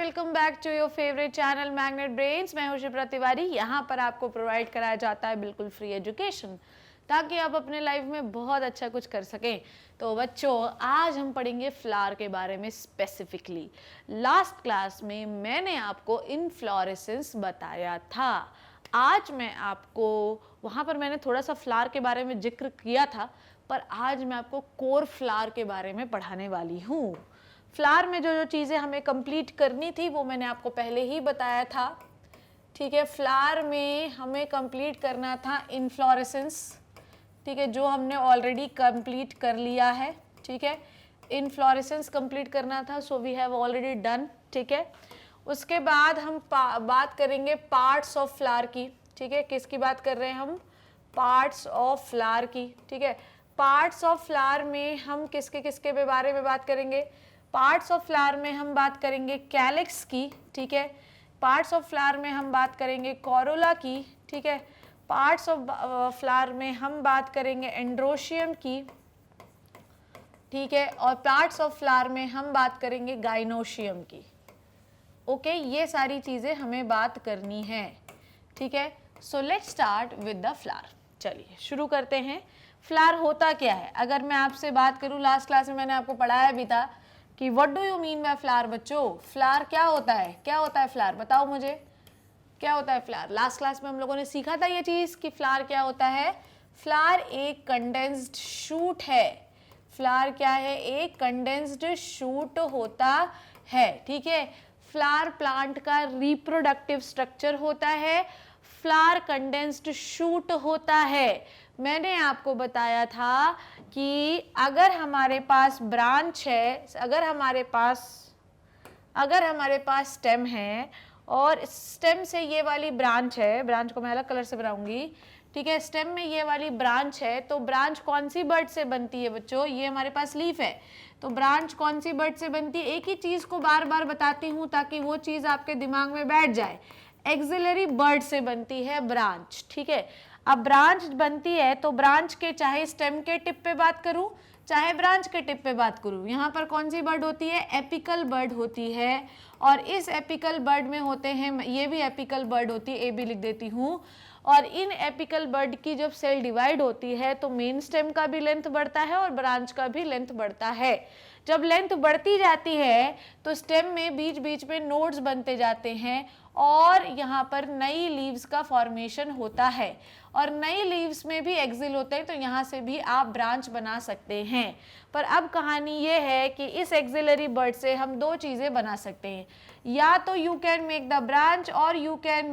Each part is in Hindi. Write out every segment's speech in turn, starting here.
Welcome back to your favourite channel magnet brains. मैं हूं शिप्रा तिवारी। यहाँ पर आपको प्रोवाइड कराया जाता है बिल्कुल फ्री एजुकेशन ताकि आप अपने लाइफ में बहुत अच्छा कुछ कर सकें। तो बच्चों, आज हम पढ़ेंगे फ्लावर के बारे में स्पेसिफिकली। लास्ट क्लास में मैंने आपको इनफ्लोरेसेंस बताया था। आज मैं आपको वहाँ पर मैंने थोड़ा सा फ्लावर के बारे में जिक्र किया था, पर आज मैं आपको कोर फ्लावर के बारे में पढ़ाने वाली हूँ। फ्लावर में जो जो चीज़ें हमें कंप्लीट करनी थी वो मैंने आपको पहले ही बताया था। ठीक है, फ्लावर में हमें कंप्लीट करना था इनफ्लोरेसेंस। ठीक है, जो हमने ऑलरेडी कंप्लीट कर लिया है। ठीक है, इनफ्लोरेसेंस कंप्लीट करना था, so we have already done. ठीक है, उसके बाद हम बात करेंगे पार्ट्स ऑफ फ्लावर की। ठीक है, किसकी बात कर रहे हैं हम? पार्ट्स ऑफ फ्लावर की। ठीक है, पार्ट्स ऑफ फ्लावर में हम किसके किसके बारे में बात करेंगे? पार्ट्स ऑफ फ्लावर में हम बात करेंगे कैलिक्स की। ठीक है, पार्ट्स ऑफ फ्लावर में हम बात करेंगे कोरोला की। ठीक है, पार्ट्स ऑफ फ्लावर में हम बात करेंगे एंड्रोशियम की। ठीक है, और पार्ट्स ऑफ फ्लावर में हम बात करेंगे गाइनोशियम की। ओके, ये सारी चीज़ें हमें बात करनी है। ठीक है, so let's start with the flower. चलिए शुरू करते हैं। फ्लावर होता क्या है? अगर मैं आपसे बात करूँ, लास्ट क्लास में मैंने आपको पढ़ाया भी था कि what do you mean bye flower. बच्चों, फ्लावर क्या होता है? क्या होता है फ्लावर? बताओ मुझे, क्या होता है फ्लावर? लास्ट क्लास में हम लोगों ने सीखा था ये चीज़ कि फ्लावर क्या होता है। फ्लावर एक कंडेंस्ड शूट है। फ्लावर क्या है? एक कंडेंस्ड शूट होता है। ठीक है, फ्लावर प्लांट का रिप्रोडक्टिव स्ट्रक्चर होता है। फ्लावर कंडेंस्ड शूट होता है। मैंने आपको बताया था कि अगर हमारे पास ब्रांच है, अगर हमारे पास स्टेम है और स्टेम से ये वाली ब्रांच है, ब्रांच को मैं अलग कलर से बनाऊंगी। ठीक है, स्टेम में ये वाली ब्रांच है, तो ब्रांच कौन सी बर्ड से बनती है बच्चों? ये हमारे पास लीफ है, तो ब्रांच कौन सी बर्ड से बनती है? एक ही चीज़ को बार बार बताती हूँ ताकि वो चीज़ आपके दिमाग में बैठ जाए। एक्सिलरी बर्ड से बनती है ब्रांच। ठीक है, अब ब्रांच बनती है तो ब्रांच के चाहे स्टेम के टिप पे बात करूं चाहे ब्रांच के टिप पे बात करूं, यहाँ पर कौन सी बर्ड होती है? एपिकल बर्ड होती है। और इस एपिकल बर्ड में होते हैं, ये भी एपिकल बर्ड होती है, ए भी लिख देती हूँ। और इन एपिकल बर्ड की जब सेल डिवाइड होती है तो मेन स्टेम का भी लेंथ बढ़ता है और ब्रांच का भी लेंथ बढ़ता है। जब लेंथ बढ़ती जाती है तो स्टेम में बीच बीच में नोड्स बनते जाते हैं और यहाँ पर नई लीव्स का फॉर्मेशन होता है और नई लीव्स में भी एक्सिल होते हैं, तो यहाँ से भी आप ब्रांच बना सकते हैं। पर अब कहानी ये है कि इस एक्सिलरी बर्ड से हम दो चीज़ें बना सकते हैं, या तो you can make the branch or you can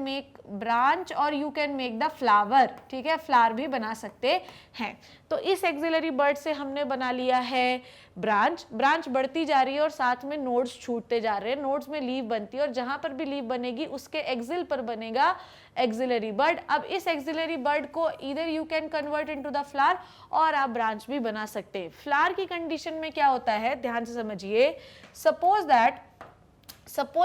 make the flower. ठीक है, फ्लावर भी बना सकते हैं। तो इस एक्सिलरी बर्ड से हमने बना लिया है ब्रांच। ब्रांच बढ़ती जा रही है और साथ में नोड्स छूटते जा रहे हैं, नोड्स में लीव बनती है और जहां पर भी लीव बनेगी उसके एक्सिल पर बनेगा एक्सिलरी बर्ड। अब इस एक्सिलरी बर्ड को either you can convert into the flower और आप ब्रांच भी बना सकते हैं। फ्लावर की कंडीशन में क्या होता है, ध्यान से समझिए। सपोज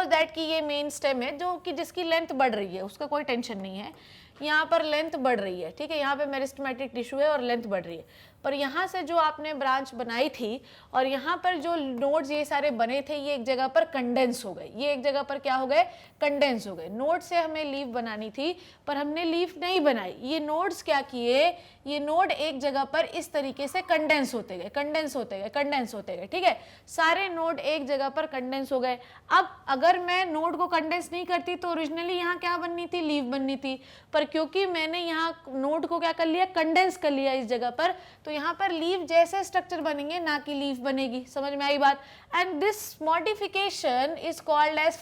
दैट कि ये मेन स्टेम है जो कि जिसकी लेंथ बढ़ रही है, उसका कोई टेंशन नहीं है। यहाँ पर लेंथ बढ़ रही है। ठीक है, यहाँ पे मेरिस्टेमेटिक टिश्यू है और लेंथ बढ़ रही है, पर यहाँ से जो आपने ब्रांच बनाई थी और यहाँ पर जो नोड्स ये सारे बने थे ये एक जगह पर कंडेंस हो गए। ये एक जगह पर क्या हो गए? कंडेंस हो गए। नोड से हमें लीफ बनानी थी पर हमने लीफ नहीं बनाई। ये नोड्स क्या किए? ये नोड एक जगह पर इस तरीके से कंडेंस होते गए। ठीक है, सारे नोड एक जगह पर कंडेंस हो गए। अब अगर मैं नोड को कंडेंस नहीं करती तो ओरिजिनली यहाँ क्या बननी थी? लीफ बननी थी। पर क्योंकि मैंने यहाँ नोड को क्या कर लिया? कंडेंस कर लिया इस जगह पर, तो यहाँ पर लीफ जैसे स्ट्रक्चर बनेंगे, ना कि लीफ बनेगी। समझ में आई बात? And this modification is called as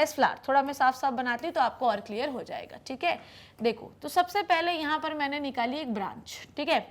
flower. थोड़ा मैं साफ साफ बनाती तो आपको और क्लियर हो जाएगा। ठीक है, देखो, तो सबसे पहले यहाँ पर मैंने निकाली एक ब्रांच। ठीक है,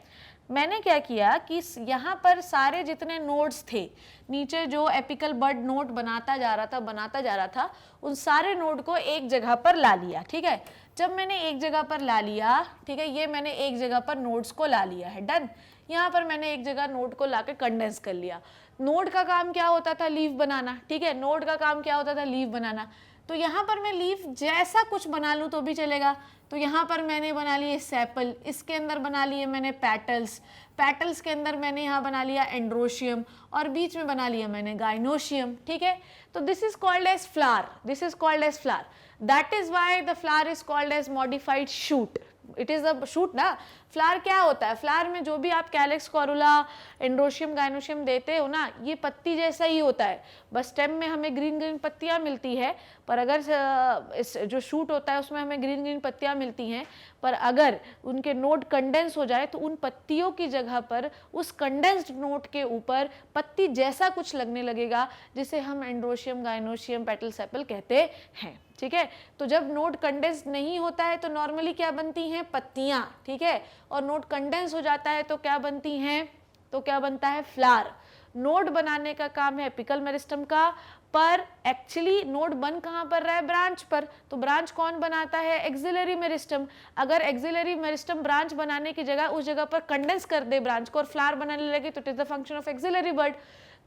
मैंने क्या किया कि यहाँ पर सारे जितने नोड्स थे, नीचे जो एपिकल बर्ड नोड बनाता जा रहा था, उन सारे नोड को एक जगह पर ला लिया। ठीक है, जब मैंने एक जगह पर ला लिया, ठीक है, ये मैंने एक जगह पर नोड्स को ला लिया है, डन। यहाँ पर मैंने एक जगह नोड को लाके कंडेंस कर लिया। नोड का काम क्या होता था? लीफ बनाना। ठीक है, नोड का काम क्या होता था? लीफ बनाना। तो यहाँ पर मैं लीफ जैसा कुछ बना लूँ तो भी चलेगा। तो यहाँ पर मैंने बना लिए सेपल, इसके अंदर बना लिए मैंने पेटल्स, पेटल्स के अंदर मैंने यहाँ बना लिया एंड्रोशियम, और बीच में बना लिया मैंने गाइनोशियम। ठीक है, तो this is called as flower, this is called as flower, that is why the flower is called as modified shoot. It is a shoot ना। फ्लावर क्या होता है, फ्लावर में जो भी आप कैलेक्स, कोरुला, एंड्रोशियम, गाइनोशियम देते हो ना, ये पत्ती जैसा ही होता है, बस स्टेम में हमें ग्रीन ग्रीन पत्तियां मिलती है, पर अगर इस जो शूट होता है उसमें हमें ग्रीन ग्रीन पत्तियां मिलती हैं, पर अगर उनके नोड कंडेंस हो जाए तो उन पत्तियों की जगह पर उस कंडेंस्ड नोड के ऊपर पत्ती जैसा कुछ लगने लगेगा, जिसे हम एंड्रोशियम, गाइनोशियम, पेटल, सेपल कहते हैं। ठीक है, तो जब नोड कंडेंस नहीं होता है तो नॉर्मली क्या बनती हैं, पत्तियां। ठीक है, और नोड कंडेंस हो जाता है तो क्या बनती हैं, तो क्या बनता है, फ्लावर। नोड बनाने का काम है एपिकल मेरिस्टम का, पर एक्चुअली नोड बन कहाँ पर रहा है, ब्रांच पर। तो ब्रांच कौन बनाता है, एक्सिलरी मेरिस्टम। अगर एक्सिलरी मेरिस्टम ब्रांच बनाने की जगह उस जगह पर कंडेंस कर दे ब्रांच को और फ्लावर बनाने लगे तो it is the function of axillary bird.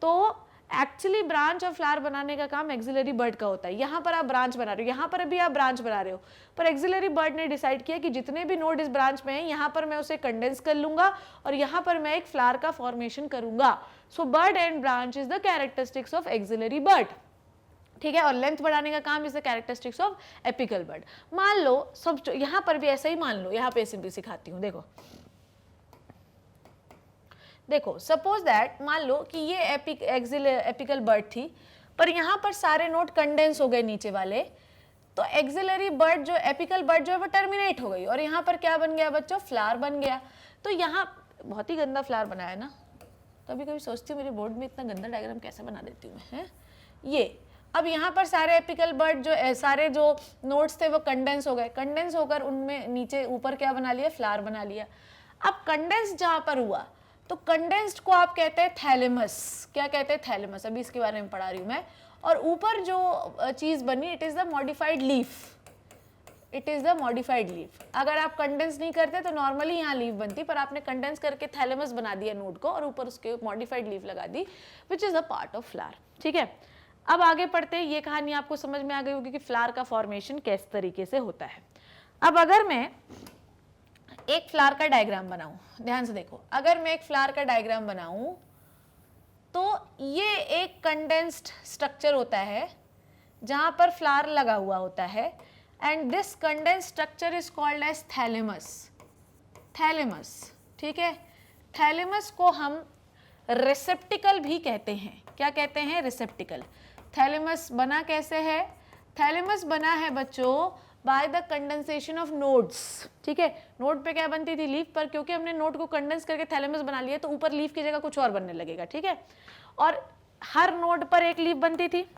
तो एक्चुअली ब्रांच और फ्लावर बनाने का काम एक्सिलरी बर्ड का होता है। यहाँ पर आप ब्रांच बना रहे हो, यहाँ पर भी आप ब्रांच बना रहे हो, पर एक्सिलरी बर्ड ने डिसाइड किया कि जितने भी नोड इस ब्रांच में हैं, यहाँ पर मैं उसे कंडेंस कर लूंगा और यहाँ पर मैं एक फ्लावर का फॉर्मेशन करूंगा। So bud and branch is the characteristics of axillary bud. ठीक है, और लेंथ बढ़ाने का काम is the characteristics of apical bud. मान लो सब यहाँ पर भी ऐसा ही मान लो, यहाँ पे सिंपली सिखाती हूँ। देखो सपोज दैट, मान लो कि ये एपिकल बर्ड थी, पर यहाँ पर सारे नोड कंडेंस हो गए नीचे वाले, तो एक्सिलरी बर्ड जो एपिकल बर्ड जो है वो टर्मिनेट हो गई और यहाँ पर क्या बन गया बच्चों, फ्लावर बन गया। तो यहाँ बहुत ही गंदा फ्लावर बनाया ना, कभी कभी सोचती हूँ मेरे बोर्ड में इतना गंदा डायग्राम कैसे बना देती हूँ मैं, है ये। अब यहाँ पर सारे एपिकल बर्ड जो सारे जो नोड्स थे वो कंडेंस हो गए, कंडेंस होकर उनमें नीचे ऊपर क्या बना लिया, फ्लावर बना लिया। अब कंडेंस जहाँ पर हुआ तो कंडेंस्ड को आप कहते हैं थैलेमस। क्या कहते हैं, थैलेमस। अभी इसके बारे में पढ़ा रही हूँ मैं। और ऊपर जो चीज बनी, it is the modified leaf, it is the modified leaf. अगर आप कंडेंस नहीं करते तो नॉर्मली यहाँ लीफ बनती, पर आपने कंडेंस करके थैलेमस बना दिया नोड को और ऊपर उसके मॉडिफाइड लीफ लगा दी, which is a part of flower. ठीक है, अब आगे पढ़ते हैं। ये कहानी आपको समझ में आ गई होगी कि फ्लावर का फॉर्मेशन किस तरीके से होता है। अब अगर मैं एक फ्लावर का डायग्राम बनाऊं, ध्यान से देखो, अगर मैं एक फ्लावर का डायग्राम बनाऊं तो ये एक कंडेंस्ड स्ट्रक्चर होता है जहां पर फ्लावर लगा हुआ होता है, and this condensed structure is called as thalamus. Thalamus, ठीक है, थैलेमस को हम रिसेप्टिकल भी कहते हैं। क्या कहते हैं, रिसेप्टिकल। थैलेमस बना कैसे है, थैलेमस बना है बच्चों by the condensation of nodes. ठीक है, नोड पे क्या बनती थी, लीफ पर, क्योंकि हमने नोड को कंडेंस करके थैलेमस बना लिया तो ऊपर लीफ की जगह कुछ और बनने लगेगा। ठीक है, और हर नोड पर एक लीफ बनती थी।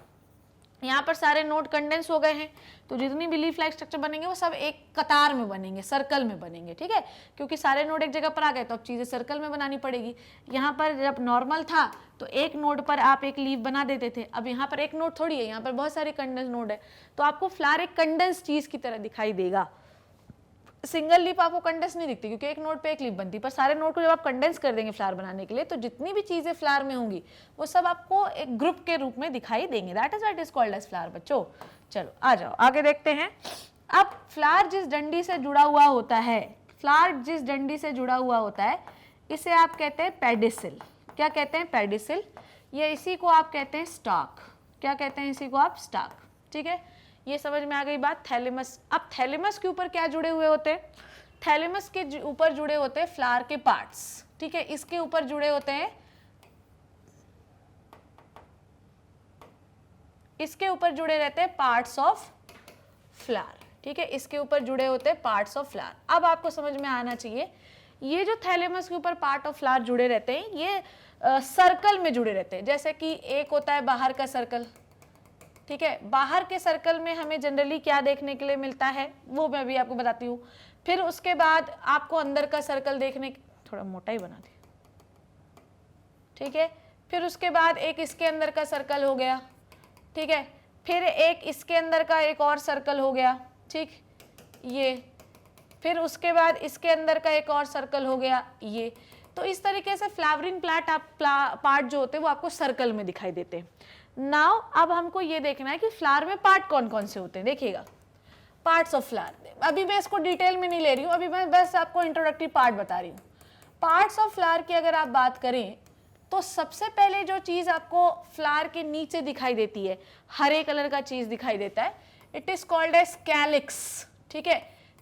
यहाँ पर सारे नोड कंडेंस हो गए हैं तो जितनी भी लीफ लाइक स्ट्रक्चर बनेंगे वो सब एक कतार में बनेंगे, सर्कल में बनेंगे। ठीक है, क्योंकि सारे नोड एक जगह पर आ गए तो अब चीजें सर्कल में बनानी पड़ेगी। यहाँ पर जब नॉर्मल था तो एक नोड पर आप एक लीफ बना देते थे, अब यहाँ पर एक नोड थोड़ी है, यहाँ पर बहुत सारे कंडेंस नोड है, तो आपको फ्लावर एक कंडेंस चीज की तरह दिखाई देगा। सिंगल लीफ आपको कंडेंस नहीं दिखती क्योंकि एक नोड पे एक लीफ बनती, पर सारे नोड को जब आप कंडेंस कर देंगे फ्लावर बनाने के लिए तो जितनी भी चीजें फ्लावर में होंगी वो सब आपको एक ग्रुप के रूप में दिखाई देंगे। That is what is called as flower बच्चों। चलो आ जाओ आगे देखते हैं। अब फ्लावर जिस डंडी से जुड़ा हुआ होता है, फ्लावर जिस डंडी से जुड़ा हुआ होता है इसे आप कहते हैं पेडिसिल। क्या कहते हैं, पेडिसिल। ये इसी को आप कहते हैं स्टॉक। क्या कहते हैं, इसी को आप स्टॉक। ठीक है, ये समझ में आ गई बात। थैलेमस, अब थैलेमस के ऊपर क्या जुड़े हुए होते हैं, थैलेमस के ऊपर जुड़े होते हैं फ्लावर के पार्ट्स। ठीक है, इसके ऊपर जुड़े होते हैं, इसके ऊपर जुड़े रहते हैं पार्ट्स ऑफ फ्लावर। ठीक है, इसके ऊपर जुड़े होते हैं पार्ट्स ऑफ फ्लावर। अब आपको समझ में आना चाहिए, ये जो थैलेमस के ऊपर पार्ट ऑफ फ्लावर जुड़े रहते हैं ये सर्कल में जुड़े रहते हैं। जैसे कि एक होता है बाहर का सर्कल। ठीक है, बाहर के सर्कल में हमें जनरली क्या देखने के लिए मिलता है वो मैं भी आपको बताती हूँ। फिर उसके बाद आपको अंदर का सर्कल देखने, थोड़ा मोटा ही बना दिया। ठीक है, फिर उसके बाद एक इसके अंदर का सर्कल हो गया। ठीक है, फिर एक इसके अंदर का एक और सर्कल हो गया। ठीक, ये फिर उसके बाद इसके अंदर का एक और सर्कल हो गया ये। तो इस तरीके से फ्लावरिंग पार्ट जो होते हैं वो आपको सर्कल में दिखाई देते हैं। नाउ अब हमको ये देखना है कि फ्लावर में पार्ट कौन कौन से होते हैं। देखिएगा पार्ट्स ऑफ फ्लावर, अभी मैं इसको डिटेल में नहीं ले रही हूँ, अभी मैं बस आपको इंट्रोडक्टरी पार्ट बता रही हूँ। पार्ट्स ऑफ फ्लावर की अगर आप बात करें तो सबसे पहले जो चीज आपको फ्लावर के नीचे दिखाई देती है, हरे कलर का चीज दिखाई देता है, it is called as calyx. ठीक है,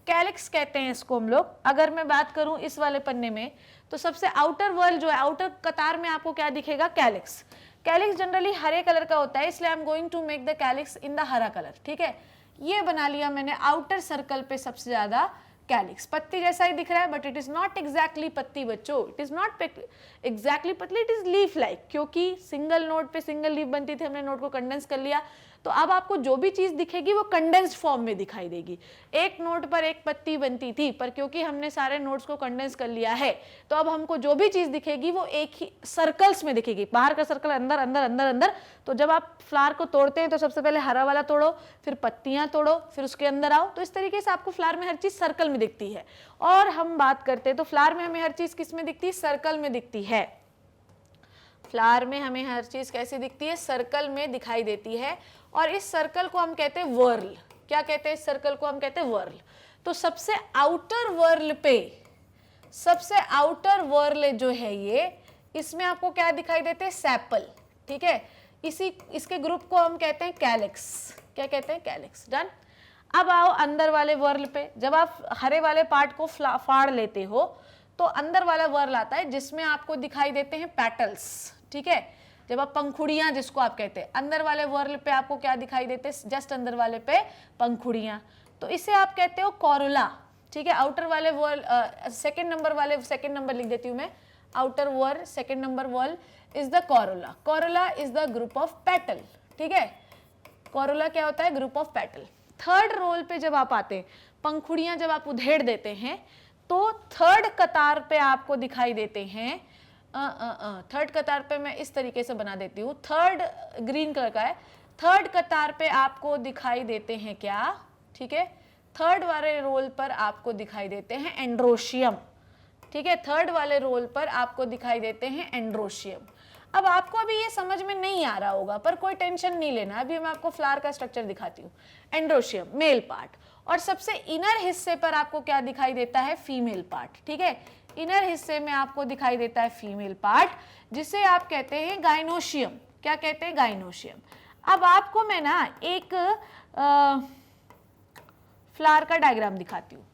कैलिक्स कहते हैं इसको हम लोग। अगर मैं बात करूं इस वाले पन्ने में तो सबसे आउटर वर्ल जो है, आउटर कतार में आपको क्या दिखेगा, कैलिक्स। कैलिक्स जनरली हरे कलर का होता है, इसलिए I am going to make the calyx in the हरा कलर। ठीक है, ये बना लिया मैंने आउटर सर्कल पे सबसे ज्यादा कैलिक्स। पत्ती जैसा ही दिख रहा है but it is not exactly पत्ती बच्चों, इट इज नॉट एग्जैक्टली पतली, इट इज लीफ लाइक, क्योंकि सिंगल नोड पे सिंगल लीफ बनती थी, हमने नोड को कंडेंस कर लिया। तो अब आपको जो भी चीज दिखेगी वो कंडेंस्ड फॉर्म में दिखाई देगी। एक नोड पर एक पत्ती बनती थी, पर क्योंकि हमने सारे नोड्स को कंडेंस कर लिया है तो अब हमको जो भी चीज दिखेगी वो एक ही सर्कल्स में दिखेगी। बाहर का सर्कल अंदर अंदर अंदर अंदर। तो जब आप फ्लावर को तोड़ते हैं तो सबसे पहले हरा वाला तोड़ो, फिर पत्तियां तोड़ो, फिर उसके अंदर आओ। तो इस तरीके से आपको फ्लावर में हर चीज सर्कल में दिखती है। और हम बात करते हैं तो फ्लावर में हमें हर चीज किस में दिखती है, सर्कल में दिखती है। फ्लावर में हमें हर चीज कैसे दिखती है, सर्कल में दिखाई देती है। और इस सर्कल को हम कहते हैं वर्ल। क्या कहते हैं इस सर्कल को, हम कहते हैं वर्ल। तो सबसे आउटर वर्ल पे, सबसे आउटर वर्ल जो है ये, इसमें आपको क्या दिखाई देते हैं, सेपल। ठीक है, इसके ग्रुप को हम कहते हैं कैलिक्स। क्या कहते हैं, कैलिक्स। डन। अब आओ अंदर वाले वर्ल पे। जब आप हरे वाले पार्ट को फाड़ लेते हो तो अंदर वाला वर्ल आता है जिसमें आपको दिखाई देते हैं पेटल्स। ठीक है, जब आप पंखुड़ियां जिसको आप कहते हैं, अंदर वाले वर्ल पे आपको क्या दिखाई देते हैं, जस्ट अंदर वाले पे पंखुड़ियां, तो इसे आप कहते हो कोरोला। ठीक है, आउटर वाले वर्ल, सेकंड नंबर लिख देती हूं मैं, outer whorl second number whorl is the corolla. Corolla is the group of petal. ठीक है, कोरोला क्या होता है, group of petal. Third row पे जब आप आते हैं, पंखुड़ियां जब आप उधेड़ देते हैं तो थर्ड कतार पे आपको दिखाई देते हैं, थर्ड कतार पे मैं इस तरीके से बना देती हूँ, थर्ड ग्रीन कलर का है, थर्ड कतार पे आपको दिखाई देते हैं क्या, ठीक है, थर्ड वाले रोल पर आपको दिखाई देते हैं एंड्रोशियम। ठीक है, थर्ड वाले रोल पर आपको दिखाई देते हैं एंड्रोशियम। अब आपको अभी ये समझ में नहीं आ रहा होगा पर कोई टेंशन नहीं लेना, अभी मैं आपको फ्लावर का स्ट्रक्चर दिखाती हूँ। एंड्रोशियम मेल पार्ट, और सबसे इनर हिस्से पर आपको क्या दिखाई देता है, फीमेल पार्ट। ठीक है, इनर हिस्से में आपको दिखाई देता है फीमेल पार्ट, जिसे आप कहते हैं गाइनोशियम। क्या कहते हैं, गाइनोशियम। अब आपको मैं ना एक फ्लावर का डायग्राम दिखाती हूँ।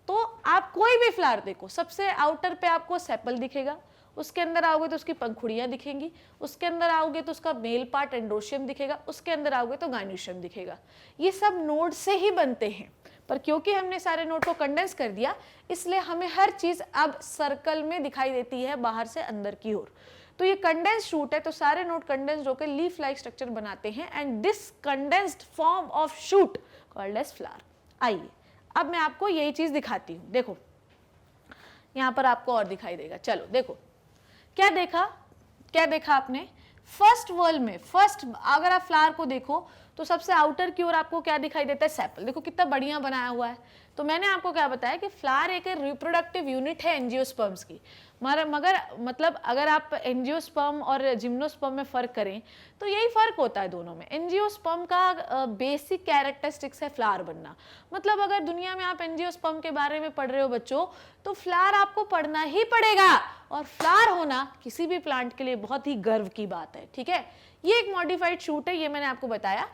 तो आप कोई भी फ्लावर देखो, सबसे आउटर पे आपको सेपल दिखेगा, उसके अंदर आओगे तो उसकी पंखुड़ियां दिखेंगी, उसके अंदर आओगे तो उसका मेल पार्ट एंड्रोशियम दिखेगा, उसके अंदर आओगे तो गाइनोशियम दिखेगा। ये सब नोड से ही बनते हैं, पर क्योंकि हमने सारे नोड को कंडेंस कर दिया इसलिए हमें हर चीज अब सर्कल में दिखाई देती है बाहर से अंदर की ओर। तो ये कंडेंस्ड शूट है, तो सारे नोड कंडेंस्ड होकर लीफ लाइक स्ट्रक्चर बनाते हैं, and this condensed form of shoot called as flower. आइए अब मैं आपको यही चीज दिखाती हूँ। देखो यहां पर आपको और दिखाई देगा। चलो देखो क्या देखा आपने, फर्स्ट वर्ल्ड में, फर्स्ट अगर आप फ्लावर को देखो तो सबसे आउटर की ओर आपको क्या दिखाई देता है, सेपल। देखो कितना बढ़िया बनाया हुआ है। तो मैंने आपको क्या बताया कि फ्लावर एक रिप्रोडक्टिव यूनिट है एंजियोस्पर्म्स की, मगर मतलब अगर आप एंजियोस्पर्म और जिम्नोस्पर्म में फर्क करें तो यही फर्क होता है दोनों में। एंजियोस्पर्म का बेसिक कैरेक्टरिस्टिक्स है फ्लावर बनना। मतलब अगर दुनिया में आप एंजियोस्पर्म के बारे में पढ़ रहे हो बच्चों, तो फ्लावर आपको पढ़ना ही पड़ेगा, और फ्लावर होना किसी भी प्लांट के लिए बहुत ही गर्व की बात है। ठीक है, ये एक मॉडिफाइड शूट है, ये मैंने आपको बताया।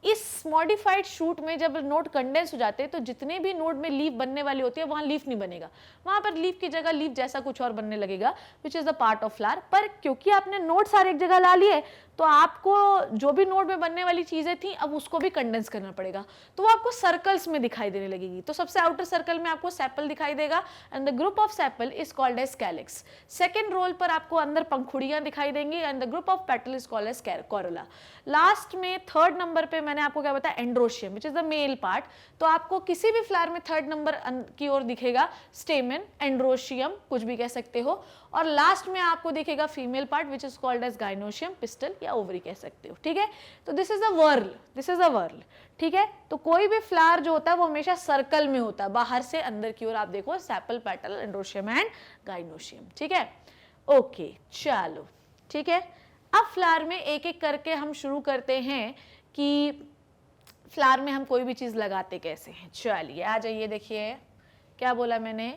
इस मॉडिफाइड शूट में जब नोड कंडेंस हो जाते हैं तो जितने भी नोड में लीफ बनने वाली होती है वहां लीफ नहीं बनेगा, वहां पर लीफ की जगह लीफ जैसा कुछ और बनने लगेगा, विच is the part of flower. पर क्योंकि आपने नोड सारे एक जगह ला लिए तो आपको जो भी नोड में बनने वाली चीजें थी अब उसको भी कंडेंस करना पड़ेगा, तो वो आपको सर्कल्स में दिखाई देने लगेगी। तो सबसे आउटर सर्कल में आपको सेपल दिखाई देगा, and the group of sepal is called as calyx. Second row पर आपको अंदर पंखुड़ियां दिखाई देंगी, and the group of petal is called as corolla. Last में थर्ड नंबर पे मैंने आपको क्या बताया, androecium which is the male part. तो आपको किसी भी फ्लावर में थर्ड नंबर की ओर दिखेगा स्टेमन, एंड्रोशियम कुछ भी कह सकते हो, और लास्ट में आपको दिखेगा female part which is called as gynoecium, pistil या ओवरी कह सकते हो। ठीक है, तो this is the whorl, this is the whorl. ठीक है, तो कोई भी फ्लावर जो होता है वो हमेशा सर्कल में होता है, बाहर से अंदर की ओर आप देखो sepal, petal, androecium and gynoecium. ठीक है, ओके चलो ठीक है। अब फ्लावर में एक एक करके हम शुरू करते हैं कि फ्लावर में हम कोई भी चीज लगाते कैसे हैं। चलिए आ जाइए, देखिए क्या बोला मैंने।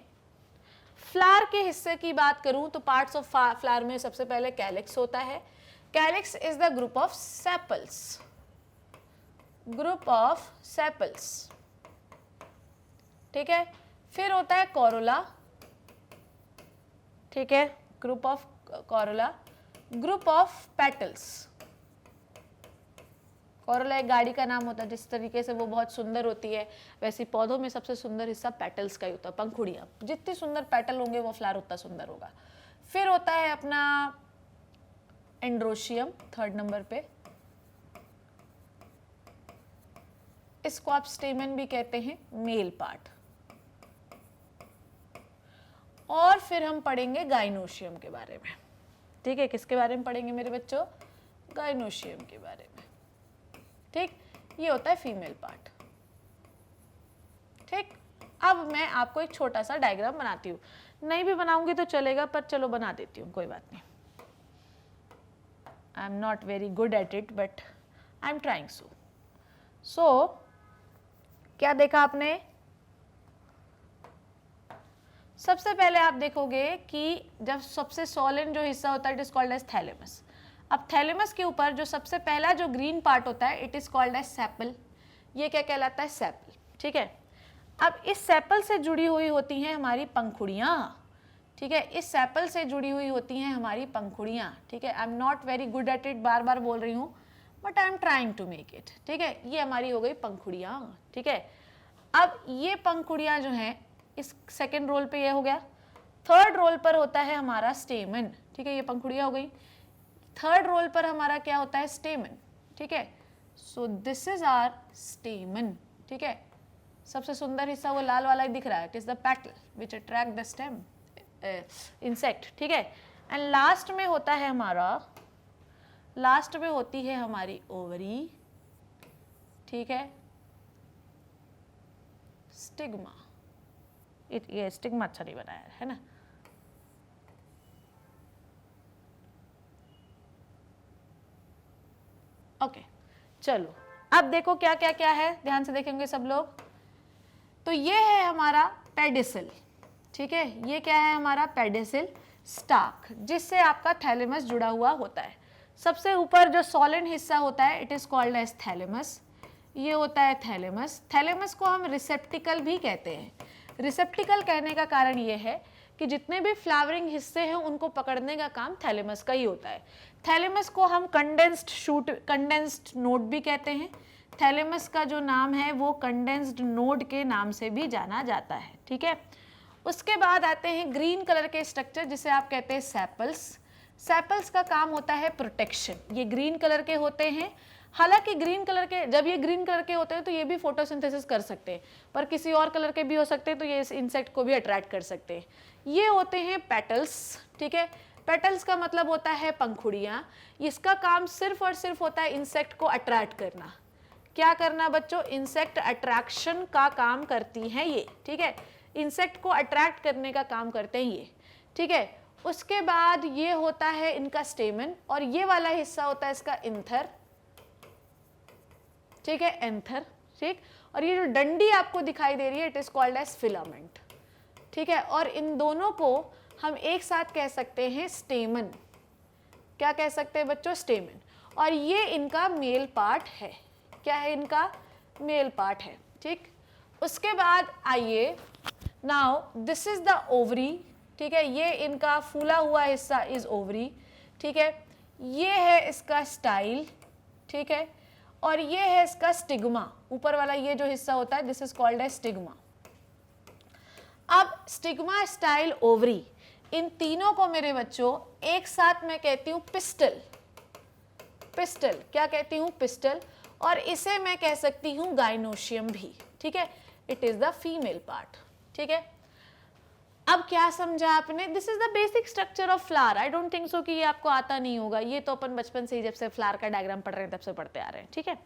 फ्लावर के हिस्से की बात करूं तो पार्ट्स ऑफ फ्लावर में सबसे पहले कैलिक्स होता है। Calyx is the group of sepals, group of sepals, ठीक है। फिर होता है कोरोला, ठीक है, group of Corolla. Group of petals, Corolla एक गाड़ी का नाम होता है, जिस तरीके से वो बहुत सुंदर होती है वैसे पौधों में सबसे सुंदर हिस्सा पेटल्स का ही होता है, पंखुड़ियाँ। जितनी सुंदर पेटल होंगे वो फ्लावर उतना सुंदर होगा। फिर होता है अपना एंड्रोशियम, थर्ड नंबर पे, इसको आप स्टेमन भी कहते हैं, मेल पार्ट। और फिर हम पढ़ेंगे गाइनोशियम के बारे में, ठीक है। किसके बारे में पढ़ेंगे मेरे बच्चों? गाइनोशियम के बारे में, ठीक। ये होता है फीमेल पार्ट, ठीक। अब मैं आपको एक छोटा सा डायग्राम बनाती हूँ, नहीं भी बनाऊंगी तो चलेगा, पर चलो बना देती हूँ, कोई बात नहीं। आई am not very good at it but I am trying so क्या देखा आपने? सबसे पहले आप देखोगे कि जब सबसे सोलन जो हिस्सा होता है it is called as thalamus. अब थैलेमस के ऊपर जो सबसे पहला जो ग्रीन पार्ट होता है it is called as sepal. ये क्या कहलाता है? सेपल, ठीक है। अब इस सेपल से जुड़ी हुई होती हैं हमारी पंखुड़ियाँ, ठीक है। इस सेपल से जुड़ी हुई होती हैं हमारी पंखुड़ियाँ, ठीक है। I am not very good at it, बार बार बोल रही हूँ, but I am trying to make it, ठीक है। ये हमारी हो गई पंखुड़ियाँ, ठीक है। अब ये पंखुड़ियाँ जो हैं इस सेकेंड रोल पे ये हो गया। थर्ड रोल पर होता है हमारा स्टेमन, ठीक है। ये पंखुड़ियाँ हो गई। थर्ड रोल पर हमारा क्या होता है? स्टेमन, ठीक है। So this is our stamen, ठीक है। सबसे सुंदर हिस्सा वो लाल वाला ही दिख रहा है, it is the petal which attract the stem insect, ठीक है। एंड लास्ट में होता है हमारा, लास्ट में होती है हमारी ओवरी, ठीक है। स्टिग्मा, ये स्टिग्मा अच्छा नहीं बनाया है ना। ओके चलो अब देखो क्या क्या क्या है, ध्यान से देखेंगे सब लोग। तो ये है हमारा पेडिसल, ठीक है। ये क्या है हमारा? पेडिसल स्टाक, जिससे आपका थैलेमस जुड़ा हुआ होता है। सबसे ऊपर जो सॉलिड हिस्सा होता है it is called as thalamus. ये होता है थैलेमस। थैलेमस को हम रिसेप्टिकल भी कहते हैं। रिसेप्टिकल कहने का कारण ये है कि जितने भी फ्लावरिंग हिस्से हैं उनको पकड़ने का काम थैलेमस का ही होता है। थैलेमस को हम कंडेंस्ड नोड भी कहते हैं। थैलेमस का जो नाम है वो कंडेंस्ड नोड के नाम से भी जाना जाता है, ठीक है। उसके बाद आते हैं ग्रीन कलर के स्ट्रक्चर जिसे आप कहते हैं सेपल्स। सेपल्स का काम होता है प्रोटेक्शन। ये ग्रीन कलर के होते हैं। हालांकि ग्रीन कलर के, जब ये ग्रीन कलर के होते हैं तो ये भी फोटोसिंथेसिस कर सकते हैं, पर किसी और कलर के भी हो सकते हैं, तो ये इस इंसेक्ट को भी अट्रैक्ट कर सकते हैं। ये होते हैं पेटल्स, ठीक है। पेटल्स का मतलब होता है पंखुड़ियाँ। इसका काम सिर्फ और सिर्फ होता है इंसेक्ट को अट्रैक्ट करना। क्या करना बच्चों? इंसेक्ट अट्रैक्शन का काम करती हैं ये, ठीक है। इंसेक्ट को अट्रैक्ट करने का काम करते हैं ये, ठीक है। उसके बाद ये होता है इनका स्टेमन, और ये वाला हिस्सा होता है इसका इंथर, ठीक है, एंथर, ठीक। और ये जो डंडी आपको दिखाई दे रही है it is called as filament, ठीक है। और इन दोनों को हम एक साथ कह सकते हैं स्टेमन। क्या कह सकते हैं बच्चों? स्टेमन। और ये इनका मेल पार्ट है। क्या है इनका? मेल पार्ट है, ठीक। उसके बाद आइए, now this is the ovary, ठीक है। ये इनका फूला हुआ हिस्सा इज ओवरी, ठीक है। ये है इसका स्टाइल, ठीक है। और ये है इसका स्टिग्मा, ऊपर वाला ये जो हिस्सा होता है this is called as stigma. अब स्टिग्मा, स्टाइल, ओवरी, इन तीनों को मेरे बच्चों एक साथ मैं कहती हूं पिस्टल। पिस्टल क्या कहती हूं? पिस्टल। और इसे मैं कह सकती हूं गाइनोशियम भी, ठीक है। It is the female part, ठीक है। अब क्या समझा आपने? This is the basic structure of flower. I don't think so कि ये आपको आता नहीं होगा, ये तो अपन बचपन से ही जब से फ्लावर का डायग्राम पढ़ रहे हैं तब से पढ़ते आ रहे हैं, ठीक है।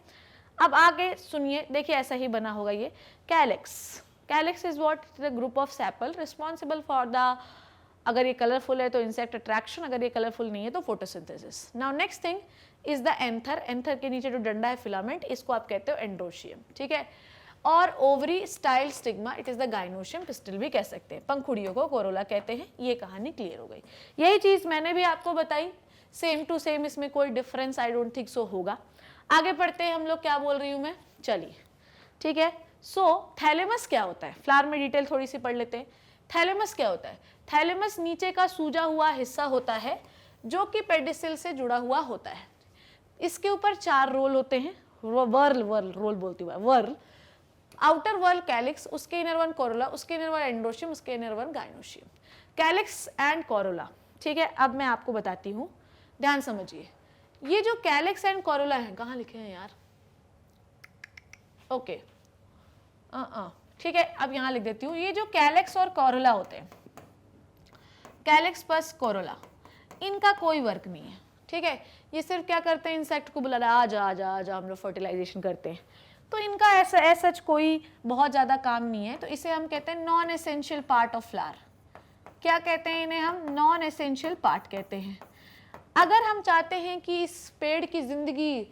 अब आगे सुनिए, देखिए ऐसा ही बना होगा ये। Calyx, calyx is what? The group of sepal responsible for the अगर ये कलरफुल है तो इंसेक्ट अट्रैक्शन, अगर ये कलरफुल नहीं है तो photosynthesis. Now next thing is the anther. Anther के नीचे जो डंडा है फिलामेंट, इसको आप कहते हो एंड्रोशियम, ठीक है। और ovary style stigma, it is the gynoecium pistol भी कह सकते हैं। पंखुड़ियों को कोरोला कहते हैं। ये कहानी क्लियर हो गई। यही चीज मैंने भी आपको बताई, सेम टू सेम, इसमें कोई difference I don't think so होगा। आगे पढ़ते हैं हम लोग, क्या बोल रही हूं मैं, चलिए ठीक है। सो थैलेमस क्या होता है, फ्लावर में डिटेल थोड़ी सी पढ़ लेते हैं। थैलेमस क्या होता है? थैलेमस नीचे का सूजा हुआ हिस्सा होता है जो कि पेडिसिल से जुड़ा हुआ होता है। इसके ऊपर 4 रोल होते हैं, वर्ल रोल बोलती हुआ, वर्ल, आउटर वर्ल कैलिक्स, उसके इनर वन कोरोला, उसके इनर वन एंड्रोशियम, उसके inner one gynoecium. Calyx and Corolla, ठीक है। अब मैं आपको बताती हूँ, ध्यान समझिए। ये जो कैलिक्स एंड कोरोला है, कहाँ लिखे हैं यार, ओके ठीक है, अब यहाँ लिख देती हूँ। ये जो कैलिक्स और कोरोला होते हैं, कैलिक्स प्लस कोरोला, इनका कोई वर्क नहीं है, ठीक है। ये सिर्फ क्या करते हैं, इंसेक्ट को बुलाना, आजा आजा आजा, हम लोग फर्टिलाइजेशन करते हैं। तो इनका ऐसा सच कोई बहुत ज़्यादा काम नहीं है। तो इसे हम कहते हैं non essential part of flower. क्या कहते हैं इन्हें हम? नॉन एसेंशियल पार्ट कहते हैं। अगर हम चाहते हैं कि इस पेड़ की जिंदगी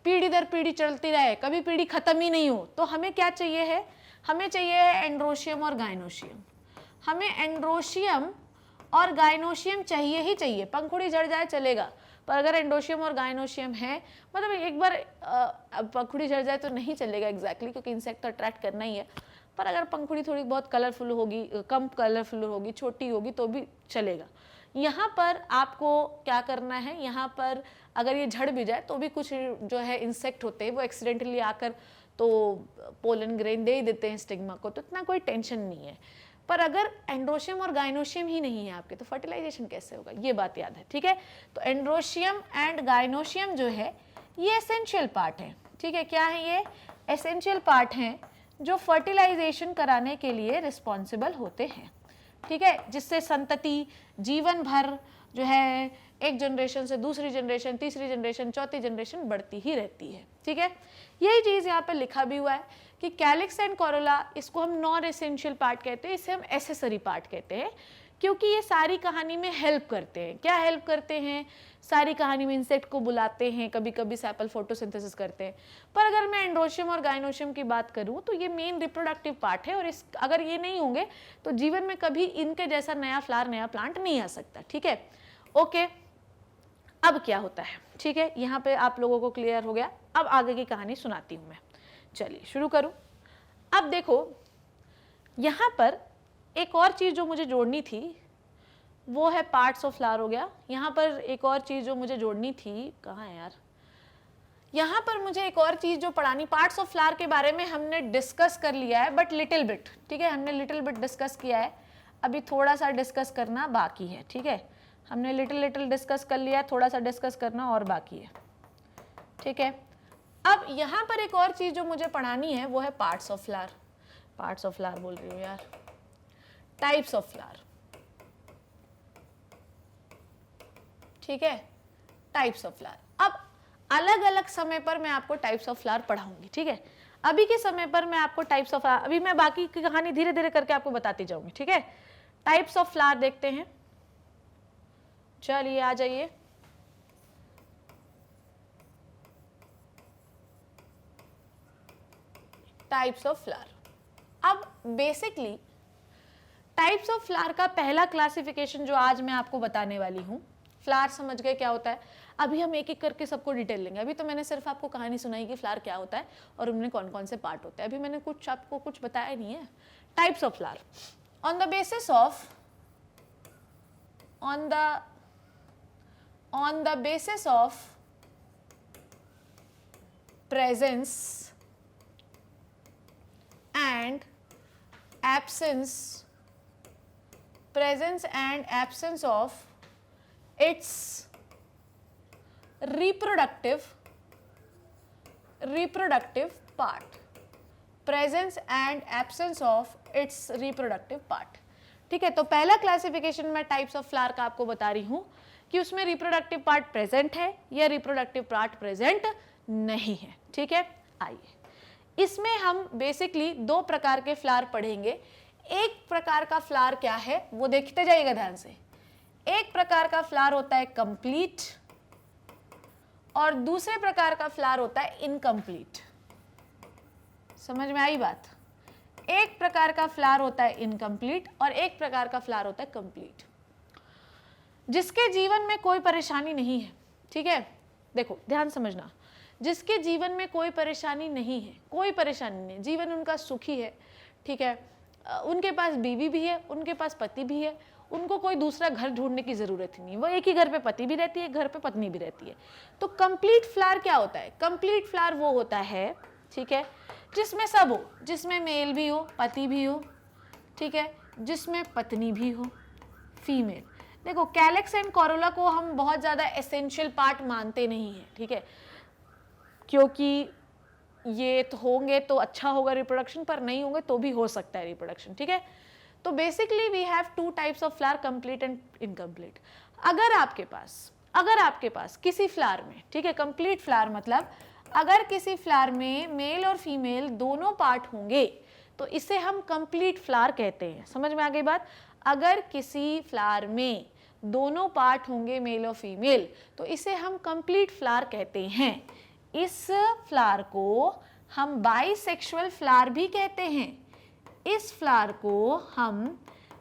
पीढ़ी दर पीढ़ी चलती रहे, कभी पीढ़ी खत्म ही नहीं हो, तो हमें क्या चाहिए है? हमें चाहिए है एंड्रोशियम और गाइनोशियम। हमें एंड्रोशियम और गाइनोशियम चाहिए ही चाहिए। पंखुड़ी जड़ जाए चलेगा, पर अगर एंड्रोशियम और गाइनोशियम है, मतलब एक बार पंखुड़ी जड़ जाए तो नहीं चलेगा एग्जैक्टली, क्योंकि इंसेक्ट तो अट्रैक्ट करना ही है। पर अगर पंखुड़ी थोड़ी बहुत कलरफुल होगी, कम कलरफुल होगी, छोटी होगी, तो भी चलेगा। यहाँ पर आपको क्या करना है, यहाँ पर अगर ये झड़ भी जाए तो भी कुछ जो है इंसेक्ट होते हैं वो एक्सीडेंटली आकर तो पोलन ग्रेन दे ही देते हैं स्टिग्मा को, तो इतना कोई टेंशन नहीं है। पर अगर एंड्रोशियम और गाइनोशियम ही नहीं है आपके, तो फर्टिलाइजेशन कैसे होगा, ये बात याद है, ठीक है। तो एंड्रोशियम एंड गाइनोशियम जो है ये एसेंशियल पार्ट है, ठीक है। क्या है ये? एसेंशियल पार्ट हैं जो फर्टिलाइजेशन कराने के लिए रिस्पॉन्सिबल होते हैं, ठीक है, जिससे संतति जीवन भर जो है एक जनरेशन से दूसरी जनरेशन, तीसरी जनरेशन, चौथी जनरेशन बढ़ती ही रहती है, ठीक है। यही चीज़ यहाँ पे लिखा भी हुआ है कि कैलिक्स एंड कोरोला, इसको हम नॉन एसेंशियल पार्ट कहते हैं, इसे हम एसेसरी पार्ट कहते हैं, क्योंकि ये सारी कहानी में हेल्प करते हैं। क्या हेल्प करते हैं? सारी कहानी में इंसेक्ट को बुलाते हैं, कभी कभी सैपल फोटोसिंथेसिस करते हैं। पर अगर मैं एंड्रोशियम और गाइनोशियम की बात करूं तो ये मेन रिप्रोडक्टिव पार्ट है, और इस अगर ये नहीं होंगे तो जीवन में कभी इनके जैसा नया फ्लावर, नया प्लांट नहीं आ सकता, ठीक है। ओके, अब क्या होता है, ठीक है, यहाँ पे आप लोगों को क्लियर हो गया। अब आगे की कहानी सुनाती हूँ मैं, चलिए शुरू करूँ। अब देखो यहाँ पर एक और चीज़ जो मुझे जोड़नी थी वो है पार्ट्स ऑफ फ्लावर हो गया। यहाँ पर एक और चीज़ जो मुझे जोड़नी थी, कहाँ है यार, यहाँ पर मुझे एक और चीज़ जो पढ़ानी, पार्ट्स ऑफ फ्लावर के बारे में हमने डिस्कस कर लिया है, बट लिटिल बिट, ठीक है, हमने लिटिल बिट डिस्कस किया है, अभी थोड़ा सा डिस्कस करना बाकी है, ठीक है। हमने लिटिल डिस्कस कर लिया, थोड़ा सा डिस्कस करना और बाकी है, ठीक है। अब यहाँ पर एक और चीज़ जो मुझे पढ़ानी है वो है parts of flower. Parts of flower बोल रही हूँ यार, टाइप्स ऑफ फ्लावर, ठीक है, टाइप्स ऑफ फ्लावर। अब अलग अलग समय पर मैं आपको टाइप्स ऑफ फ्लावर पढ़ाऊंगी, ठीक है। अभी के समय पर मैं आपको टाइप्स ऑफ, अभी मैं बाकी की कहानी धीरे धीरे करके आपको बताती जाऊंगी, ठीक है। टाइप्स ऑफ फ्लावर देखते हैं, चलिए आ जाइए। Types of flower. अब बेसिकली टाइप्स ऑफ फ्लावर का पहला क्लासिफिकेशन जो आज मैं आपको बताने वाली हूँ, फ्लावर समझ गए क्या होता है? अभी हम एक एक करके सबको डिटेल लेंगे। अभी तो मैंने सिर्फ आपको कहानी सुनाई कि फ्लावर क्या होता है और उनमें कौन कौन से पार्ट होते हैं। अभी मैंने कुछ आपको कुछ बताया नहीं है। Types of flower on the basis of on the basis of presence and absence of its reproductive part, presence and absence of its reproductive part, ठीक है। तो पहला क्लासिफिकेशन मैं टाइप्स ऑफ फ्लावर का आपको बता रही हूं कि उसमें रिप्रोडक्टिव पार्ट प्रेजेंट है या रिप्रोडक्टिव पार्ट प्रेजेंट नहीं है, ठीक है। आइए, इसमें हम बेसिकली 2 प्रकार के फ्लावर पढ़ेंगे। एक प्रकार का फ्लावर क्या है वो देखते जाइएगा ध्यान से। एक प्रकार का फ्लावर होता है कंप्लीट और दूसरे प्रकार का फ्लावर होता है इनकम्प्लीट। समझ में आई बात? एक प्रकार का फ्लावर होता है इनकम्प्लीट और एक प्रकार का फ्लावर होता है कंप्लीट, जिसके जीवन में कोई परेशानी नहीं है। ठीक है, देखो ध्यान समझना, जिसके जीवन में कोई परेशानी नहीं है, कोई परेशानी नहीं, जीवन उनका सुखी है। ठीक है, उनके पास बीवी भी है, उनके पास पति भी है, उनको कोई दूसरा घर ढूंढने की जरूरत ही नहीं, वो एक ही घर पे पति भी रहती है, घर पे पत्नी भी रहती है। तो कंप्लीट फ्लावर क्या होता है? कंप्लीट फ्लावर वो होता है, ठीक है, जिसमें सब हो, जिसमें मेल भी हो, पति भी हो, ठीक है, जिसमें पत्नी भी हो, फीमेल। देखो कैलेक्स एंड कोरोला को हम बहुत ज्यादा एसेंशियल पार्ट मानते नहीं है, ठीक है, क्योंकि ये तो होंगे तो अच्छा होगा रिप्रोडक्शन, पर नहीं होंगे तो भी हो सकता है रिप्रोडक्शन। ठीक है, तो basically we have two types of flower, complete and incomplete. अगर आपके पास किसी फ्लावर में, ठीक है, कंप्लीट फ्लावर मतलब अगर किसी फ्लावर में मेल और फीमेल दोनों पार्ट होंगे तो इसे हम कंप्लीट फ्लावर कहते हैं। समझ में आ गई बात? अगर किसी फ्लावर में दोनों पार्ट होंगे मेल और फीमेल तो इसे हम कंप्लीट फ्लावर कहते हैं। इस फ्लावर को हम बाइसेक्सुअल फ्लावर भी कहते हैं। इस फ्लावर को हम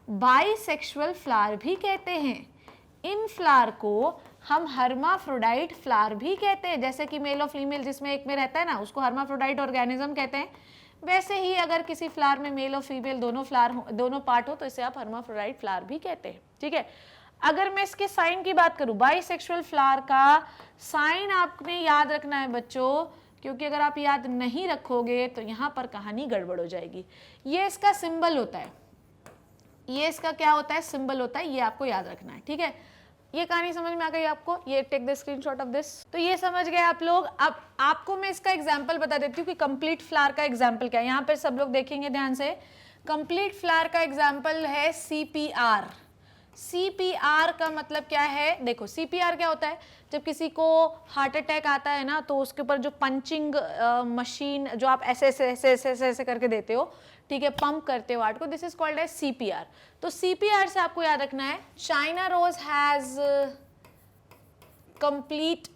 बाइसेक्सुअल फ्लावर भी कहते हैं। इन फ्लावर को हम हर्माफ्रोडाइट फ्लावर भी कहते हैं। जैसे कि मेल और फीमेल जिसमें एक में रहता है ना, उसको हर्माफ्रोडाइट ऑर्गेनिज्म कहते हैं। वैसे ही अगर किसी फ्लावर में मेल और फीमेल दोनों पार्ट हो तो इसे आप हर्माफ्रोडाइट फ्लावर भी कहते हैं। ठीक है, अगर मैं इसके साइन की बात करूं, बाइसेक्सुअल फ्लावर का साइन आपने याद रखना है बच्चों, क्योंकि अगर आप याद नहीं रखोगे तो यहाँ पर कहानी गड़बड़ हो जाएगी। ये इसका सिंबल होता है, ये इसका क्या होता है? सिंबल होता है, ये आपको याद रखना है। ठीक है, ये कहानी समझ में आ गई आपको? ये take the screenshot of this. तो ये समझ गए आप लोग। अब आपको मैं इसका एग्जाम्पल बता देती हूँ कि कंप्लीट फ्लावर का एग्जाम्पल क्या है। यहाँ पर सब लोग देखेंगे ध्यान से। कंप्लीट फ्लावर का एग्जाम्पल है CPR। CPR का मतलब क्या है? देखो CPR क्या होता है? जब किसी को हार्ट अटैक आता है ना तो उसके ऊपर जो पंचिंग मशीन जो आप ऐसे ऐसे करके देते हो, ठीक है, पंप करते हो हार्ट को, this is called as CPR। तो CPR से आपको याद रखना है China rose has complete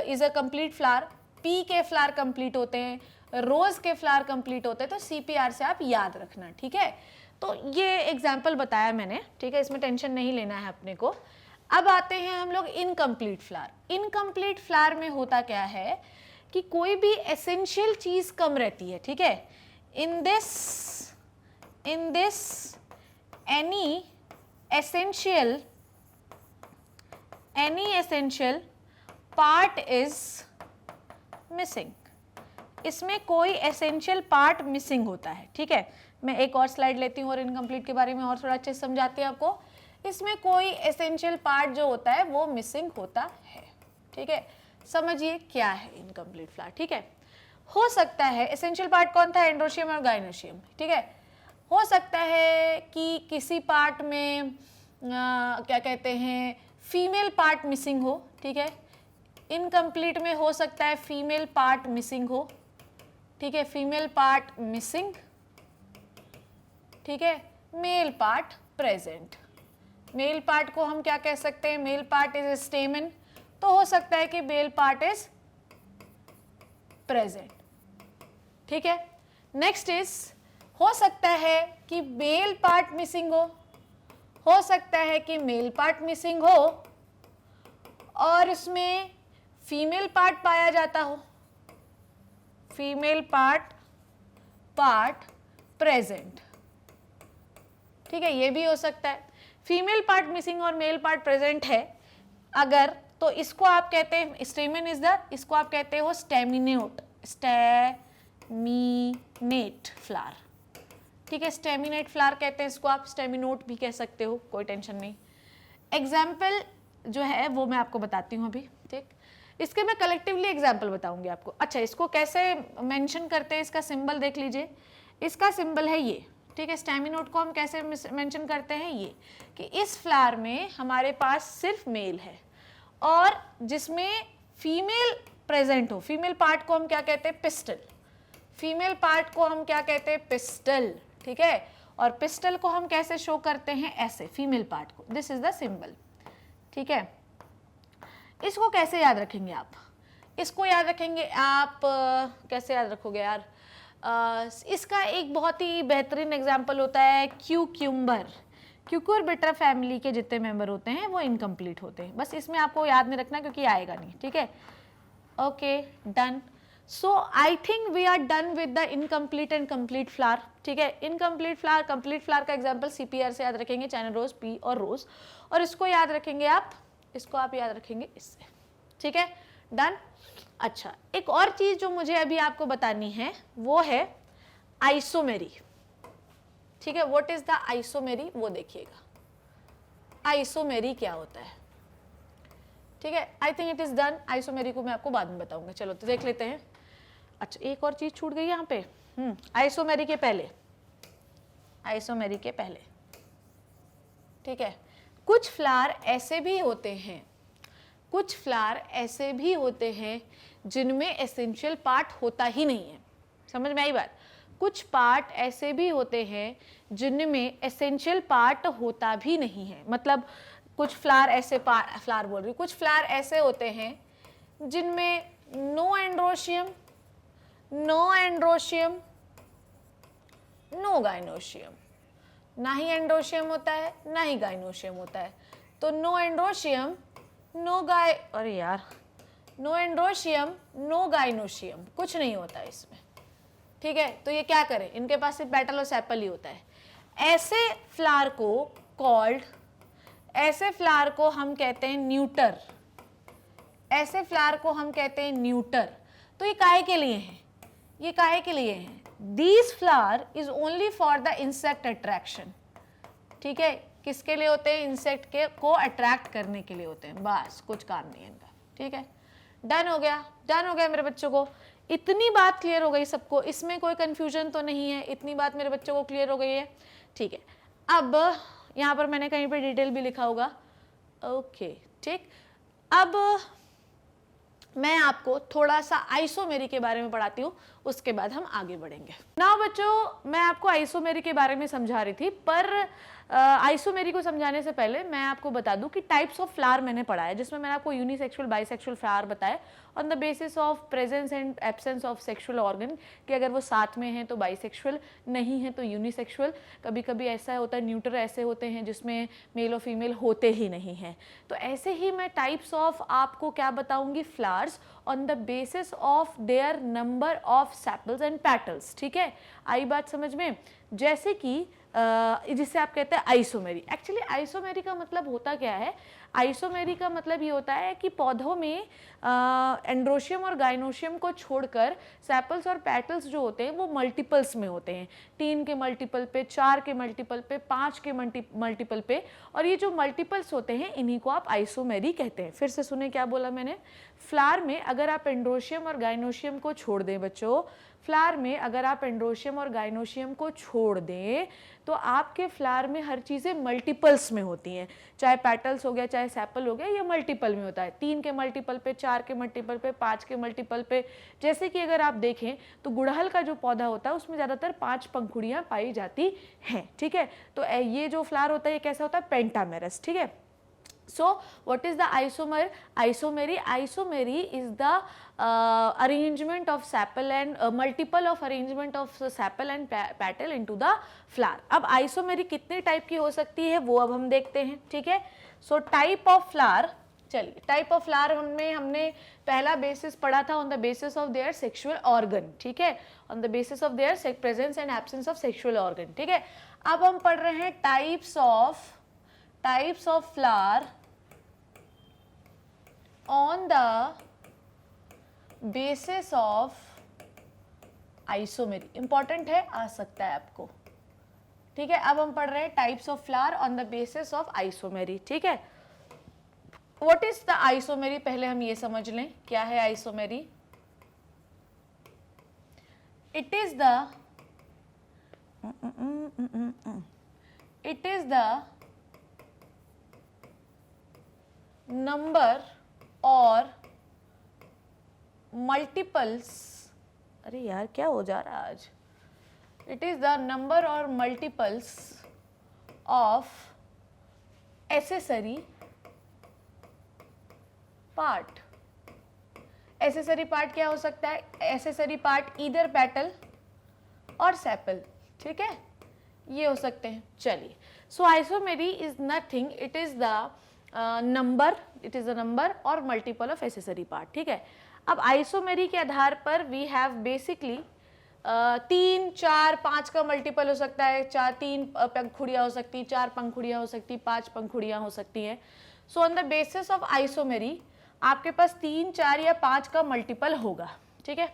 is a complete flower. Pea के फ्लावर कंप्लीट होते हैं, रोज के फ्लावर कंप्लीट होते हैं, तो CPR से आप याद रखना। ठीक है, तो ये एग्जाम्पल बताया मैंने, ठीक है, इसमें टेंशन नहीं लेना है अपने को। अब आते हैं हम लोग इनकम्प्लीट फ्लावर। इनकम्प्लीट फ्लावर में होता क्या है कि कोई भी एसेंशियल चीज कम रहती है। ठीक है, in this any essential part is missing. इसमें कोई एसेंशियल पार्ट मिसिंग होता है। ठीक है, मैं एक और स्लाइड लेती हूँ और इनकम्प्लीट के बारे में और थोड़ा अच्छे से समझाती हूँ आपको। इसमें कोई एसेंशियल पार्ट जो होता है वो मिसिंग होता है। ठीक है, समझिए क्या है इनकम्प्लीट फ्लावर। ठीक है, हो सकता है एसेंशियल पार्ट कौन था? एंड्रोशियम और गाइनोशियम। ठीक है, हो सकता है कि किसी पार्ट में क्या कहते हैं फीमेल पार्ट मिसिंग हो। ठीक है, इनकम्प्लीट में हो सकता है फीमेल पार्ट मिसिंग हो। ठीक है, फीमेल पार्ट मिसिंग, ठीक है, male part present. Male part को हम क्या कह सकते हैं? मेल पार्ट इज स्टेमन, तो हो सकता है कि मेल पार्ट इज प्रेजेंट। ठीक है, नेक्स्ट इज हो सकता है कि मेल पार्ट मिसिंग हो सकता है कि मेल पार्ट मिसिंग हो और इसमें फीमेल पार्ट पाया जाता हो, फीमेल पार्ट प्रेजेंट। ठीक है, ये भी हो सकता है। फीमेल पार्ट मिसिंग और मेल पार्ट प्रेजेंट है अगर, तो इसको आप कहते हैं स्टेमन इज द, इसको आप कहते हो स्टेमिनेट फ्लावर। ठीक है, स्टेमिनेट फ्लावर कहते हैं इसको, आप स्टेमिनोट भी कह सकते हो, कोई टेंशन नहीं। एग्जाम्पल जो है वो मैं आपको बताती हूँ अभी। ठीक, इसके मैं कलेक्टिवली एग्जाम्पल बताऊंगी आपको। अच्छा, इसको कैसे मेंशन करते हैं, इसका सिंबल देख लीजिए। इसका सिंबल है ये। ठीक है, स्टेमिनोट को हम कैसे मेंशन करते हैं? ये कि इस फ्लावर में हमारे पास सिर्फ मेल है और जिसमें फीमेल प्रेजेंट हो। फीमेल पार्ट को हम क्या कहते हैं? पिस्टल। फीमेल पार्ट को हम क्या कहते हैं? पिस्टल। ठीक है, और पिस्टल को हम कैसे शो करते हैं, ऐसे फीमेल पार्ट को, दिस इज द सिंबल, ठीक है। इसको कैसे याद रखेंगे आप, इसको याद रखेंगे आप कैसे याद रखोगे यार, इसका एक बहुत ही बेहतरीन एग्जाम्पल होता है क्यूक्यूम्बर। क्यूकुरबिटर फैमिली के जितने मेंबर होते हैं वो इनकम्प्लीट होते हैं, बस इसमें आपको याद नहीं रखना क्योंकि आएगा नहीं, ठीक है। Okay done. So I think we are done with the incomplete and complete flower, ठीक है। इनकम्प्लीट फ्लावर, कंप्लीट फ्लावर का एग्जाम्पल CPR से याद रखेंगे, चाइना रोज, पी और रोज, और इसको याद रखेंगे आप, इसको आप याद रखेंगे इससे, ठीक है, डन। अच्छा, एक और चीज जो मुझे अभी आपको बतानी है वो है आइसोमेरी, ठीक है। व्हाट इज द आइसोमेरी, वो देखिएगा आइसोमेरी क्या होता है, ठीक है। I think it is done, isomery को मैं आपको बाद में बताऊंगा, चलो तो देख लेते हैं। अच्छा, एक और चीज छूट गई यहाँ पे, आइसोमेरी के पहले, आइसोमेरी के पहले, ठीक है। कुछ फ्लावर ऐसे भी होते हैं, कुछ फ्लावर ऐसे भी होते हैं जिनमें एसेंशियल पार्ट होता ही नहीं है, समझ में आई बात। कुछ पार्ट ऐसे भी होते हैं जिनमें एसेंशियल पार्ट होता भी नहीं है, मतलब कुछ फ्लावर ऐसे, फ्लावर बोल रही हूँ, कुछ फ्लावर ऐसे होते हैं जिनमें no androecium, no androecium, no gynoecium, ना ही एंड्रोशियम होता है ना ही गाइनोशियम होता है। तो नो एंड्रोशियम, नो गाय, अरे यार, नो एंड्रोशियम नो गाइनोशियम, कुछ नहीं होता है इसमें, ठीक है। तो ये क्या करें, इनके पास सिर्फ पेटल और सेपल ही होता है। ऐसे फ्लावर को कॉल्ड, ऐसे फ्लावर को हम कहते हैं न्यूटर, ऐसे फ्लावर को हम कहते हैं न्यूटर। तो ये काहे के लिए हैं, ये काहे के लिए हैं, these flower is only for the insect attraction, ठीक है। किसके लिए होते हैं, इंसेक्ट के को अट्रैक्ट करने के लिए होते हैं, बस कुछ काम नहीं है इनका, ठीक है। डन हो गया, डन हो गया मेरे बच्चों को, इतनी बात क्लियर हो गई सबको, इसमें कोई कंफ्यूजन तो नहीं है, इतनी बात मेरे बच्चों को क्लियर हो गई है, ठीक है। अब यहाँ पर मैंने कहीं पे डिटेल भी लिखा होगा, ओके ठीक। अब मैं आपको थोड़ा सा आइसोमेरी के बारे में पढ़ाती हूँ, उसके बाद हम आगे बढ़ेंगे। ना बच्चों, मैं आपको आइसोमेरी के बारे में समझा रही थी, पर आइसोमेरी को समझाने से पहले मैं आपको बता दूं कि टाइप्स ऑफ फ्लावर मैंने पढ़ा है, जिसमें मैंने आपको यूनिसेक्सुअल, बाइसेक्सुअल फ्लावर बताया on the basis of presence and absence of sexual organ, कि अगर वो साथ में है तो बाइसेक्सुअल, नहीं है तो यूनिसेक्सुअल। कभी कभी ऐसा होता है, न्यूटर ऐसे होते हैं जिसमें मेल और फीमेल होते ही नहीं हैं। तो ऐसे ही मैं टाइप्स ऑफ आपको क्या बताऊंगी, flowers on the basis of their number of sepals and petals, ठीक है। आई बात समझ में, जैसे कि जिसे आप कहते हैं आइसोमेरी। एक्चुअली आइसोमेरी का मतलब होता क्या है, आइसोमेरी का मतलब ये होता है कि पौधों में एंड्रोशियम और गाइनोशियम को छोड़कर सेपल्स और पेटल्स जो होते हैं वो मल्टीपल्स में होते हैं, 3 के मल्टीपल पे, 4 के मल्टीपल पे, 5 के मल्टीपल पे, और ये जो मल्टीपल्स होते हैं इन्हीं को आप आइसोमेरी कहते हैं। फिर से सुने क्या बोला मैंने, फ्लावर में अगर आप एंड्रोशियम और गाइनोशियम को छोड़ दें बच्चों, फ्लावर में अगर आप एंड्रोशियम और गाइनोशियम को छोड़ दें तो आपके फ्लावर में हर चीज़ें मल्टीपल्स में होती हैं, चाहे पेटल्स हो गया चाहे सेपल हो गया, ये मल्टीपल में होता है, 3 के मल्टीपल पे, 4 के मल्टीपल पे, 5 के मल्टीपल पे। जैसे कि अगर आप देखें तो गुड़हल का जो पौधा होता है उसमें ज़्यादातर 5 पंखुड़ियाँ पाई जाती हैं, ठीक है। तो ये जो फ्लावर होता है ये कैसा होता है, पेंटामेरस, ठीक है। So what is the isomer? Isomery is the arrangement of sepal and multiple of arrangement of sepal and petal into the flower. अब isomery कितने टाइप की हो सकती है वो अब हम देखते हैं, ठीक है। So type of flower, चलिए टाइप ऑफ फ्लावर हमने पहला बेसिस पढ़ा था on the basis of their sexual organ, ठीक है, on the basis of their presence and absence of sexual organ, ठीक है। अब हम पढ़ रहे हैं types of flower on the basis of isomery. Important है, आ सकता है आपको, ठीक है। अब हम पढ़ रहे हैं types of flower on the basis of isomery, ठीक है। व्हाट इज द आइसोमेरी, पहले हम ये समझ लें क्या है isomery. It is the number or multiples, अरे यार क्या हो जा रहा है आज, it is the number or multiples of accessory part. Accessory part क्या हो सकता है? Accessory part either petal or sepal, ठीक है, ये हो सकते हैं। चलिए, so isomery is nothing, it is the number, it is the number or multiple of accessory part, ठीक है। अब आइसोमेरी के आधार पर वी हैव बेसिकली 3, 4, 5 का मल्टीपल हो सकता है, 3 पंखुड़ियाँ हो सकती, 4 पंखुड़ियाँ हो सकती, 5 पंखुड़ियाँ हो सकती हैं। So on the basis of isomery आपके पास 3, 4 या 5 का मल्टीपल होगा, ठीक है।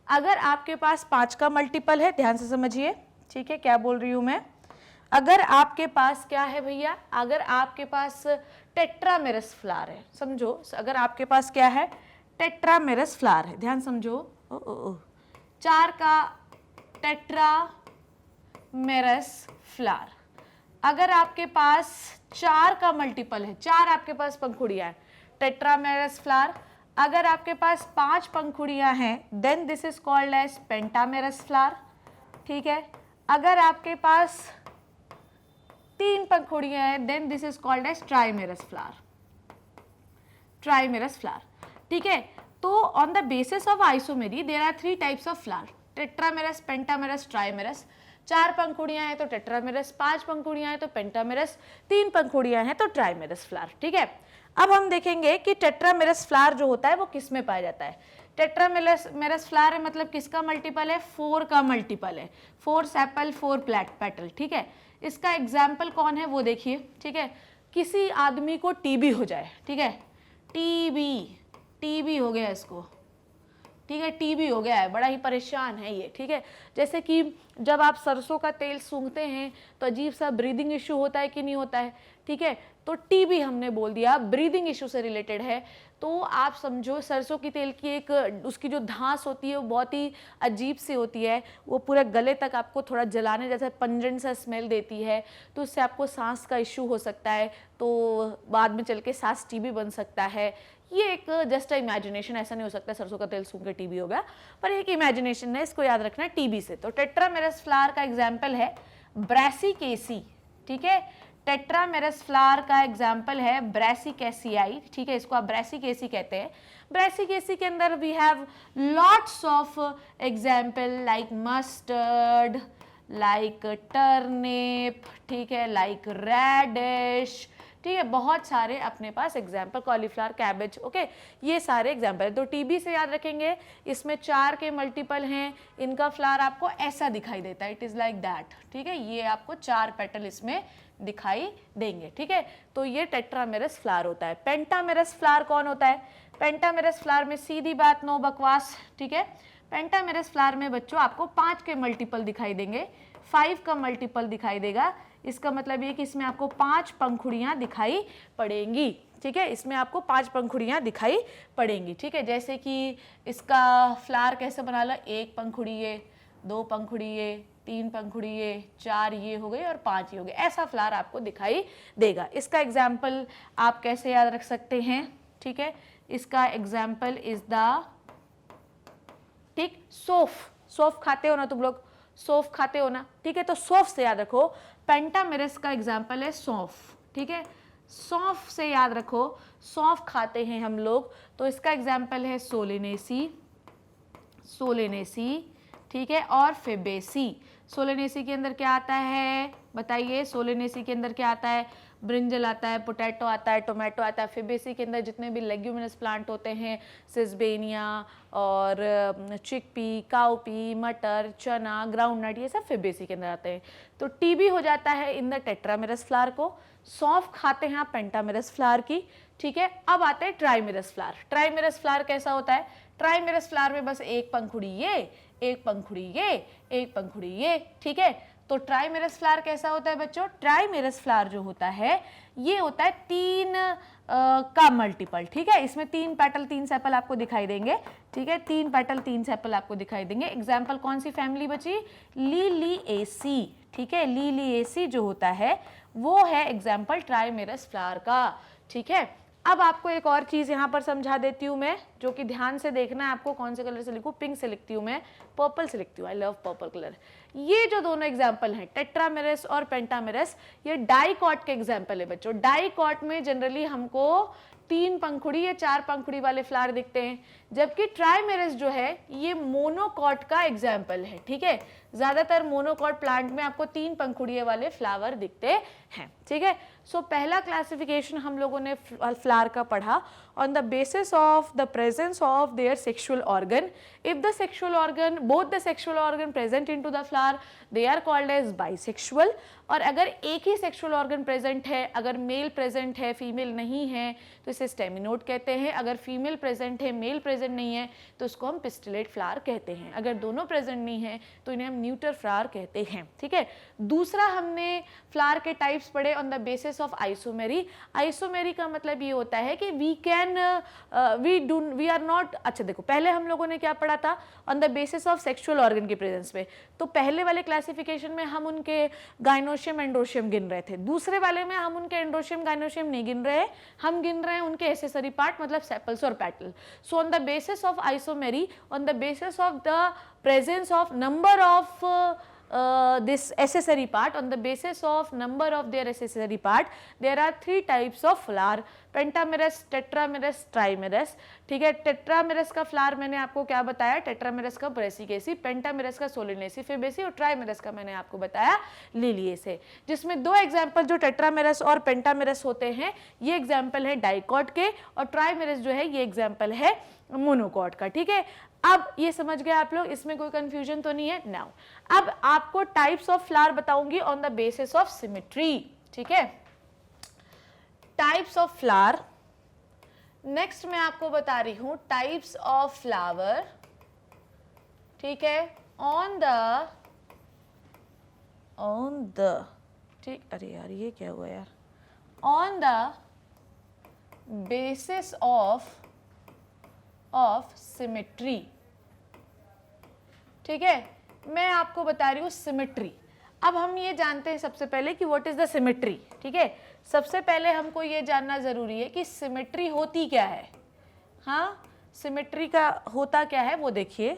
अगर आपके पास 5 का मल्टीपल है, ध्यान से समझिए, ठीक है, क्या बोल रही हूँ मैं। अगर आपके पास क्या है भैया, अगर आपके पास टेट्रामेरस फ्लावर है, समझो, अगर आपके पास क्या है, टेट्रामेरस फ्लावर है, ध्यान समझो, 4 का टेट्रामेरस फ्लावर। अगर आपके पास 4 का मल्टीपल है, 4 आपके पास पंखुड़ियां हैं, टेट्रामेरस फ्लावर। अगर आपके पास 5 पंखुड़ियां हैं, then this is called as pentamerous flower, ठीक है। अगर आपके पास 3 पंखुड़ियां हैं, then this is called as trimerous flower, trimerous flower, ठीक है। तो on the basis of isomery there are 3 types of flower, tetramerous, pentamerous, trimerous. 4 पंखुड़ियां हैं तो टेट्रामेरस, 5 पंखुड़ियां हैं तो पेंटामेरस, 3 पंखुड़ियां हैं तो ट्राइमेरस फ्लावर, ठीक है। अब हम देखेंगे कि टेट्रामेरस फ्लावर जो होता है वो किस में पाया जाता है। टेट्रामेरस फ्लावर है मतलब किसका मल्टीपल है? 4 का मल्टीपल है, 4 सेपल 4 पेटल, ठीक है। इसका एग्जाम्पल कौन है वो देखिए, ठीक है। किसी आदमी को टीबी हो जाए, ठीक है, टीबी हो गया इसको, ठीक है, टीबी हो गया है, बड़ा ही परेशान है ये, ठीक है। जैसे कि जब आप सरसों का तेल सूंघते हैं तो अजीब सा ब्रीदिंग इशू होता है कि नहीं होता है, ठीक है। तो टीबी हमने बोल दिया ब्रीदिंग इशू से रिलेटेड है, तो आप समझो सरसों की तेल की एक उसकी जो धांस होती है वो बहुत ही अजीब सी होती है, वो पूरे गले तक आपको थोड़ा जलाने जैसा पंजेंट सा स्मेल देती है, तो उससे आपको सांस का इशू हो सकता है, तो बाद में चल के सांस टीबी बन सकता है। ये एक जस्ट इमेजिनेशन, ऐसा नहीं हो सकता सरसों का तेल सूंघ के टीबी हो गया, पर एक इमेजिनेशन है, इसको याद रखना टीबी से। तो टेट्रामेरस फ्लावर का एग्जाम्पल है ब्रैसिकेसी, ठीक है। टेट्रामेरस फ्लावर का एग्जाम्पल है ब्रैसिकेसियाई, ठीक है, इसको आप ब्रैसिकेसी कहते हैं। ब्रैसिकेसी के अंदर we have lots of example like mustard, like turnip, ठीक है, लाइक रेडिश, ठीक है, बहुत सारे अपने पास एग्जाम्पल, कॉलीफ्लावर, कैबेज, ओके, ये सारे एग्जाम्पल है। तो टीबी से याद रखेंगे, इसमें 4 के मल्टीपल हैं, इनका फ्लावर आपको ऐसा दिखाई देता है, इट इज लाइक दैट, ठीक है, ये आपको 4 पेटल इसमें दिखाई देंगे, ठीक है। तो ये टेट्रामेरस फ्लावर होता है। पेंटामेरस फ्लावर कौन होता है? पेंटामेरस फ्लावर में सीधी बात, नो बकवास, ठीक है। पेंटामेरस फ्लावर में बच्चों आपको 5 के मल्टीपल दिखाई देंगे, 5 का मल्टीपल दिखाई देगा। इसका मतलब ये कि इसमें आपको 5 पंखुड़ियां दिखाई पड़ेंगी, ठीक है, इसमें आपको 5 पंखुड़ियां दिखाई पड़ेंगी, ठीक है। जैसे कि इसका फ्लावर कैसे बना ला, 1 पंखुड़ी ये, 2 पंखुड़ी ये, 3 पंखुड़ी ये, 4 ये हो गए और 5 ये हो गए, ऐसा फ्लावर आपको दिखाई देगा। इसका एग्जाम्पल आप कैसे याद रख सकते हैं, ठीक है, इसका एग्जाम्पल इज द, ठीक, सौंफ खाते हो ना तुम लोग, सौंफ खाते हो ना, ठीक है, तो सौंफ से याद रखो। पेंटामेरस का एग्जाम्पल है सौंफ, ठीक है, सौंफ से याद रखो, सौंफ खाते हैं हम लोग, तो इसका एग्जाम्पल है सोलेनेसी, ठीक है, और फेबेसी। सोलेनेसी के अंदर क्या आता है बताइए, सोलेनेसी के अंदर क्या आता है? ब्रिंजल आता है, पोटैटो आता है, टोमेटो आता है। फेबेसी के अंदर जितने भी लेग्यूमिनस प्लांट होते हैं, सिसबेनिया और चिकपी, काउपी, मटर, चना, ग्राउंडनट, ये सब फेबेसी के अंदर आते हैं। तो टीबी हो जाता है इन द टेट्रामेरस फ्लावर को, सौंफ खाते हैं आप पेंटामेरस फ्लावर की, ठीक है। अब आते हैं ट्राइमेरस फ्लावर। ट्राइमेरस फ्लावर कैसा होता है? ट्राइमेरस फ्लावर में बस 1 पंखुड़ी ये, 1 पंखुड़ी ये, 1 पंखुड़ी ये, ठीक है। तो ट्राइमेरस फ्लावर कैसा होता है बच्चों? ट्राइमेरस फ्लावर जो होता है ये होता है 3 का मल्टीपल, ठीक है। इसमें 3 पेटल 3 सेपल आपको दिखाई देंगे, ठीक है, 3 पेटल 3 सेपल आपको दिखाई देंगे। एग्जाम्पल कौन सी फैमिली बची? लिलिएसी, ठीक है, लिलिएसी जो होता है वो है एग्जाम्पल ट्राइमेरस फ्लावर का, ठीक है। अब आपको एक और चीज यहाँ पर समझा देती हूँ मैं, जो कि ध्यान से देखना है आपको। कौन से कलर से लिखूँ? पिंक से लिखती हूँ मैं, पर्पल से लिखती हूँ, आई लव पर्पल कलर। ये जो दोनों एग्जाम्पल हैं, टेट्रामेरस और पेंटामेरस, ये डाइकॉट के एग्जाम्पल है बच्चों। डाइकॉट में जनरली हमको 3 पंखुड़ी या 4 पंखुड़ी वाले फ्लावर दिखते हैं, जबकि ट्राइमेरस जो है ये मोनोकॉट का एग्जाम्पल है। ठीक है, ज्यादातर मोनोकॉट प्लांट में आपको 3 पंखुड़िए वाले फ्लावर दिखते हैं। ठीक है, सो पहला क्लासिफिकेशन हम लोगों ने फ्लावर का पढ़ा on the basis of the presence of their sexual organ. If the sexual organ, both the sexual organ present into the flower, they are called as bisexual. और अगर एक ही सेक्सुअल ऑर्गन प्रेजेंट है, अगर मेल प्रेजेंट है फीमेल नहीं है, तो इसे स्टेमिनोड कहते हैं। अगर फीमेल प्रेजेंट है मेल प्रेजेंट नहीं है, तो उसको हम पिस्टिलेट फ्लावर कहते हैं। अगर दोनों प्रेजेंट नहीं है तो इन्हें हम न्यूटर फ्लावर कहते हैं। ठीक है, दूसरा हमने फ्लावर के टाइप्स पढ़े ऑन द बेसिस ऑफ आइसोमेरी। आइसोमेरी का मतलब ये होता है कि वी आर नॉट, अच्छा देखो, पहले हम लोगों ने क्या पढ़ा था? On the basis of sexual organ की प्रेजेंस में। तो पहले वाले क्लासिफिकेशन में हम उनके गाइनोशियम एंडोशियम गिन रहे थे, दूसरे वाले में हम उनके एंडोशियम गाइनोशियम नहीं गिन रहे, हम गिन रहे हैं उनके एसेसरी पार्ट, मतलब सेपल्स और petal. So on the basis of isomery, on the basis of the presence of number of this accessory part, on the basis of number of their accessory part, there are 3 types of flower: pentamerous, tetramerous, ट्राइमेरस। ठीक है, टेट्रामेरस का फ्लावर मैंने आपको क्या बताया? टेट्रामेरस का ब्रेसिकेसी, पेंटामेरस का सोलिनेसी फेबेसी, और ट्राइमेरस का मैंने आपको बताया लिलिएसे। जिसमें 2 एग्जाम्पल जो टेट्रामेरस और पेंटामेरस होते हैं, ये एग्जाम्पल है डाइकॉट के, और ट्राइमेरस जो है ये एग्जाम्पल है मोनोकॉट का। ठीक है, अब ये समझ गए आप लोग, इसमें कोई कंफ्यूजन तो नहीं है? नाउ अब आपको टाइप्स ऑफ फ्लावर बताऊंगी on the basis of symmetry. ठीक है, टाइप्स ऑफ फ्लावर। नेक्स्ट मैं आपको बता रही हूं टाइप्स ऑफ फ्लावर। ठीक है, ऑन द ठीक, अरे यार ये क्या हुआ यार? On the basis of symmetry. ठीक है, मैं आपको बता रही हूँ सिमेट्री। अब हम ये जानते हैं सबसे पहले कि व्हाट इज द सिमेट्री। ठीक है, सबसे पहले हमको ये जानना जरूरी है कि सिमेट्री होती क्या है। हाँ, सिमेट्री का होता क्या है वो देखिए।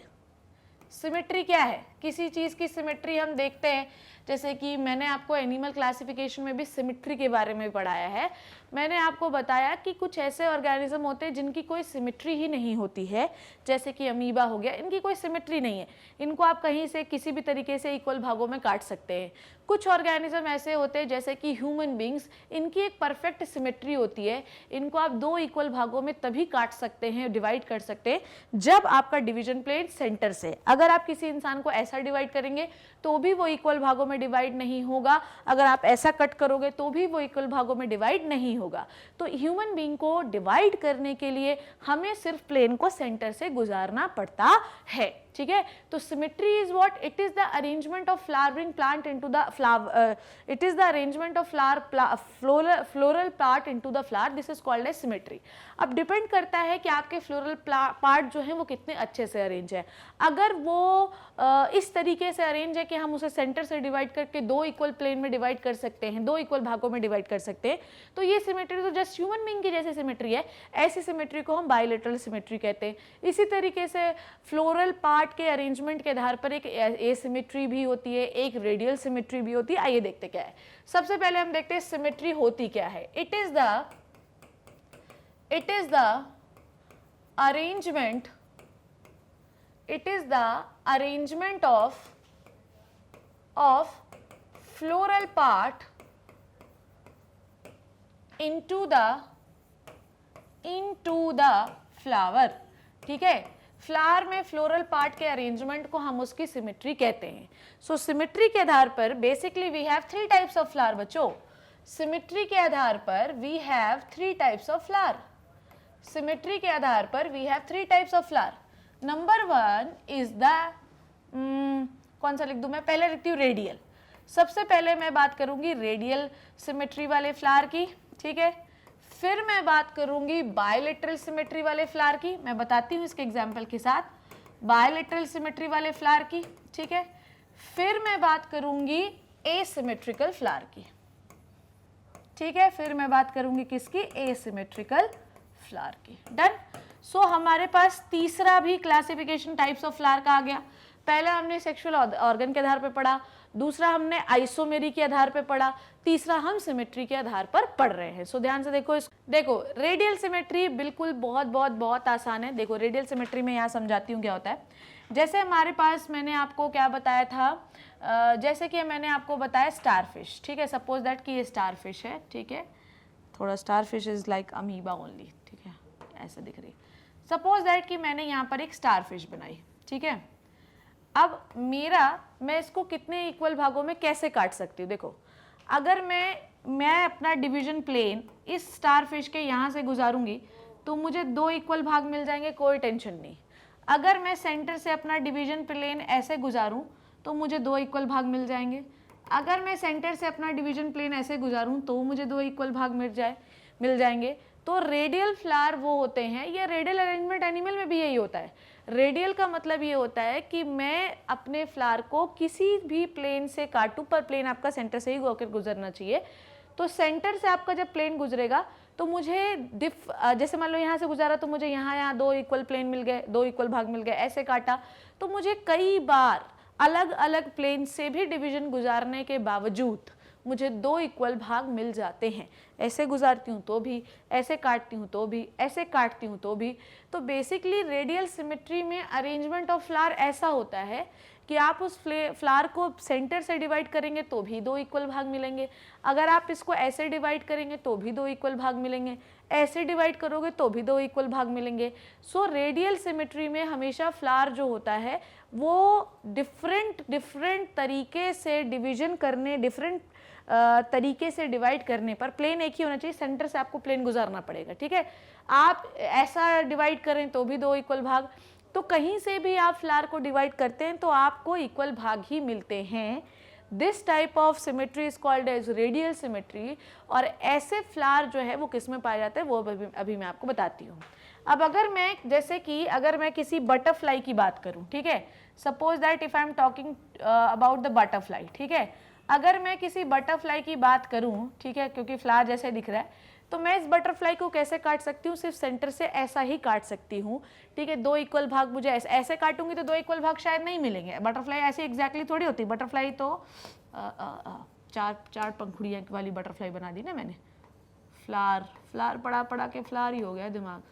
सिमेट्री क्या है? किसी चीज की सिमेट्री हम देखते हैं, जैसे कि मैंने आपको एनिमल क्लासिफिकेशन में भी सिमेट्री के बारे में पढ़ाया है। मैंने आपको बताया कि कुछ ऐसे ऑर्गेनिज्म होते हैं जिनकी कोई सिमेट्री ही नहीं होती है, जैसे कि अमीबा हो गया, इनकी कोई सिमेट्री नहीं है, इनको आप कहीं से किसी भी तरीके से इक्वल भागों में काट सकते हैं। कुछ ऑर्गेनिज्म ऐसे होते हैं जैसे कि ह्यूमन बींग्स, इनकी एक परफेक्ट सिमेट्री होती है, इनको आप 2 इक्वल भागों में तभी काट सकते हैं, डिवाइड कर सकते हैं, जब आपका डिवीजन प्लेन सेंटर से। अगर आप किसी इंसान को ऐसा डिवाइड करेंगे तो भी वो इक्वल भागों में डिवाइड नहीं होगा, अगर आप ऐसा कट करोगे तो भी वो इक्वल भागों में डिवाइड नहीं होगा। तो ह्यूमन बीइंग को डिवाइड करने के लिए हमें सिर्फ प्लेन को सेंटर से गुजारना पड़ता है। ठीक है, तो symmetry is what? It is the arrangement of flowering plant into the flower, it is the arrangement of floral part into the flower, this is called as symmetry. अब डिपेंड करता है कि आपके फ्लोरल पार्ट जो है वो कितने अच्छे से अरेंज है। अगर वो इस तरीके से अरेंज है कि हम उसे सेंटर से डिवाइड करके 2 इक्वल प्लेन में डिवाइड कर सकते हैं, 2 इक्वल भागों में डिवाइड कर सकते हैं, तो ये सिमेट्री तो जस्ट ह्यूमन बीइंग की जैसी सिमेट्री है। ऐसी सिमेट्री को हम बायलैटरल सिमेट्री कहते हैं। इसी तरीके से फ्लोरल पार्ट के अरेंजमेंट के आधार पर एक एसिमेट्री भी होती है, एक रेडियल सिमेट्री भी होती है। आइए देखते क्या है। सबसे पहले हम देखते हैं सिमेट्री होती क्या है। It is the arrangement of floral part into the flower। ठीक है, फ्लावर में फ्लोरल पार्ट के अरेंजमेंट को हम उसकी सिमेट्री कहते हैं। सो सिमेट्री के आधार पर basically we have 3 types of flower. बच्चों, सिमेट्री के आधार पर we have 3 types of flower. Symmetry के आधार पर we have 3 types of flower. Number 1 is the कौन सा लिख दूं मैं? पहले लिखती हूँ रेडियल। सबसे पहले मैं बात करूंगी रेडियल सिमेट्री वाले फ्लावर की। ठीक है, फिर मैं बात करूंगी बायलैटरल सिमेट्री वाले फ्लावर की। मैं बताती हूँ इसके एग्जाम्पल के साथ, बायलैटरल सिमेट्री वाले फ्लावर की। ठीक है, फिर मैं बात करूंगी एसिमेट्रिकल फ्लावर की। ठीक है, फिर मैं बात करूंगी किसकी, एसिमेट्रिकल फ्लावर की। डन। सो हमारे पास तीसरा भी क्लासिफिकेशन टाइप्स ऑफ फ्लावर का आ गया। पहला हमने सेक्सुअल ऑर्गन के आधार पर पढ़ा, दूसरा हमने आइसोमेरी के आधार पर पढ़ा, तीसरा हम सिमेट्री के आधार पर पढ़ रहे हैं। सो ध्यान से देखो रेडियल सिमेट्री बिल्कुल बहुत बहुत बहुत आसान है। देखो रेडियल सिमेट्री में यहाँ समझाती हूँ क्या होता है। जैसे हमारे पास मैंने आपको क्या बताया था, जैसे कि मैंने आपको बताया स्टारफिश, ठीक है, सपोज दैट कि ये स्टारफिश है, ठीक है, थोड़ा starfish is like amoeba only, ठीक है, ऐसा दिख रही। सपोज दैट कि मैंने यहाँ पर एक स्टारफिश बनाई, ठीक है। अब मैं इसको कितने इक्वल भागों में कैसे काट सकती हूँ, देखो अगर मैं अपना डिवीजन प्लेन इस स्टारफिश के यहाँ से गुजारूंगी तो मुझे 2 इक्वल भाग मिल जाएंगे, कोई टेंशन नहीं। अगर मैं सेंटर से अपना डिवीजन प्लेन ऐसे गुजारूं तो मुझे 2 इक्वल भाग मिल जाएंगे। अगर मैं सेंटर से अपना डिवीजन प्लेन ऐसे गुजारूं तो मुझे 2 इक्वल भाग मिल जाएंगे। तो रेडियल फ्लावर वो होते हैं, ये रेडियल अरेंजमेंट एनिमल में भी यही होता है। रेडियल का मतलब ये होता है कि मैं अपने फ्लावर को किसी भी प्लेन से काटूं, पर प्लेन आपका सेंटर से ही होकर गुजरना चाहिए। तो सेंटर से आपका जब प्लेन गुजरेगा तो मुझे जैसे मान लो यहाँ से गुजारा तो मुझे यहाँ 2 इक्वल प्लेन मिल गए, 2 इक्वल भाग मिल गए, ऐसे काटा तो मुझे कई बार अलग अलग प्लेन से भी डिवीजन गुजारने के बावजूद मुझे 2 इक्वल भाग मिल जाते हैं। ऐसे गुजारती हूँ तो भी, ऐसे काटती हूँ तो भी, ऐसे काटती हूँ तो भी। तो बेसिकली रेडियल सिमेट्री में अरेंजमेंट ऑफ फ्लावर ऐसा होता है कि आप उस फ्लावर को सेंटर से डिवाइड करेंगे तो भी 2 इक्वल भाग मिलेंगे, अगर आप इसको ऐसे डिवाइड करेंगे तो भी 2 इक्वल भाग मिलेंगे, ऐसे डिवाइड करोगे तो भी 2 इक्वल भाग मिलेंगे। सो रेडियल सिमेट्री में हमेशा फ्लावर जो होता है वो डिफरेंट तरीके से डिवीजन करने, डिफरेंट तरीके से डिवाइड करने पर, प्लेन एक ही होना चाहिए, सेंटर से आपको प्लेन गुजारना पड़ेगा, ठीक है। आप ऐसा डिवाइड करें तो भी 2 इक्वल भाग, तो कहीं से भी आप फ्लावर को डिवाइड करते हैं तो आपको इक्वल भाग ही मिलते हैं। This type of symmetry is called as radial symmetry. और ऐसे फ्लावर जो है वो किस में पाए जाते हैं वो अभी मैं आपको बताती हूँ। अब अगर मैं किसी बटरफ्लाई की बात करूँ, ठीक है, suppose that if I am talking about the butterfly, ठीक है, अगर मैं किसी बटरफ्लाई की बात करूँ, ठीक है, क्योंकि फ्लावर जैसे दिख रहा है तो मैं इस बटरफ्लाई को कैसे काट सकती हूँ, सिर्फ सेंटर से ऐसा ही काट सकती हूँ, ठीक है। 2 इक्वल भाग मुझे ऐसे काटूंगी तो 2 इक्वल भाग शायद नहीं मिलेंगे। बटरफ्लाई ऐसे एग्जैक्टली थोड़ी होती, बटरफ्लाई तो चार पंखुड़ियाँ वाली बटरफ्लाई बना दी ना मैंने। फ्लावर पढ़ा के फ्लावर ही हो गया दिमाग।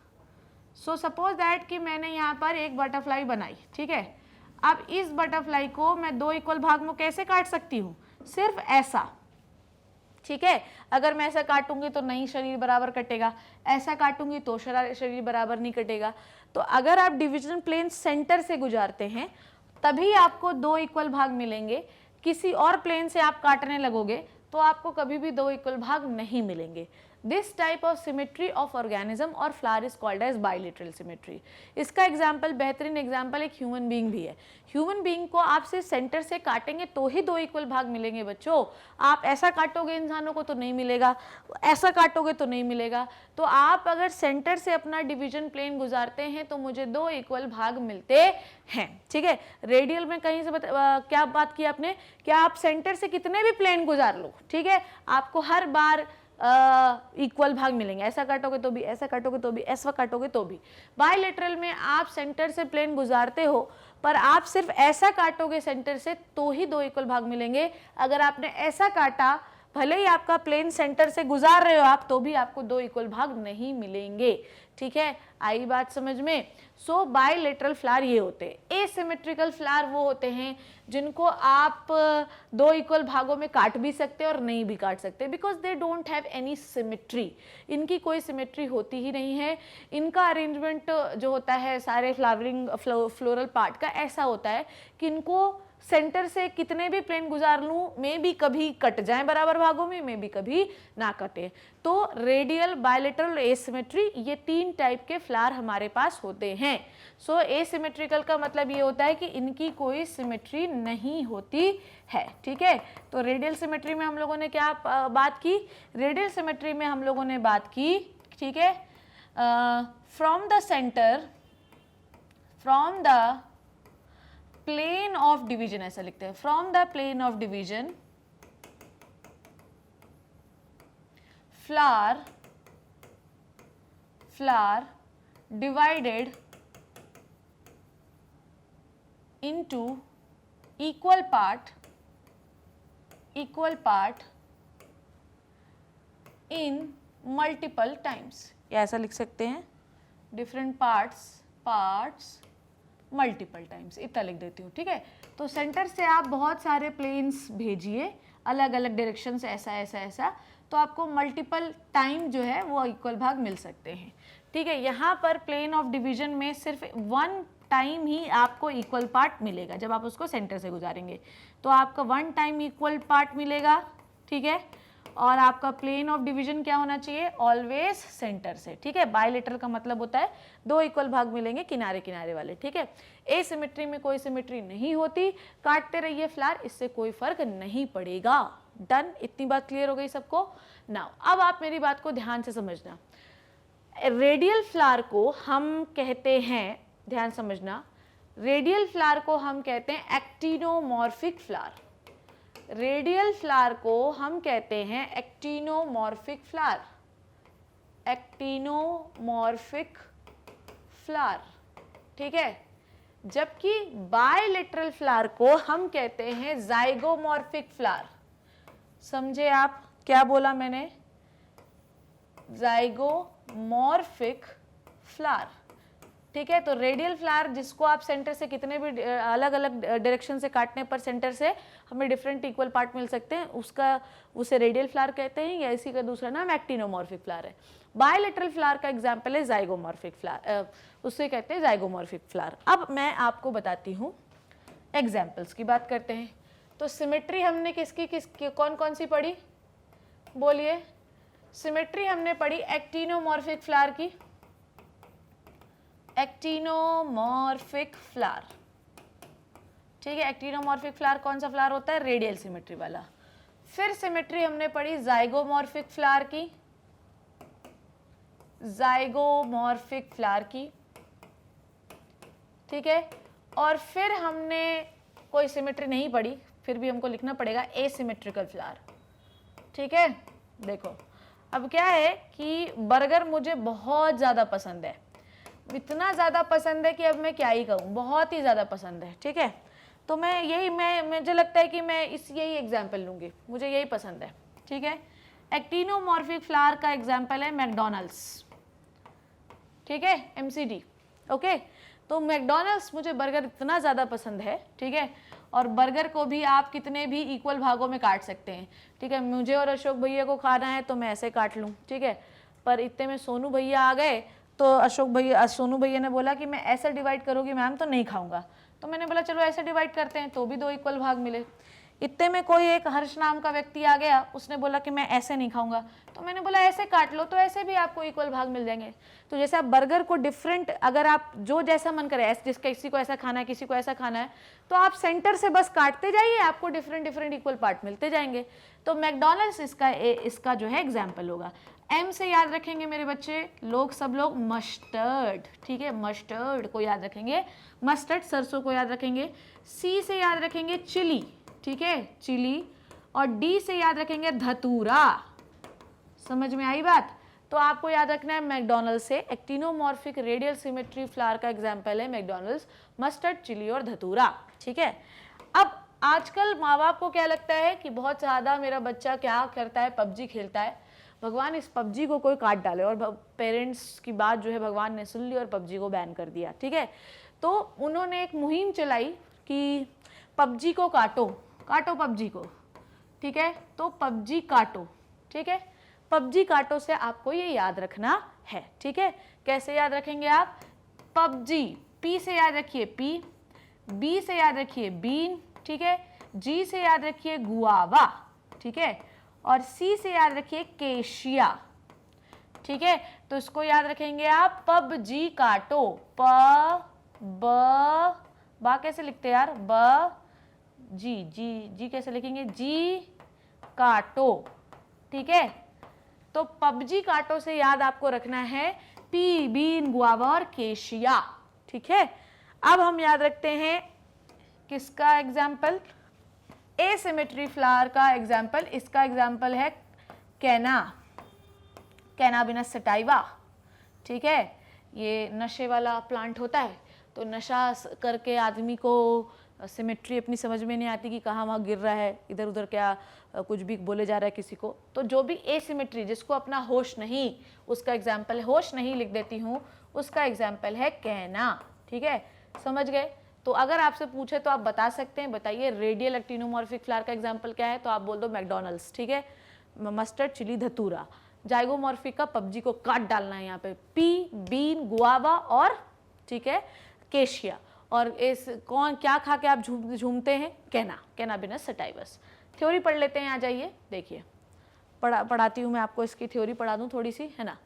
सो सपोज दैट कि मैंने यहाँ पर एक बटरफ्लाई बनाई, ठीक है। अब इस बटरफ्लाई को मैं 2 इक्वल भाग में कैसे काट सकती हूँ, सिर्फ ऐसा, ठीक है। अगर मैं ऐसा काटूंगी तो नहीं शरीर बराबर कटेगा, ऐसा काटूंगी तो शरीर बराबर नहीं कटेगा। तो अगर आप डिवीजन प्लेन सेंटर से गुजारते हैं तभी आपको 2 इक्वल भाग मिलेंगे। किसी और प्लेन से आप काटने लगोगे तो आपको कभी भी 2 इक्वल भाग नहीं मिलेंगे। This type of symmetry of organism or flower is called as bilateral symmetry. इसका एग्जाम्पल, बेहतरीन एग्जाम्पल एक ह्यूमन बीइंग भी है। ह्यूमन बीइंग को आप सिर्फ सेंटर से काटेंगे तो ही 2 इक्वल भाग मिलेंगे बच्चों। आप ऐसा काटोगे इंसानों को तो नहीं मिलेगा, ऐसा काटोगे तो नहीं मिलेगा। तो आप अगर सेंटर से अपना डिवीजन प्लेन गुजारते हैं तो मुझे 2 इक्वल भाग मिलते हैं, ठीक है। रेडियल में कहीं से क्या बात की आपने, क्या आप सेंटर से कितने भी प्लेन गुजार लो, ठीक है, आपको हर बार इक्वल भाग मिलेंगे। ऐसा काटोगे तो भी, ऐसा काटोगे तो भी, ऐसा काटोगे तो भी। बायलेटरल में आप सेंटर से प्लेन गुजारते हो पर आप सिर्फ ऐसा काटोगे सेंटर से तो ही 2 इक्वल भाग मिलेंगे। अगर आपने ऐसा काटा, भले ही आपका प्लेन सेंटर से गुजार रहे हो आप, तो भी आपको 2 इक्वल भाग नहीं मिलेंगे, ठीक है। आई बात समझ में। सो बायलेटरल फ्लावर ये होते हैं। एसिमेट्रिकल फ्लावर वो होते हैं जिनको आप 2 इक्वल भागों में काट भी सकते हैं और नहीं भी काट सकते, because they don't have any symmetry. इनकी कोई सिमेट्री होती ही नहीं है। इनका अरेंजमेंट जो होता है सारे फ्लावरिंग फ्लोरल पार्ट का ऐसा होता है कि इनको सेंटर से कितने भी प्लेन गुजार लूं, में भी कभी कट जाए बराबर भागों में भी कभी ना कटे। तो रेडियल, बायलेटरल, एसिमेट्री, ये 3 टाइप के फ्लावर हमारे पास होते हैं। सो एसिमेट्रिकल का मतलब ये होता है कि इनकी कोई सिमेट्री नहीं होती है, ठीक है। तो रेडियल सिमेट्री में हम लोगों ने क्या बात की, रेडियल सिमेट्री में हम लोगों ने बात की, ठीक है, from the centre, from the plane of division, ऐसा लिखते हैं, from the plane of division flower divided into equal part in multiple times, या ऐसा लिख सकते हैं different parts multiple times, इतना लिख देती हूँ, ठीक है। तो सेंटर से आप बहुत सारे प्लेन्स भेजिए अलग अलग डायरेक्शन से, ऐसा ऐसा ऐसा, तो आपको मल्टीपल टाइम जो है वो इक्वल भाग मिल सकते हैं, ठीक है। यहाँ पर प्लेन ऑफ डिवीजन में सिर्फ वन टाइम ही आपको इक्वल पार्ट मिलेगा, जब आप उसको सेंटर से गुजारेंगे तो आपका वन टाइम इक्वल पार्ट मिलेगा, ठीक है। और आपका प्लेन ऑफ डिवीजन क्या होना चाहिए, ऑलवेज सेंटर से, ठीक है। बायलेटरल का मतलब होता है दो इक्वल भाग मिलेंगे किनारे किनारे वाले, ठीक है। एसिमेट्री में कोई सिमेट्री नहीं होती, काटते रहिए फ्लावर, इससे कोई फर्क नहीं पड़ेगा। डन, इतनी बात क्लियर हो गई सबको। नाउ अब आप मेरी बात को ध्यान से समझना, रेडियल फ्लावर को हम कहते हैं, ध्यान समझना, रेडियल फ्लावर को हम कहते हैं एक्टिनोमॉर्फिक फ्लावर। रेडियल फ्लावर को हम कहते हैं एक्टिनोमॉर्फिक फ्लावर, एक्टिनोमॉर्फिक फ्लावर, ठीक है। जबकि बायलेटरल फ्लावर को हम कहते हैं जाइगोमॉर्फिक फ्लावर। समझे आप क्या बोला मैंने, जाइगोमॉर्फिक फ्लावर, ठीक है। तो रेडियल फ्लावर जिसको आप सेंटर से कितने भी अलग अलग डायरेक्शन से काटने पर सेंटर से हमें डिफरेंट इक्वल पार्ट मिल सकते हैं, उसे रेडियल फ्लावर कहते हैं, या इसी का दूसरा नाम एक्टिनोमॉर्फिक फ्लावर है। बायलेटरल फ्लावर का एग्जांपल है जाइगोमॉर्फिक फ्लावर, उससे कहते हैं जाइगोमॉर्फिक फ्लावर। अब मैं आपको बताती हूँ, एग्जाम्पल्स की बात करते हैं। तो सिमेट्री हमने किसकी कौन कौन सी पढ़ी, बोलिए। सिमेट्री हमने पढ़ी एक्टिनोमॉर्फिक फ्लावर की, एक्टिनोमॉर्फिक फ्लावर, ठीक है। एक्टिनोमॉर्फिक फ्लावर कौन सा फ्लावर होता है, रेडियल सिमेट्री वाला। फिर सिमेट्री हमने पढ़ी जाइगोमॉर्फिक फ्लावर की, जाइगोमॉर्फिक फ्लावर की, ठीक है। और फिर हमने कोई सिमेट्री नहीं पढ़ी, फिर भी हमको लिखना पड़ेगा एसिमेट्रिकल फ्लावर, ठीक है। देखो अब क्या है कि बर्गर मुझे बहुत ज़्यादा पसंद है, इतना ज़्यादा पसंद है कि अब मैं क्या ही कहूँ, बहुत ही ज़्यादा पसंद है, ठीक है। तो मुझे लगता है कि मैं यही एग्जाम्पल लूँगी, मुझे यही पसंद है, ठीक है। एक्टिनोमॉर्फिक फ्लावर का एग्जाम्पल है मैकडॉनल्ड्स, ठीक है, MCD, ओके। तो मैकडॉनल्ड्स मुझे बर्गर इतना ज़्यादा पसंद है, ठीक है। और बर्गर को भी आप कितने भी इक्वल भागों में काट सकते हैं, ठीक है। मुझे और अशोक भैया को खाना है तो मैं ऐसे काट लूँ, ठीक है। पर इतने में सोनू भैया आ गए तो सोनू भैया ने बोला कि मैं ऐसे डिवाइड करूँगी मैम तो नहीं खाऊंगा, तो मैंने बोला चलो ऐसे डिवाइड करते हैं, तो भी दो इक्वल भाग मिले। इतने में कोई एक हर्ष नाम का व्यक्ति आ गया, उसने बोला कि मैं ऐसे नहीं खाऊंगा, तो मैंने बोला ऐसे काट लो, तो ऐसे भी आपको इक्वल भाग मिल जाएंगे। तो जैसे आप बर्गर को डिफरेंट, अगर आप जो जैसा मन करे, जिसका किसी को ऐसा खाना है किसी को ऐसा खाना है, तो आप सेंटर से बस काटते जाइए, आपको डिफरेंट इक्वल पार्ट मिलते जाएंगे। तो मैकडॉनल्ड्स इसका जो है एग्जाम्पल होगा। M से याद रखेंगे मेरे बच्चे सब लोग मस्टर्ड, ठीक है, मस्टर्ड को याद रखेंगे, मस्टर्ड सरसों को याद रखेंगे। C से याद रखेंगे चिली, ठीक है, चिली। और D से याद रखेंगे धतूरा। समझ में आई बात। तो आपको याद रखना है मैकडॉनल्ड्स से एक्टिनोमॉर्फिक रेडियल सिमेट्री फ्लावर का एग्जाम्पल है मैकडॉनल्ड्स, मस्टर्ड, चिली और धतूरा, ठीक है। अब आजकल माँ बाप को क्या लगता है कि बहुत ज़्यादा मेरा बच्चा क्या करता है, पबजी खेलता है, भगवान इस पबजी को कोई काट डाले। और पेरेंट्स की बात जो है भगवान ने सुन ली और पबजी को बैन कर दिया, ठीक है। तो उन्होंने एक मुहिम चलाई कि पबजी को काटो पबजी को, ठीक है। तो पबजी काटो, ठीक है। पबजी काटो से आपको ये याद रखना है, ठीक है। कैसे याद रखेंगे आप, पबजी, P से याद रखिए पी, B से याद रखिए बीन, ठीक है। G से याद रखिए गुआवा, ठीक है। और C से याद रखिए केशिया, ठीक है। तो इसको याद रखेंगे आप, पबजी काटो, बा कैसे लिखते हैं यार, जी कैसे लिखेंगे, जी काटो, ठीक है। तो पबजी काटो से याद आपको रखना है पी, बीन, गुआवा और केशिया, ठीक है। अब हम याद रखते हैं किसका एग्जाम्पल, एसिमेट्री फ्लावर का एग्जाम्पल। इसका एग्जाम्पल है कैना, कैनाबिनस सटाइवा, ठीक है। ये नशे वाला प्लांट होता है, तो नशा करके आदमी को सिमेट्री अपनी समझ में नहीं आती कि कहाँ वहाँ गिर रहा है, इधर उधर क्या कुछ भी बोले जा रहा है किसी को। तो जो भी एसिमेट्री, जिसको अपना होश नहीं, उसका एग्जाम्पल, होश नहीं लिख देती हूँ, उसका एग्जाम्पल है कहना, ठीक है, समझ गए। तो अगर आपसे पूछे तो आप बता सकते हैं, बताइए रेडियल एक्टिनोमॉर्फिक फ्लावर का एग्जाम्पल क्या है, तो आप बोल दो मैकडोनल्ड्स, ठीक है, मस्टर्ड, चिली, धतूरा। जाइगोमॉर्फिक का पबजी को काट डालना है यहाँ पे, पी, बीन, गुआवा और, ठीक है, केशिया। और इस कौन क्या खा के आप झूमते हैं, कहना, कैनाबिनस सटाइवस। थ्योरी पढ़ लेते हैं, आ जाइए, देखिए पढ़ाती हूँ मैं आपको, इसकी थ्योरी पढ़ा दूँ थोड़ी सी, है ना।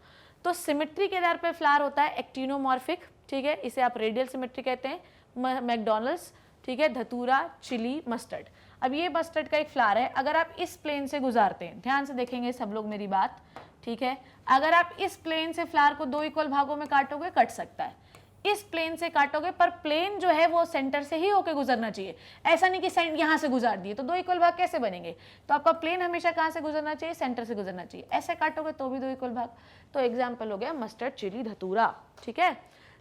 तो सिमेट्री के आधार पर फ्लावर होता है एक्टिनोमॉर्फिक, ठीक है, इसे आप रेडियल सिमेट्री कहते हैं, मैकडोनल्ड्स, ठीक है, धतूरा, चिली, मस्टर्ड। अब ये मस्टर्ड का एक फ्लावर है, अगर आप इस प्लेन से गुजारते हैं, ध्यान से देखेंगे सब लोग मेरी बात, ठीक है, अगर आप इस प्लेन से फ्लावर को 2 इक्वल भागों में काटोगे, कट सकता है, इस प्लेन से काटोगे, पर प्लेन जो है वो सेंटर से ही होके गुजरना चाहिए, ऐसा नहीं कि यहाँ से गुजार दिए तो 2 इक्वल भाग कैसे बनेंगे। तो आपका प्लेन हमेशा कहाँ से गुजरना चाहिए, सेंटर से गुजरना चाहिए, ऐसे काटोगे तो भी 2 इक्वल भाग। तो एग्जाम्पल हो गया मस्टर्ड, चिली, धतूरा, ठीक है।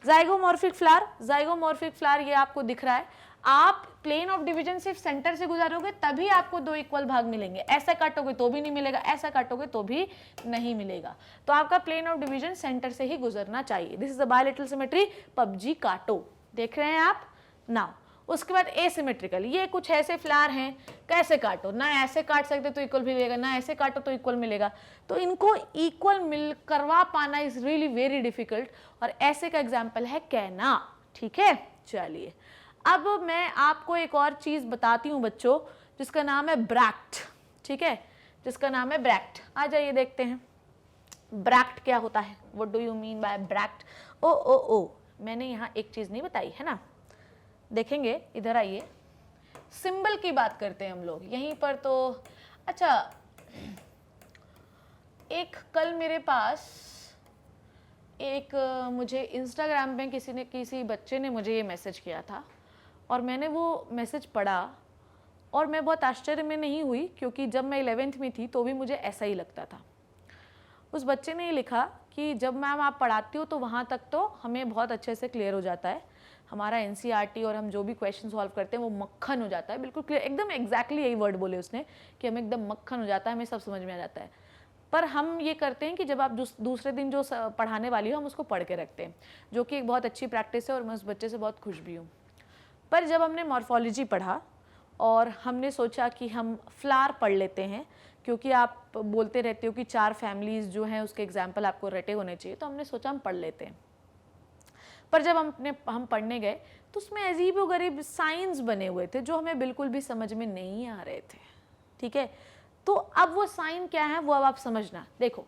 जाइगोमॉर्फिक फ्लावर, जाइगोमॉर्फिक फ्लावर ये आपको दिख रहा है, आप प्लेन ऑफ डिवीजन सिर्फ सेंटर से गुजारोगे तभी आपको 2 इक्वल भाग मिलेंगे, ऐसा काटोगे तो भी नहीं मिलेगा, ऐसा काटोगे तो भी नहीं मिलेगा। तो आपका प्लेन ऑफ डिवीजन सेंटर से ही गुजरना चाहिए। This is the bilateral symmetry, PUBG काटो, देख रहे हैं आप। नाउ उसके बाद एसिमेट्रिकल, ये कुछ ऐसे फ्लावर हैं, कैसे काटो, ना ऐसे काट सकते तो इक्वल मिलेगा, ना ऐसे काटो तो इक्वल मिलेगा, तो इनको इक्वल मिल करवा पाना इज रियली वेरी डिफिकल्ट, और ऐसे का एग्जाम्पल है कहना, ठीक है। चलिए अब मैं आपको एक और चीज बताती हूँ बच्चों, जिसका नाम है ब्रैक्ट, ठीक है, जिसका नाम है ब्रैक्ट। आ जाइए देखते हैं ब्रैक्ट क्या होता है, what do you mean by bract. ओ ओ ओ, मैंने यहाँ एक चीज नहीं बताई है ना, देखेंगे, इधर आइए, सिंबल की बात करते हैं हम लोग यहीं पर। तो अच्छा, एक कल मेरे पास एक मुझे इंस्टाग्राम पे किसी बच्चे ने मुझे ये मैसेज किया था, और मैंने वो मैसेज पढ़ा और मैं बहुत आश्चर्य में नहीं हुई, क्योंकि जब मैं 11th में थी तो भी मुझे ऐसा ही लगता था। उस बच्चे ने लिखा कि जब मैम आप पढ़ाती हो तो वहाँ तक तो हमें बहुत अच्छे से क्लियर हो जाता है, हमारा एनसीईआरटी और हम जो भी क्वेश्चन सॉल्व करते हैं वो मक्खन हो जाता है, बिल्कुल क्लियर, एकदम एग्जैक्टली यही वर्ड बोले उसने कि हमें एकदम मक्खन हो जाता है, हमें सब समझ में आ जाता है। पर हम ये करते हैं कि जब आप दूसरे दिन जो पढ़ाने वाली हो हम उसको पढ़ के रखते हैं, जो कि एक बहुत अच्छी प्रैक्टिस है और मैं उस बच्चे से बहुत खुश भी हूँ। पर जब हमने मॉर्फोलॉजी पढ़ा और हमने सोचा कि हम फ्लावर पढ़ लेते हैं, क्योंकि आप बोलते रहते हो कि 4 फैमिलीज जो हैं उसके एग्जाम्पल आपको रटे होने चाहिए, तो हमने सोचा हम पढ़ लेते हैं। पर जब हम पढ़ने गए तो उसमें अजीब व गरीब साइंस बने हुए थे जो हमें बिल्कुल भी समझ में नहीं आ रहे थे, ठीक है। तो अब वो साइन क्या है वो अब आप समझना। देखो,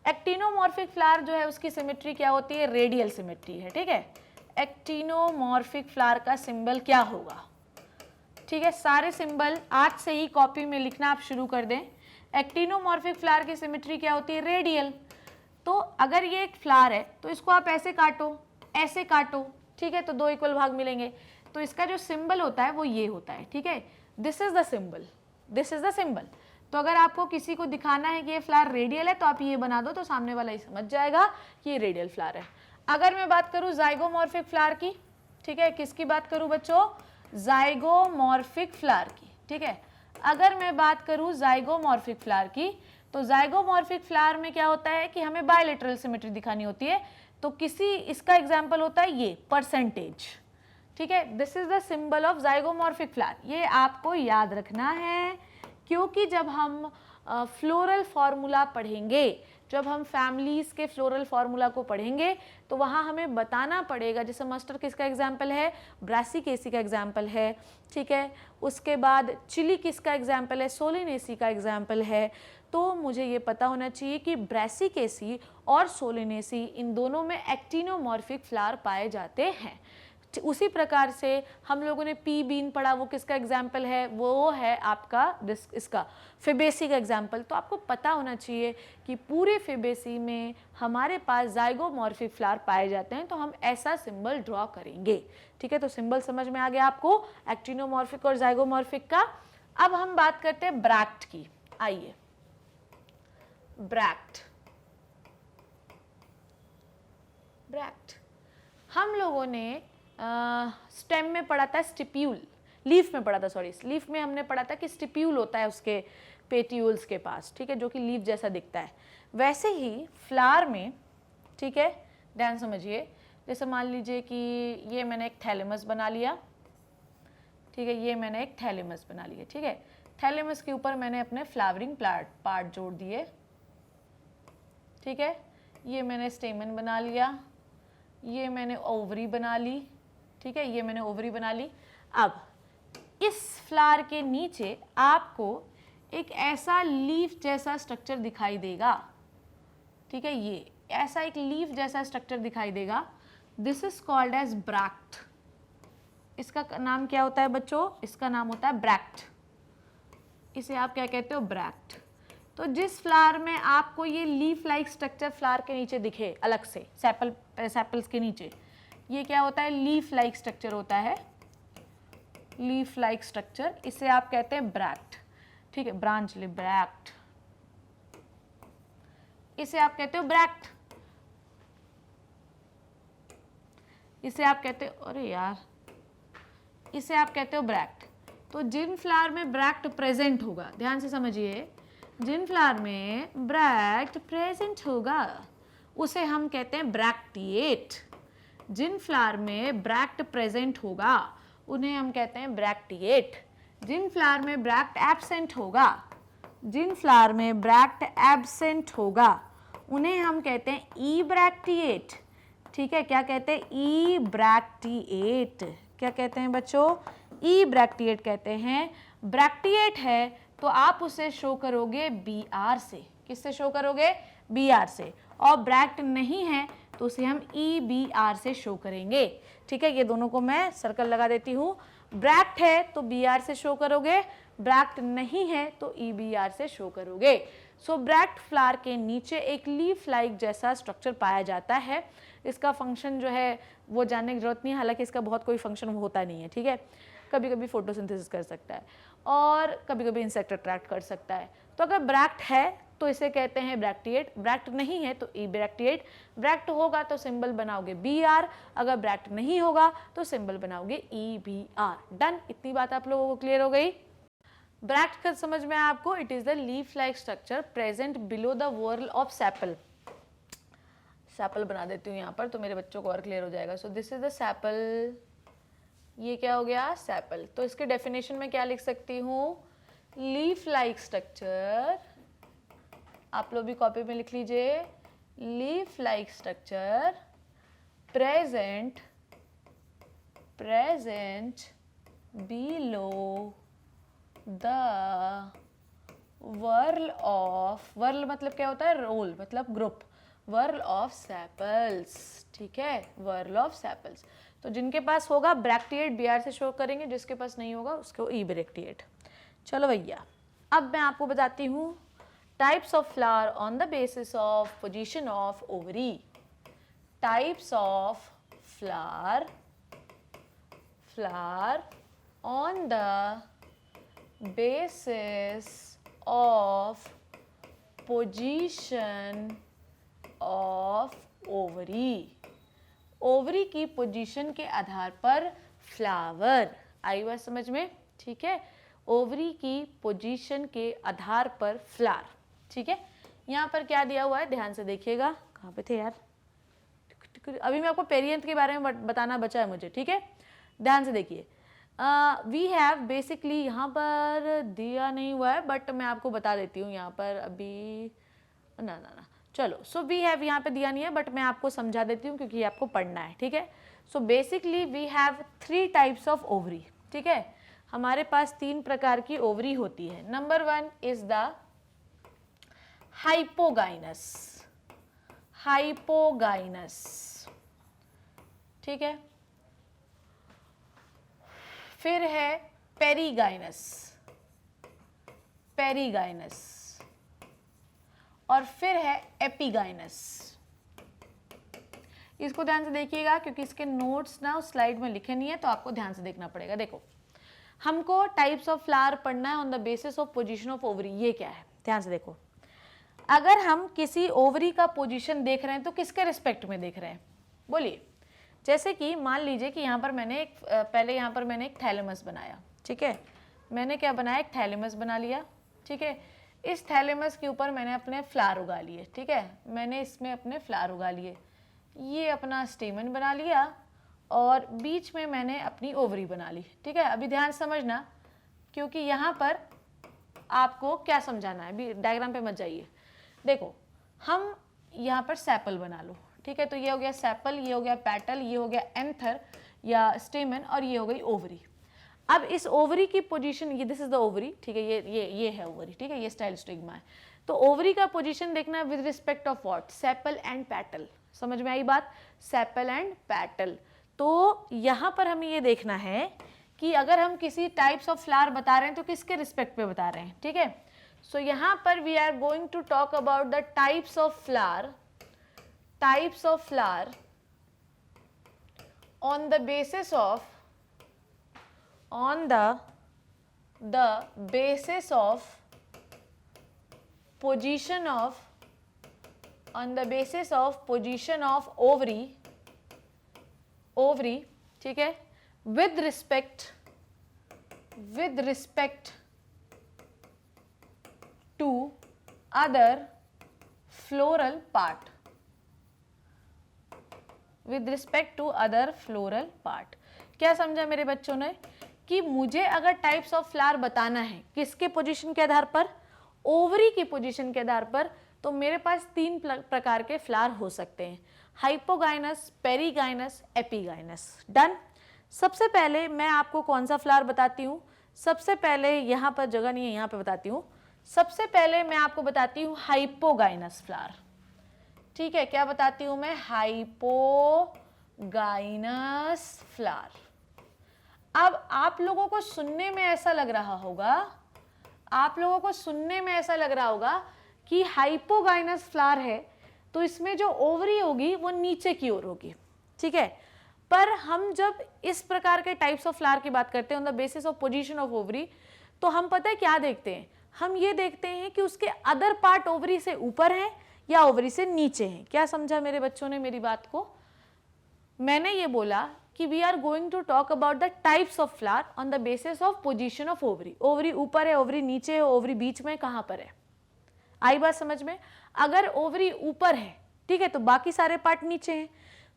एक्टिनोमॉर्फिक फ्लावर जो है उसकी सिमेट्री क्या होती है, रेडियल सिमेट्री है, ठीक है। एक्टिनोमॉर्फिक फ्लावर का सिंबल क्या होगा, ठीक है, सारे सिंबल आज से ही कॉपी में लिखना आप शुरू कर दें। एक्टिनोमॉर्फिक फ्लावर की सिमेट्री क्या होती है, रेडियल। तो अगर ये एक फ्लावर है तो इसको आप ऐसे काटो, ऐसे काटो, ठीक है, तो 2 इक्वल भाग मिलेंगे। तो इसका जो सिंबल होता है वो ये होता है, ठीक है, this is the symbol, this is the symbol. तो अगर आपको किसी को दिखाना है कि ये फ्लावर रेडियल है तो आप ये बना दो, तो सामने वाला ही समझ जाएगा कि ये रेडियल फ्लावर है। अगर मैं बात करूं जाइगोमॉर्फिक फ्लावर की, ठीक है, किसकी बात करूं बच्चों, जाइगोमॉर्फिक फ्लावर की, ठीक है। अगर मैं बात करूं जाइगोमॉर्फिक फ्लावर की, तो जाइगोमॉर्फिक फ्लावर में क्या होता है कि हमें बायलैटरल सिमेट्री दिखानी होती है। तो इसका एग्जाम्पल होता है ये परसेंटेज, ठीक है, this is the symbol of zygomorphic flower. ये आपको याद रखना है, क्योंकि जब हम फ्लोरल फॉर्मूला पढ़ेंगे, जब हम फैमिलीज के फ्लोरल फॉर्मूला को पढ़ेंगे तो वहाँ हमें बताना पड़ेगा, जैसे मस्टर्ड किसका एग्जाम्पल है, ब्रासिकेसी का एग्जाम्पल है, ठीक है, उसके बाद चिली किसका एग्जाम्पल है, सोलिनेसी का एग्जाम्पल है। तो मुझे ये पता होना चाहिए कि ब्रासिकेसी और सोलिनेसी इन दोनों में एक्टिनोमॉर्फिक फ्लावर पाए जाते हैं। उसी प्रकार से हम लोगों ने पी बीन पढ़ा, वो किसका एग्जाम्पल है, वो है आपका इसका फेबेसी का एग्जाम्पल। तो आपको पता होना चाहिए कि पूरे फेबेसी में हमारे पास जाइगोमॉर्फिक फ्लावर पाए जाते हैं, तो हम ऐसा सिंबल ड्रॉ करेंगे, ठीक है। तो सिंबल समझ में आ गया आपको एक्टिनोमॉर्फिक और जाइगोमॉर्फिक का। अब हम बात करते हैं ब्रैक्ट की। आइए, ब्रैक्ट, ब्रैक्ट। हम लोगों ने स्टेम में पढ़ा था स्टिप्यूल, लीफ में पढ़ा था, सॉरी लीफ में हमने पढ़ा था कि स्टिप्यूल होता है उसके पेट्यूल्स के पास, ठीक है, जो कि लीफ जैसा दिखता है। वैसे ही फ्लावर में, ठीक है, ध्यान समझिए, जैसे मान लीजिए कि ये मैंने एक थैलेमस बना लिया, ठीक है, ये मैंने एक थैलेमस बना लिया, ठीक है, थैलेमस के ऊपर मैंने अपने फ्लावरिंग पार्ट जोड़ दिए, ठीक है, ये मैंने स्टेमन बना लिया, ये मैंने ओवरी बना ली, ठीक है, ये मैंने ओवरी बना ली। अब इस फ्लावर के नीचे आपको एक ऐसा लीफ जैसा स्ट्रक्चर दिखाई देगा, ठीक है, ये ऐसा एक लीफ जैसा स्ट्रक्चर दिखाई देगा। This is called as bract. इसका नाम क्या होता है बच्चों? इसका नाम होता है ब्रैक्ट। इसे आप क्या कहते हो? ब्रैक्ट। तो जिस फ्लावर में आपको ये लीफ लाइक स्ट्रक्चर फ्लावर के नीचे दिखे अलग से, सेपल्स के नीचे, ये क्या होता है? लीफ लाइक स्ट्रक्चर होता है, लीफ लाइक स्ट्रक्चर, इसे आप कहते हैं ब्रैक्ट, ठीक है, ब्रांच ले ब्रैक्ट, इसे आप कहते हो ब्रैक्ट, इसे आप कहते हो, अरे यार, इसे आप कहते हो ब्रैक्ट। तो जिन फ्लावर में ब्रैक्ट प्रेजेंट होगा, ध्यान से समझिए, जिन फ्लावर में ब्रैक्ट प्रेजेंट होगा उसे हम कहते हैं ब्रैक्टिएट। जिन फ्लावर में ब्रैक्ट प्रेजेंट होगा उन्हें हम कहते हैं ब्रैक्टिएट। जिन फ्लावर में ब्रैक्ट एब्सेंट होगा, जिन फ्लावर में ब्रैक्ट एब्सेंट होगा उन्हें हम कहते हैं ई ब्रैक्टिएट, ठीक है, क्या कहते हैं? ई ब्रैक्टिएट। क्या कहते हैं बच्चों? ई ब्रैक्टिएट कहते हैं। ब्रैक्टिएट है तो आप उसे शो करोगे बी आर से। किससे शो करोगे? बी आर से। और ब्रैक्ट नहीं है तो उसे हम ई बी आर से शो करेंगे, ठीक है। ये दोनों को मैं सर्कल लगा देती हूँ। ब्रैक्ट है तो बी आर से शो करोगे, ब्रैक्ट नहीं है तो ई बी आर से शो करोगे। सो ब्रैक्ट फ्लावर के नीचे एक लीफ लाइक जैसा स्ट्रक्चर पाया जाता है। इसका फंक्शन जो है वो जानने की जरूरत नहीं है, हालांकि इसका बहुत कोई फंक्शन होता नहीं है, ठीक है। कभी कभी फोटोसिंथेसिस कर सकता है और कभी कभी इंसेक्ट अट्रैक्ट कर सकता है। तो अगर ब्रैक्ट है तो इसे कहते हैं ब्रैक्टिएट, ब्रैक्ट नहीं है तो ई ब्रैक्टिएट। ब्रैक्ट होगा तो सिंबल बनाओगे बी आर, अगर ब्रैक्ट नहीं होगा तो सिंबल बनाओगे ई बी आर। डन। इतनी बात आप लोगों को क्लियर हो गई? ब्रैक्ट का समझ में आपको? It is the leaf like structure present below the whorl of sepal. Sepal बना देती हूँ यहाँ पर तो मेरे बच्चों को और क्लियर हो जाएगा। सो दिस इज द सेपल। ये क्या हो गया? सेपल। तो इसके डेफिनेशन में क्या लिख सकती हूँ? लीफ लाइक स्ट्रक्चर, आप लोग भी कॉपी में लिख लीजिए, leaf like structure present below the whorl of, whorl मतलब क्या होता है? रोल मतलब ग्रुप, वर्ल ऑफ सेपल्स, ठीक है, वर्ल ऑफ सेपल्स। तो जिनके पास होगा ब्रैक्टिएट बी आर से शो करेंगे, जिसके पास नहीं होगा उसको ई ब्रैक्टिएट। चलो भैया, अब मैं आपको बताती हूँ types of flower on the basis of position of ovary. Types of flower on the basis of position of ovary. Ovary की पोजीशन के आधार पर फ्लावर। आई बात समझ में? ठीक है, ओवरी की पोजीशन के आधार पर फ्लावर, ठीक है। यहाँ पर क्या दिया हुआ है ध्यान से देखिएगा। कहाँ पे थे यार? अभी मैं आपको पेरियंथ के बारे में बताना बचा है मुझे, ठीक है, ध्यान से देखिए। वी हैव बेसिकली, यहाँ पर दिया नहीं हुआ है बट मैं आपको बता देती हूँ यहाँ पर अभी, ना चलो। सो वी हैव यहाँ पे दिया नहीं है बट मैं आपको समझा देती हूँ क्योंकि आपको पढ़ना है, ठीक है। So basically we have 3 types of ovary, ठीक है। हमारे पास 3 प्रकार की ओवरी होती है। नंबर 1 इज द हाइपोगाइनस, ठीक है। फिर है पेरीगाइनस, और फिर है एपिगाइनस। इसको ध्यान से देखिएगा क्योंकि इसके नोट्स ना उस स्लाइड में लिखे नहीं है तो आपको ध्यान से देखना पड़ेगा। देखो, हमको टाइप्स ऑफ फ्लावर पढ़ना है on the basis of position of ovary. ये क्या है ध्यान से देखो। अगर हम किसी ओवरी का पोजीशन देख रहे हैं तो किसके रिस्पेक्ट में देख रहे हैं? बोलिए। जैसे कि मान लीजिए कि यहाँ पर मैंने एक थैलेमस बनाया, ठीक है, मैंने क्या बनाया, एक थैलेमस बना लिया, ठीक है। इस थैलेमस के ऊपर मैंने अपने फ्लावर उगा लिए, ठीक है, मैंने इसमें अपने फ्लावर उगा लिए, ये अपना स्टेमन बना लिया और बीच में मैंने अपनी ओवरी बना ली, ठीक है। अभी ध्यान समझना, क्योंकि यहाँ पर आपको क्या समझाना है, अभी डायग्राम पे मत जाइए। देखो, हम यहाँ पर सेपल बना लो, ठीक है, तो ये हो गया सेपल, ये हो गया पेटल, ये हो गया एंथर या स्टेमन और ये हो गई ओवरी। अब इस ओवरी की पोजीशन, ये दिस इज द ओवरी, ठीक है, ये है ओवरी, ठीक है, ये स्टाइलोस्टिग्मा है। तो ओवरी का पोजीशन देखना है with respect of what, sepal and petal. समझ में आई बात, सेपल एंड पेटल। तो यहाँ पर हमें ये देखना है कि अगर हम किसी टाइप्स ऑफ फ्लावर बता रहे हैं तो किसके रिस्पेक्ट पे बता रहे हैं, ठीक है। सो यहाँ पर we are going to talk about the types of flower on the basis of position of ovary, ठीक है, with respect to other floral part, with respect to other floral part. क्या समझा मेरे बच्चों ने कि मुझे अगर टाइप्स ऑफ फ्लावर बताना है किसके पोजीशन के आधार पर, ओवरी की पोजीशन के आधार पर, तो मेरे पास 3 प्रकार के फ्लावर हो सकते हैं, हाइपोगाइनस, पेरीगाइनस, एपीगाइनस। डन। सबसे पहले मैं आपको कौन सा फ्लावर बताती हूँ, सबसे पहले यहाँ पर जगह नहीं है, यहाँ पे बताती हूँ। सबसे पहले मैं आपको बताती हूँ हाइपोगाइनस फ्लावर, ठीक है। क्या बताती हूं मैं, हाइपोगाइनस फ्लावर। अब आप लोगों को सुनने में ऐसा लग रहा होगा, कि हाइपोगाइनस फ्लावर है तो इसमें जो ओवरी होगी वो नीचे की ओर होगी, ठीक है। पर हम जब इस प्रकार के टाइप्स ऑफ फ्लावर की बात करते हैं on the basis of position of ovary, तो हम पता है क्या देखते हैं, हम ये देखते हैं कि उसके अदर पार्ट ओवरी से ऊपर है या ओवरी से नीचे है। क्या समझा मेरे बच्चों ने मेरी बात को? मैंने ये बोला कि we are going to talk about the types of flower on the basis of position of ovary. Ovary ऊपर है, ओवरी नीचे है, ओवरी बीच में, कहां पर है? आई बात समझ में? अगर ओवरी ऊपर है, ठीक है, तो बाकी सारे पार्ट नीचे हैं,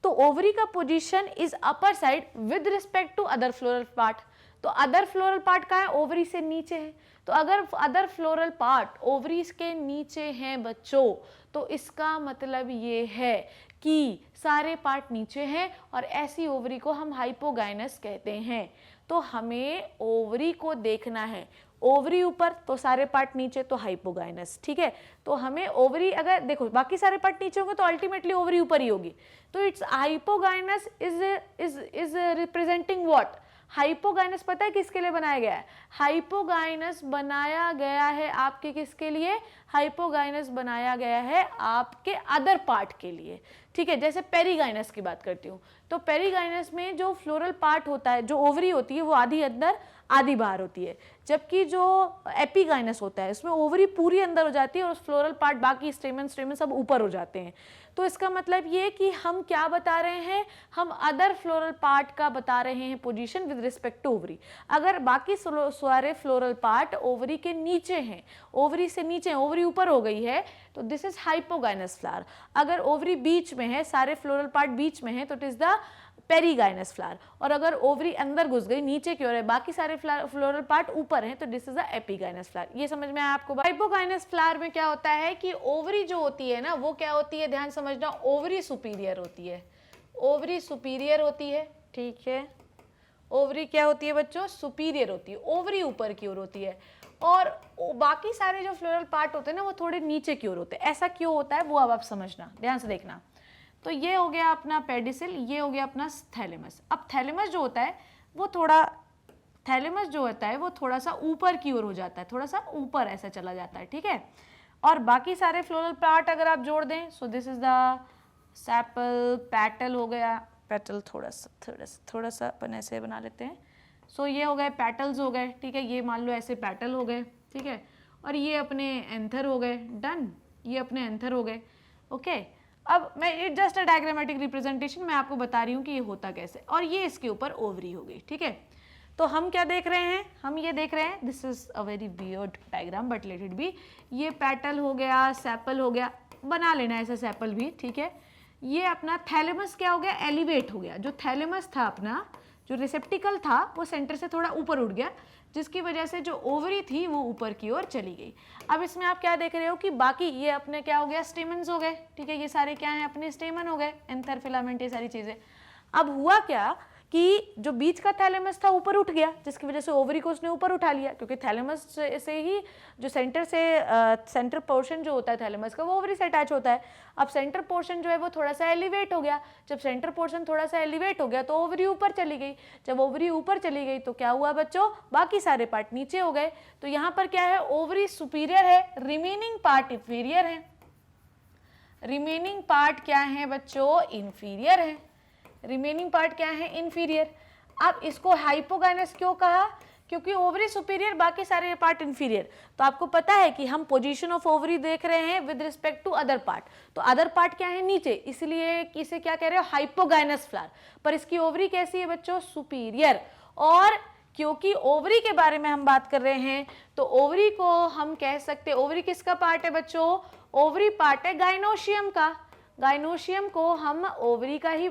तो ओवरी का position is upper side with respect to other floral part. तो अदर फ्लोरल पार्ट कहाँ है? ओवरी से नीचे है। तो अगर अदर फ्लोरल पार्ट ओवरी के नीचे हैं बच्चों, तो इसका मतलब ये है कि सारे पार्ट नीचे हैं और ऐसी ओवरी को हम हाइपोगाइनस कहते हैं। तो हमें ओवरी को देखना है, ओवरी ऊपर तो सारे पार्ट नीचे, तो हाइपोगाइनस, ठीक है। तो हमें ओवरी, अगर देखो बाकी सारे पार्ट नीचे होंगे तो अल्टीमेटली ओवरी ऊपर ही होगी। तो it's hypogynous is representing what? Hypogynous पता है किसके लिए बनाया गया है? हाइपोगाइनस बनाया गया है आपके किसके लिए? हाइपोगाइनस बनाया गया है आपके अदर पार्ट के लिए, ठीक है। जैसे पेरीगाइनस की बात करती हूँ, तो पेरीगाइनस में जो फ्लोरल पार्ट होता है, जो ओवरी होती है, वो आधी अंदर आधी बाहर होती है। जबकि जो एपीगाइनस होता है, उसमें ओवरी पूरी अंदर हो जाती है और फ्लोरल पार्ट, बाकी स्टेमन सब ऊपर हो जाते हैं। तो इसका मतलब ये कि हम क्या बता रहे हैं? हम अदर फ्लोरल पार्ट का बता रहे हैं position with respect to ovary. अगर बाकी सारे फ्लोरल पार्ट ओवरी के नीचे हैं, ओवरी से नीचे, ओवरी ऊपर हो गई है, तो दिस इज हाइपोगाइनस फ्लावर। अगर ओवरी बीच में है, सारे फ्लोरल पार्ट बीच में है, तो it is the perigynous flower. और अगर ओवरी अंदर घुस गई, नीचे की ओर है, बाकी सारे फ्लोरल पार्ट ऊपर हैं, तो this is the epigynous flower. ये समझ में आया आपको? हाइपोगाइनस फ्लावर में क्या होता है कि ओवरी जो होती है ना, वो क्या होती है, ध्यान समझना, ओवरी सुपीरियर होती है। ओवरी सुपीरियर होती है, ठीक है। ओवरी क्या होती है बच्चों? सुपीरियर होती है, ओवरी ऊपर की ओर होती है और बाकी सारे जो फ्लोरल पार्ट होते हैं ना, वो थोड़े नीचे की ओर होते हैं। ऐसा क्यों होता है वो अब आप समझना, ध्यान से देखना। तो ये हो गया अपना पेडिसिल, ये हो गया अपना थैलेमस। अब थैलेमस जो होता है वो थोड़ा सा ऊपर की ओर हो जाता है, थोड़ा सा ऊपर ऐसा चला जाता है, ठीक है। और बाकी सारे फ्लोरल पार्ट अगर आप जोड़ दें, सो this is the sepal, petal हो गया, पेटल थोड़ा सा अपन ऐसे बना लेते हैं। सो ये हो गए पेटल्स हो गए, ठीक है, ये मान लो ऐसे पेटल हो गए, ठीक है। और ये अपने एंथर हो गए, डन, ये अपने एंथर हो गए, ओके। अब मैं जस्ट अ डायग्रामेटिक रिप्रेजेंटेशन मैं आपको बता रही हूँ कि ये होता कैसे, और ये इसके ऊपर ओवरी हो गई, ठीक है। तो हम क्या देख रहे हैं, हम ये देख रहे हैं, this is a very weird diagram but let it be, ये पेटल हो गया, सेपल हो गया, बना लेना ऐसा सेपल भी, ठीक है। ये अपना थैलेमस क्या हो गया, एलिवेट हो गया, जो थैलेमस था अपना, जो रिसेप्टिकल था वो सेंटर से थोड़ा ऊपर उठ गया, जिसकी वजह से जो ओवरी थी वो ऊपर की ओर चली गई। अब इसमें आप क्या देख रहे हो कि बाकी ये अपने क्या हो गया, स्टेमन्स हो गए, ठीक है, ये सारे क्या हैं, अपने स्टेमन हो गए, एंथर, फिलामेंट, ये सारी चीजें। अब हुआ क्या कि जो बीच का थैलेमस था ऊपर उठ गया, जिसकी वजह से ओवरी को उसने ऊपर उठा लिया, क्योंकि थैलेमस से ही जो सेंटर से सेंटर पोर्शन जो होता है थैलेमस का वो ओवरी से अटैच होता है। अब सेंटर पोर्शन जो है वो थोड़ा सा एलिवेट हो गया, जब सेंटर पोर्शन थोड़ा सा एलिवेट हो गया तो ओवरी ऊपर चली गई, जब ओवरी ऊपर चली गई तो क्या हुआ बच्चों, बाकी सारे पार्ट नीचे हो गए। तो यहाँ पर क्या है, ओवरी सुपीरियर है, रिमेनिंग पार्ट इंफीरियर है, रिमेनिंग पार्ट क्या है बच्चों, इंफीरियर है, रिमेनिंग पार्ट क्या है, इंफीरियर। अब इसको हाइपोगाइनस क्यों कहा, क्योंकि ओवरी सुपीरियर, बाकी सारे पार्ट इंफीरियर। तो आपको पता है कि हम पोजीशन ऑफ ओवरी देख रहे हैं with respect to other part, तो अदर पार्ट क्या है, नीचे, इसलिए इसे क्या कह रहे हो, हाइपोगाइनस फ्लावर। पर इसकी ओवरी कैसी है बच्चों, सुपीरियर। और क्योंकि ओवरी के बारे में हम बात कर रहे हैं तो ओवरी को हम कह सकते हैं, ओवरी किसका पार्ट है बच्चों, ओवरी पार्ट है गाइनोशियम का, गाइनोशियम को हम ओवरी का ही,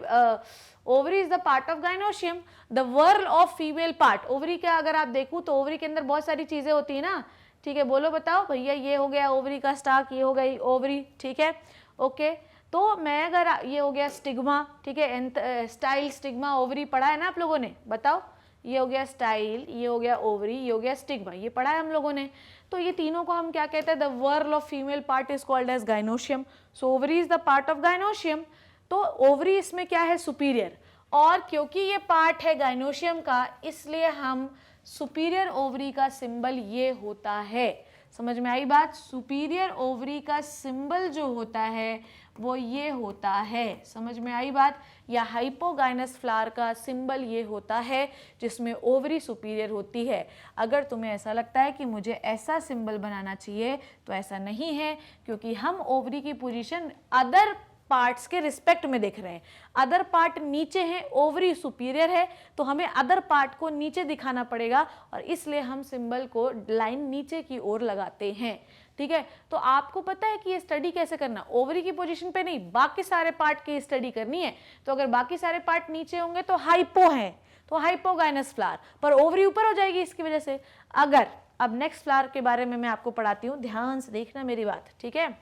ovary is the part of gynoecium, the whorl of female part. Ovary का अगर आप देखूं तो ओवरी के अंदर बहुत सारी चीजें होती है ना, ठीक है, बोलो बताओ भैया, ये हो गया ओवरी का स्टाक, ये हो गई ओवरी, ठीक है, ओके। तो मैं अगर, ये हो गया स्टिग्मा, ठीक है, स्टाइल, स्टिग्मा, ओवरी पढ़ा है ना आप लोगों ने, बताओ, ये हो गया स्टाइल, ये हो गया ओवरी, ये हो गया स्टिग्मा, ये पढ़ा है हम लोगों ने। तो ये तीनों को हम क्या कहते हैं, the whorl of female part is called as gynoecium, so ovary is the part of gynoecium. तो ओवरी इसमें क्या है, सुपीरियर, और क्योंकि ये पार्ट है गाइनोशियम का इसलिए हम सुपीरियर ओवरी का सिंबल ये होता है। समझ में आई बात, सुपीरियर ओवरी का सिंबल जो होता है वो ये होता है, समझ में आई बात। या हाइपोगाइनस फ्लावर का सिंबल ये होता है जिसमें ओवरी सुपीरियर होती है। अगर तुम्हें ऐसा लगता है कि मुझे ऐसा सिंबल बनाना चाहिए तो ऐसा नहीं है, क्योंकि हम ओवरी की पोजीशन अदर पार्ट्स के रिस्पेक्ट में देख रहे हैं। अदर पार्ट नीचे हैं, ओवरी सुपीरियर है, तो हमें अदर पार्ट को नीचे दिखाना पड़ेगा और इसलिए हम सिंबल को लाइन नीचे की ओर लगाते हैं, ठीक है। तो आपको पता है कि ये स्टडी कैसे करना, ओवरी की पोजीशन पे नहीं, बाकी सारे पार्ट की स्टडी करनी है। तो अगर बाकी सारे पार्ट नीचे होंगे तो हाइपो है, तो हाइपोगाइनस फ्लावर, पर ओवरी ऊपर हो जाएगी इसकी वजह से। अगर अब नेक्स्ट फ्लावर के बारे में मैं आपको पढ़ाती हूँ, ध्यान से देखना मेरी बात, ठीक है।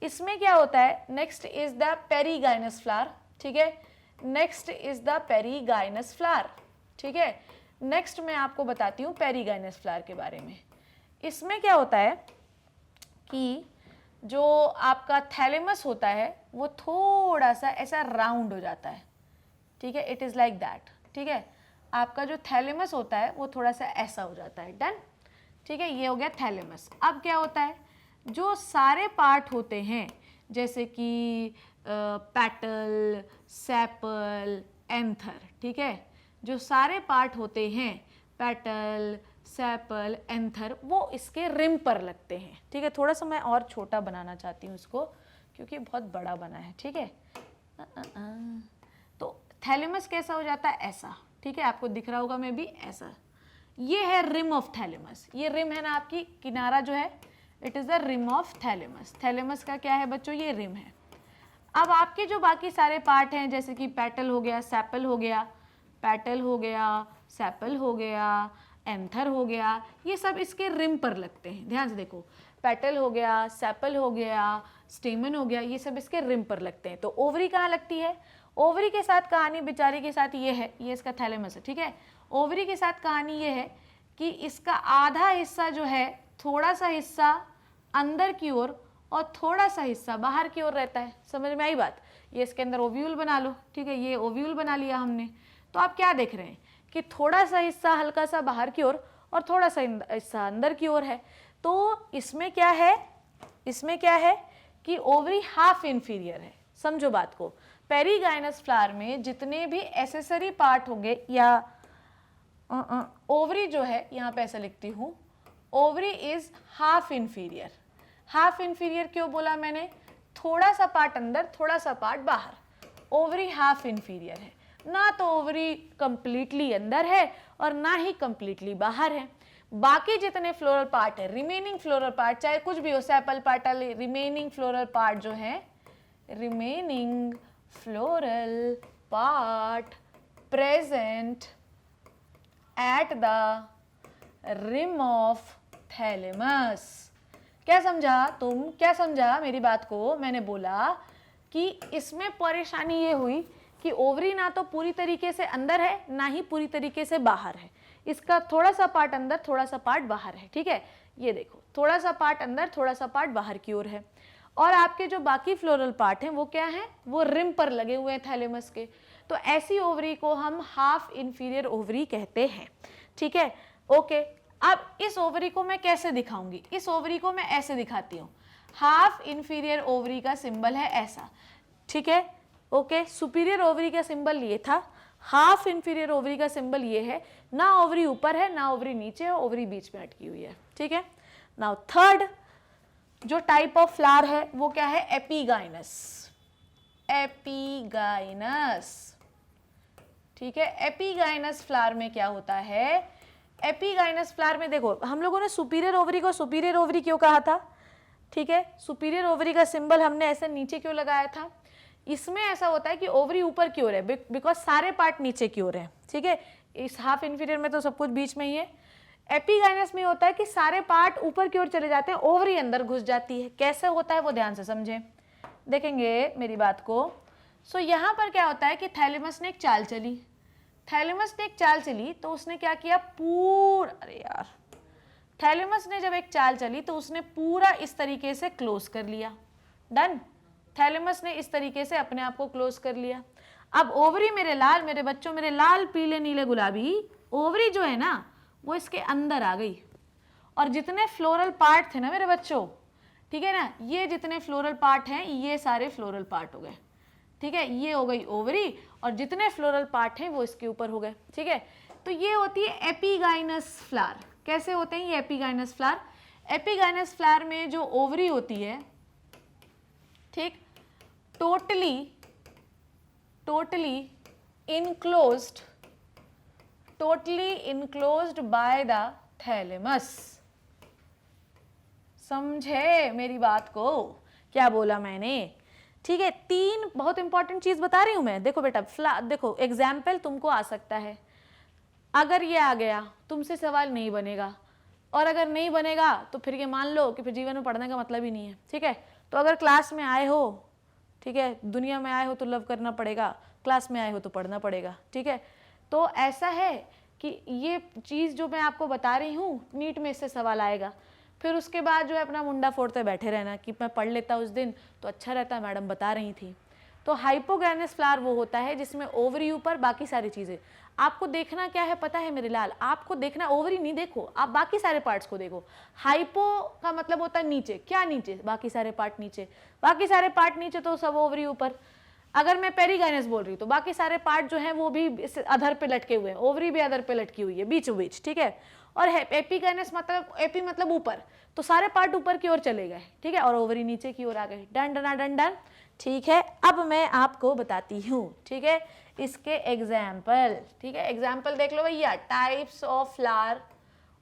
इसमें क्या होता है, next is the perigynous flower, ठीक है, next is the perigynous flower, ठीक है। नेक्स्ट मैं आपको बताती हूँ पेरीगाइनस फ्लावर के बारे में। इसमें क्या होता है कि जो आपका थैलेमस होता है वो थोड़ा सा ऐसा राउंड हो जाता है, ठीक है, इट इज लाइक दैट, ठीक है। आपका जो थैलेमस होता है वो थोड़ा सा ऐसा हो जाता है, डन, ठीक है, ये हो गया थैलेमस। अब क्या होता है, जो सारे पार्ट होते हैं जैसे कि पैटल, सेपल, एंथर, ठीक है, जो सारे पार्ट होते हैं पैटल, सेपल, एंथर, वो इसके रिम पर लगते हैं, ठीक है। थोड़ा सा मैं और छोटा बनाना चाहती हूँ इसको क्योंकि बहुत बड़ा बना है, ठीक है। तो थैलेमस कैसा हो जाता है, ऐसा, ठीक है, आपको दिख रहा होगा मैं भी ऐसा, ये है रिम ऑफ थैलेमस। ये रिम है ना आपकी किनारा जो है, it is the rim of thalamus. Thalamus का क्या है बच्चों, ये रिम है। अब आपके जो बाकी सारे पार्ट हैं जैसे कि पैटल हो गया, सेपल हो गया, पैटल हो गया, सेपल हो गया, एंथर हो गया, ये सब इसके रिम पर लगते हैं। ध्यान से देखो, पैटल हो गया, सेपल हो गया, स्टेमन हो गया, ये सब इसके रिम पर लगते हैं। तो ओवरी कहाँ लगती है, ओवरी के साथ कहानी बेचारी के साथ ये है, ये इसका थैलेमस है, ठीक है। ओवरी के साथ कहानी ये है कि इसका आधा हिस्सा जो है, थोड़ा सा हिस्सा अंदर की ओर और थोड़ा सा हिस्सा बाहर की ओर रहता है। समझ में आई बात। ये इसके अंदर ओव्यूल बना लो, ठीक है, ये ओव्यूल बना लिया हमने। तो आप क्या देख रहे हैं कि थोड़ा सा हिस्सा हल्का सा बाहर की ओर और थोड़ा सा हिस्सा अंदर की ओर है। तो इसमें क्या है, इसमें क्या है कि ओवरी हाफ इंफीरियर है। समझो बात को, पेरीगाइनस फ्लावर में जितने भी एसेसरी पार्ट होंगे, या ओवरी जो है, यहाँ पे ऐसा लिखती हूँ, ovary is half inferior. Half inferior क्यों बोला मैंने, थोड़ा सा पार्ट अंदर, थोड़ा सा पार्ट बाहर। ओवरी हाफ इंफीरियर है, ना तो ओवरी कंप्लीटली अंदर है और ना ही कंप्लीटली बाहर है। बाकी जितने फ्लोरल पार्ट है, रिमेनिंग फ्लोरल पार्ट, चाहे कुछ भी हो, sepal petal, remaining floral part जो है, remaining floral part present at the rim of thalamus. क्या समझा तुम, क्या समझा मेरी बात को? मैंने बोला कि इसमें परेशानी ये हुई कि ओवरी ना तो पूरी तरीके से अंदर है, ना ही पूरी तरीके से बाहर है। इसका थोड़ा सा पार्ट अंदर, थोड़ा सा पार्ट बाहर है, ठीक है। ये देखो, थोड़ा सा पार्ट अंदर, थोड़ा सा पार्ट बाहर की ओर है। और आपके जो बाकी फ्लोरल पार्ट हैं वो क्या हैं? वो रिम पर लगे हुए हैं थैलेमस के। तो ऐसी ओवरी को हम हाफ इंफीरियर ओवरी कहते हैं, ठीक है। ओके, अब इस ओवरी को मैं कैसे दिखाऊंगी? इस ओवरी को मैं ऐसे दिखाती हूँ। हाफ इंफीरियर ओवरी का सिंबल है ऐसा, ठीक है। ओके, सुपीरियर ओवरी का सिंबल ये था, हाफ इंफीरियर ओवरी का सिंबल ये है। ना ओवरी ऊपर है, ना ओवरी नीचे है, ओवरी बीच में अटकी हुई है, ठीक है। नाउ थर्ड जो टाइप ऑफ फ्लावर है वो क्या है? एपिगाइनस। एपिगाइनस, ठीक है। एपिगाइनस फ्लावर में क्या होता है? एपिगाइनस फ्लावर में देखो, हम लोगों ने सुपीरियर ओवरी को सुपीरियर ओवरी क्यों कहा था? ठीक है, सुपीरियर ओवरी का सिंबल हमने ऐसे नीचे क्यों लगाया था? इसमें ऐसा होता है कि ओवरी ऊपर की ओर है, बिकॉज सारे पार्ट नीचे की ओर है, ठीक है। इस हाफ इंफीरियर में तो सब कुछ बीच में ही है। एपिगाइनस में होता है कि सारे पार्ट ऊपर की ओर चले जाते हैं, ओवरी अंदर घुस जाती है। कैसे होता है वो ध्यान से समझें, देखेंगे मेरी बात को। सो यहाँ पर क्या होता है कि थैलेमस ने एक चाल चली, थैलेमस ने एक चाल चली तो उसने क्या किया? अरे यार, थैलेमस ने जब एक चाल चली तो उसने पूरा इस तरीके से क्लोज कर लिया। डन, थैलेमस ने इस तरीके से अपने आप को क्लोज कर लिया। अब ओवरी मेरे लाल, मेरे बच्चों, मेरे लाल पीले नीले गुलाबी, ओवरी जो है ना वो इसके अंदर आ गई। और जितने फ्लोरल पार्ट थे ना मेरे बच्चों, ठीक है ना, ये जितने फ्लोरल पार्ट हैं ये सारे फ्लोरल पार्ट हो गए, ठीक है। ये हो गई ओवरी और जितने फ्लोरल पार्ट हैं वो इसके ऊपर हो गए, ठीक है। तो ये होती है एपिगाइनस फ्लावर। कैसे होते हैं ये एपिगाइनस फ्लावर? एपिगाइनस फ्लावर में जो ओवरी होती है, ठीक, totally enclosed by the thalamus. समझे मेरी बात को? क्या बोला मैंने? ठीक है, तीन बहुत इंपॉर्टेंट चीज बता रही हूं मैं। देखो बेटा, देखो एग्जाम्पल तुमको आ सकता है। अगर ये आ गया तुमसे सवाल नहीं बनेगा, और अगर नहीं बनेगा तो फिर ये मान लो कि फिर जीवन में पढ़ने का मतलब ही नहीं है, ठीक है। तो अगर क्लास में आए हो, ठीक है, दुनिया में आए हो तो लव करना पड़ेगा, क्लास में आए हो तो पढ़ना पड़ेगा, ठीक है। तो ऐसा है कि ये चीज़ जो मैं आपको बता रही हूँ, नीट में इससे सवाल आएगा। फिर उसके बाद जो है अपना मुंडा फोड़ते बैठे रहना कि मैं पढ़ लेता उस दिन तो अच्छा रहता, मैडम बता रही थी। तो हाइपोगाइनस फ्लावर वो होता है जिसमें ओवरी ऊपर, बाकी सारी चीज़ें। आपको देखना क्या है पता है मेरे लाल? आपको देखना ओवरी नहीं देखो, आप बाकी सारे पार्ट्स को देखो। हाइपो का मतलब होता है नीचे, क्या नीचे? बाकी सारे पार्ट नीचे, बाकी सारे पार्ट नीचे तो सब ओवरी ऊपर। अगर मैं पेरिगाइनस बोल रही हूँ तो बाकी सारे पार्ट जो हैं वो भी अधर पे लटके हुए हैं, ओवरी भी अधर पे लटकी हुई है बीचों बीच, ठीक है। और एपिगाइनस मतलब, एपी मतलब ऊपर, तो सारे पार्ट ऊपर की ओर चले गए, ठीक है, और ओवरी नीचे की ओर आ गए। डन डन डन डन, ठीक है। अब मैं आपको बताती हूँ, ठीक है, इसके एग्जाम्पल, ठीक है। एग्जाम्पल देख लो भैया, टाइप्स ऑफ फ्लावर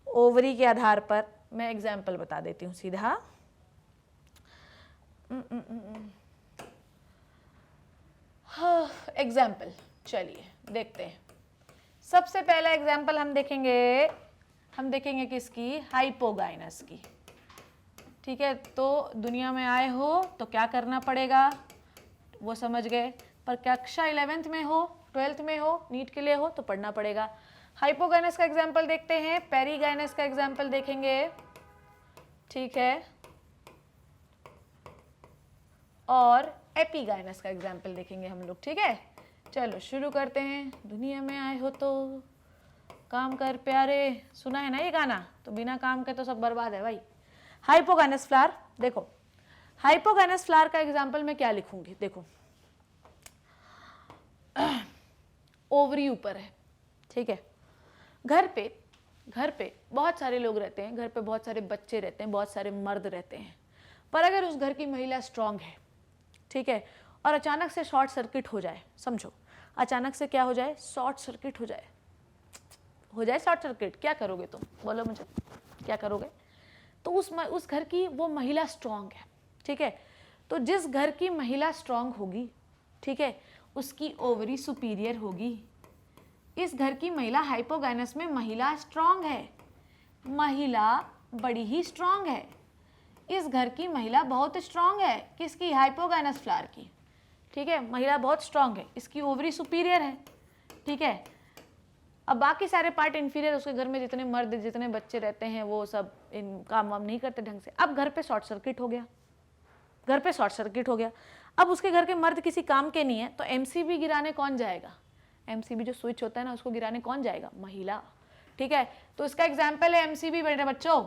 ओवरी के आधार पर मैं एग्जाम्पल बता देती हूँ सीधा। एग्जाम्पल चलिए देखते हैं। सबसे पहला एग्जाम्पल हम देखेंगे किसकी? हाइपोगाइनस की, ठीक है। तो दुनिया में आए हो तो क्या करना पड़ेगा वो समझ गए, पर कक्षा 11th में हो, 12th में हो, नीट के लिए हो तो पढ़ना पड़ेगा। हाइपोगाइनस का एग्जाम्पल देखते हैं, पेरिगाइनस का एग्जाम्पल देखेंगे, ठीक है, और एपिगाइनस का एग्जाम्पल देखेंगे हम लोग, ठीक है। चलो शुरू करते हैं। दुनिया में आए हो तो काम कर प्यारे, सुना है ना ये गाना? तो बिना काम के तो सब बर्बाद है भाई। हाइपोगाइनस फ्लावर, देखो हाइपोगाइनस फ्लावर का एग्जाम्पल मैं क्या लिखूंगी? देखो ओवरी ऊपर है, ठीक है। घर पे बहुत सारे लोग रहते हैं, घर पे बहुत सारे बच्चे रहते हैं, बहुत सारे मर्द रहते हैं। पर अगर उस घर की महिला स्ट्रांग है, ठीक है, और अचानक से शॉर्ट सर्किट हो जाए, समझो अचानक से क्या हो जाए, शॉर्ट सर्किट हो जाए शॉर्ट सर्किट, क्या करोगे तुम, बोलो मुझे क्या करोगे। तो उस घर की वो महिला स्ट्रांग है, ठीक है, तो जिस घर की महिला स्ट्रांग होगी, ठीक है, उसकी ओवरी सुपीरियर होगी। इस घर की महिला, हाइपोगाइनस में महिला स्ट्रांग है, महिला बड़ी ही स्ट्रांग है, इस घर की महिला बहुत स्ट्रांग है, किसकी, हाइपोगाइनस फ्लावर की, ठीक है, महिला बहुत स्ट्रांग है, इसकी ओवरी सुपीरियर है, ठीक है। अब बाकी सारे पार्ट इंफीरियर, उसके घर में जितने मर्द जितने बच्चे रहते हैं वो सब इन काम वाम नहीं करते ढंग से। अब घर पे शॉर्ट सर्किट हो गया, घर पे शॉर्ट सर्किट हो गया, अब उसके घर के मर्द किसी काम के नहीं है, तो एमसीबी गिराने कौन जाएगा, एमसीबी जो स्विच होता है ना उसको गिराने कौन जाएगा, महिला, ठीक है। तो इसका एग्जाम्पल है एमसीबी बेटे बच्चों।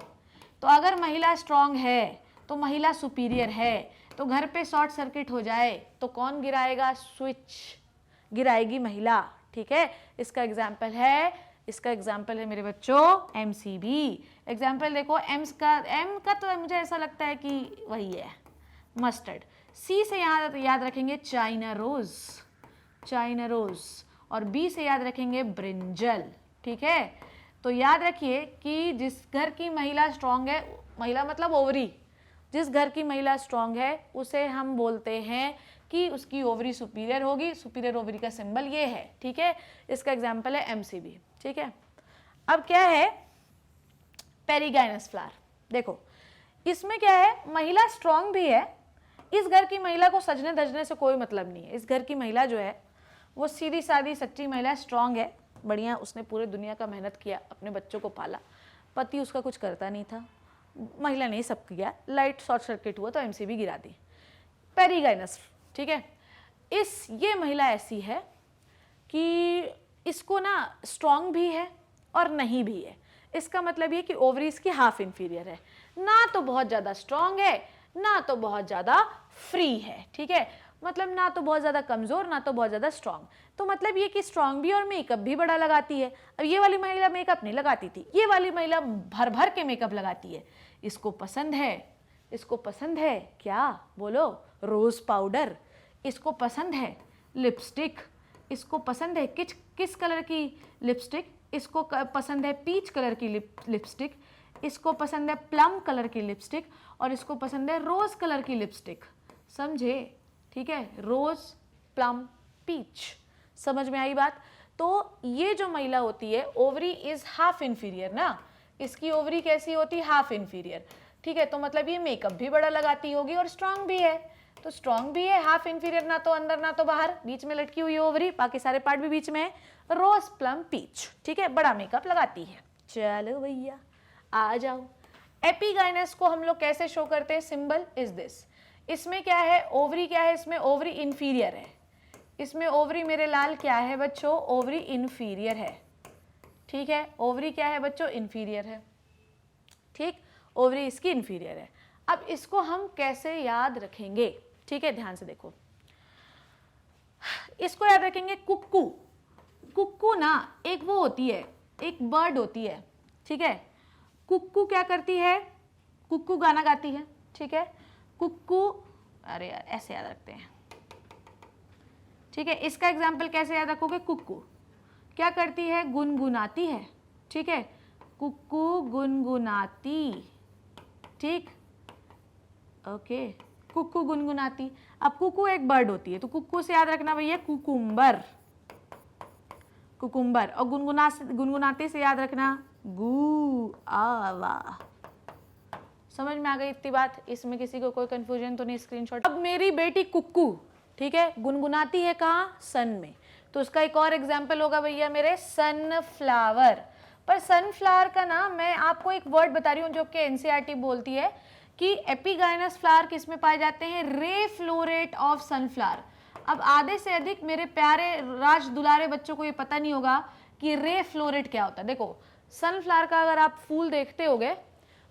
तो अगर महिला स्ट्रांग है तो महिला सुपीरियर है, तो घर पे शॉर्ट सर्किट हो जाए तो कौन गिराएगा, स्विच गिराएगी महिला, ठीक है। इसका एग्जाम्पल है मेरे बच्चों एमसीबी। एग्जाम्पल देखो, एम का तो मुझे ऐसा लगता है कि वही है मस्टर्ड। सी से याद रखेंगे चाइना रोज, और बी से याद रखेंगे ब्रिंजल, ठीक है। तो याद रखिए कि जिस घर की महिला स्ट्रांग है, महिला मतलब ओवरी, जिस घर की महिला स्ट्रांग है उसे हम बोलते हैं कि उसकी ओवरी सुपीरियर होगी, सुपीरियर ओवरी का सिंबल ये है, ठीक है। इसका एग्जाम्पल है एमसीबी, ठीक है। अब क्या है पेरीगाइनस फ्लावर, देखो इसमें क्या है, महिला स्ट्रांग भी है, इस घर की महिला को सजने धजने से कोई मतलब नहीं है, इस घर की महिला जो है वो सीधी सादी सच्ची महिला स्ट्रांग है, बढ़िया, उसने पूरे दुनिया का मेहनत किया, अपने बच्चों को पाला, पति उसका कुछ करता नहीं था, महिला ने सब किया, लाइट शॉर्ट सर्किट हुआ तो एमसीबी गिरा दी, पेरीगाइनस, ठीक है। ये महिला ऐसी है कि इसको ना स्ट्रांग भी है और नहीं भी है, इसका मतलब ये कि ओवरीज की हाफ इंफीरियर है, ना तो बहुत ज़्यादा स्ट्रांग है ना तो बहुत ज़्यादा फ्री है, ठीक है, मतलब ना तो बहुत ज़्यादा कमज़ोर ना तो बहुत ज़्यादा स्ट्रांग। तो मतलब ये कि स्ट्रांग भी और मेकअप भी बड़ा लगाती है। अब ये वाली महिला मेकअप नहीं लगाती थी, ये वाली महिला भर भर के मेकअप लगाती है, इसको पसंद है क्या, बोलो, रोज़ पाउडर, इसको पसंद है लिपस्टिक, इसको पसंद है किस कलर की लिपस्टिक, इसको पसंद है पीच कलर की लिपस्टिक, इसको पसंद है प्लम कलर की लिपस्टिक, और इसको पसंद है रोज कलर की लिपस्टिक, समझे, ठीक है, रोज प्लम पीच, समझ में आई बात। तो ये जो महिला होती है ओवरी इज हाफ इंफीरियर ना, इसकी ओवरी कैसी होती है, हाफ इंफीरियर, ठीक है। तो मतलब ये मेकअप भी बड़ा लगाती होगी और स्ट्रांग भी है, तो स्ट्रांग भी है, हाफ इंफीरियर, ना तो अंदर ना तो बाहर, बीच में लटकी हुई ओवरी, बाकी सारे पार्ट भी बीच में है, रोज प्लम पीच, ठीक है, बड़ा मेकअप लगाती है। चलो भैया आ जाओ, एपिगाइनस को हम लोग कैसे शो करते हैं, सिंबल इज दिस। इसमें क्या है, ओवरी क्या है, इसमें ओवरी इंफीरियर है, इसमें ओवरी मेरे लाल क्या है बच्चों, ओवरी इंफीरियर है, ठीक है, ओवरी क्या है बच्चों, इंफीरियर है, ठीक, ओवरी इसकी इंफीरियर है। अब इसको हम कैसे याद रखेंगे, ठीक है, ध्यान से देखो, इसको याद रखेंगे कुक्कू। कुक्कू ना एक वो होती है, एक बर्ड होती है, ठीक है। कुक्कू क्या करती है, कुक्कू गाना गाती है, ठीक है, कुक्कू, अरे यार ऐसे याद रखते हैं, ठीक है। इसका एग्जाम्पल कैसे याद रखोगे, कुक्कू क्या करती है, गुनगुनाती है, ठीक है, कुक्कू गुनगुनाती, ठीक, ओके, कुक्कू गुनगुनाती। अब कुक्कू एक बर्ड होती है, तो कुक्कू से याद रखना भैया कुकुम्बर, कुकुम्बर, और गुनगुनाती से याद रखना गू आवा। समझ में आ गई इतनी बात, इसमें किसी को कोई कंफ्यूजन तो नहीं, स्क्रीनशॉट। अब मेरी बेटी कुक्कू, ठीक है, गुनगुनाती है कहाँ, सन में, तो उसका एक और एग्जाम्पल होगा भैया मेरे सनफ्लावर। पर सनफ्लावर का ना मैं आपको एक वर्ड बता रही हूँ जो कि एनसीईआरटी बोलती है कि एपिगाइनस फ्लावर किस में पाए जाते हैं, रे फ्लोरेट ऑफ सनफ्लावर। अब आधे से अधिक मेरे प्यारे राज दुलारे बच्चों को ये पता नहीं होगा कि रे फ्लोरेट क्या होता है। देखो सनफ्लावर का अगर आप फूल देखते होगे,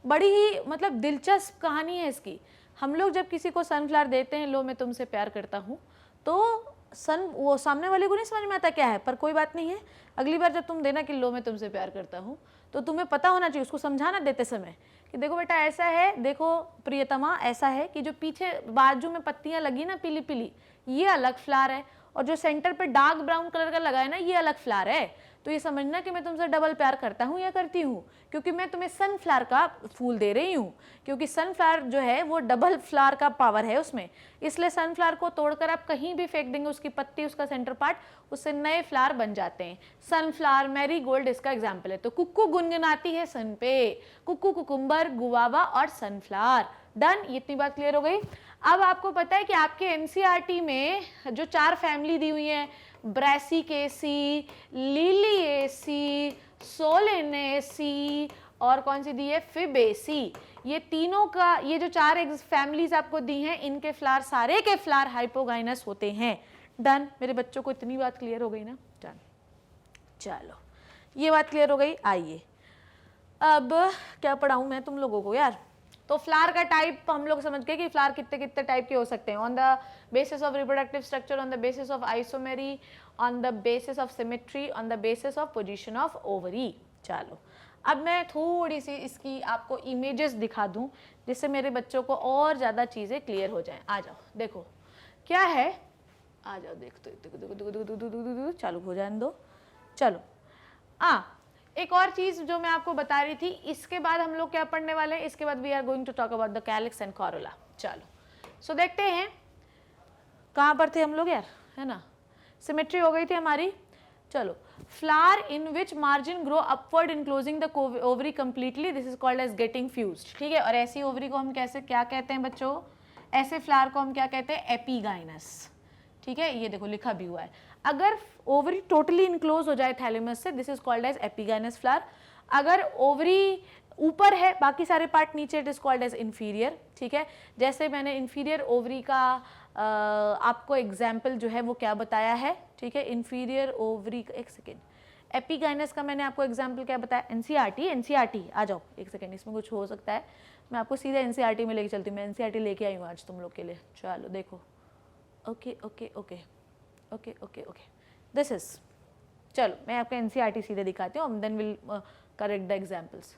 बड़ी ही मतलब दिलचस्प कहानी है इसकी। हम लोग जब किसी को सनफ्लावर देते हैं, लो मैं तुमसे प्यार करता हूँ, तो सन वो सामने वाले को नहीं समझ में आता क्या है, पर कोई बात नहीं है, अगली बार जब तुम देना कि लो मैं तुमसे प्यार करता हूँ तो तुम्हें पता होना चाहिए, उसको समझाना देते समय कि देखो बेटा ऐसा है, देखो प्रियतमा ऐसा है कि जो पीछे बाजू में पत्तियां लगी ना पीली पीली, ये अलग फ्लावर है, और जो सेंटर पे डार्क ब्राउन कलर का लगा है ना, ये अलग फ्लावर है। तो ये समझना कि मैं तुमसे डबल प्यार करता हूँ या करती हूँ, क्योंकि मैं तुम्हें सनफ्लावर का फूल दे रही हूँ, क्योंकि सनफ्लावर जो है वो डबल फ्लावर का पावर है उसमें, इसलिए सनफ्लावर को तोड़कर आप कहीं भी फेंक देंगे उसकी पत्ती, उसका सेंटर पार्ट, उससे नए फ्लावर बन जाते हैं। सनफ्लावर, मैरीगोल्ड इसका एग्जाम्पल है। तो कुक्कू गुनगुनाती है सन पे, कुक्कू, कुकुम्बर, गुआवा और सनफ्लावर। डन, इतनी बात क्लियर हो गई। अब आपको पता है कि आपके एनसीईआरटी में जो 4 फैमिली दी हुई है, ब्रैसिकेसी, लिलिएसी, सोलेनेसी और कौन सी दी है, फिबेसी, ये तीनों का, ये जो 4 फैमिलीज आपको दी हैं, इनके फ्लावर, सारे के फ्लावर हाइपोगाइनस होते हैं। डन, मेरे बच्चों को इतनी बात क्लियर हो गई ना। डन, चलो ये बात क्लियर हो गई। आइए अब क्या पढ़ाऊं मैं तुम लोगों को यार। तो फ्लावर का टाइप हम लोग समझ गए कि फ्लावर कितने कितने टाइप के हो सकते हैं, on the basis of reproductive structure, on the basis of isomery, on the basis of symmetry, on the basis of position of ovary. चलो अब मैं थोड़ी सी इसकी आपको इमेजेस दिखा दूं जिससे मेरे बच्चों को और ज़्यादा चीज़ें क्लियर हो जाएं। आ जाओ देखो क्या है, आ जाओ देखो, चालू हो जाने दो। चलो एक और चीज जो मैं आपको बता रही थी, इसके बाद हम लोग क्या पढ़ने वाले हैं, इसके बाद we are going to talk about the calyx and corolla. चलो सो देखते हैं कहाँ पर थे हम लोग यार, है ना, सिमेट्री हो गई थी हमारी। चलो, flower in which margin grow upward enclosing the ovary completely, this is called as getting fused. ठीक है, और ऐसी ओवरी को हम कैसे क्या कहते हैं बच्चों, ऐसे फ्लावर को हम क्या कहते हैं, एपीगाइनस। ठीक है, ये देखो लिखा भी हुआ है। अगर ओवरी टोटली इनक्लोज हो जाए थैलेमस से, this is called as epigynous flower. अगर ओवरी ऊपर है, बाकी सारे पार्ट नीचे, it is called as inferior. ठीक है, जैसे मैंने इंफीरियर ओवरी का आपको एग्जाम्पल जो है वो क्या बताया है। ठीक है, इंफीरियर ओवरी का, एक सेकेंड, एपिगाइनस का मैंने आपको एग्जाम्पल क्या बताया, एनसीईआरटी आ जाओ एक सेकेंड, इसमें कुछ हो सकता है, मैं आपको सीधे एनसीईआरटी में लेके चलती हूँ, मैं एनसीईआरटी लेके आई हूँ आज तुम लोग के लिए। चलो देखो, okay okay okay okay okay okay, this is, चलो मैं आपको एनसीईआरटी सीधे दिखाती हूँ, then will correct the examples.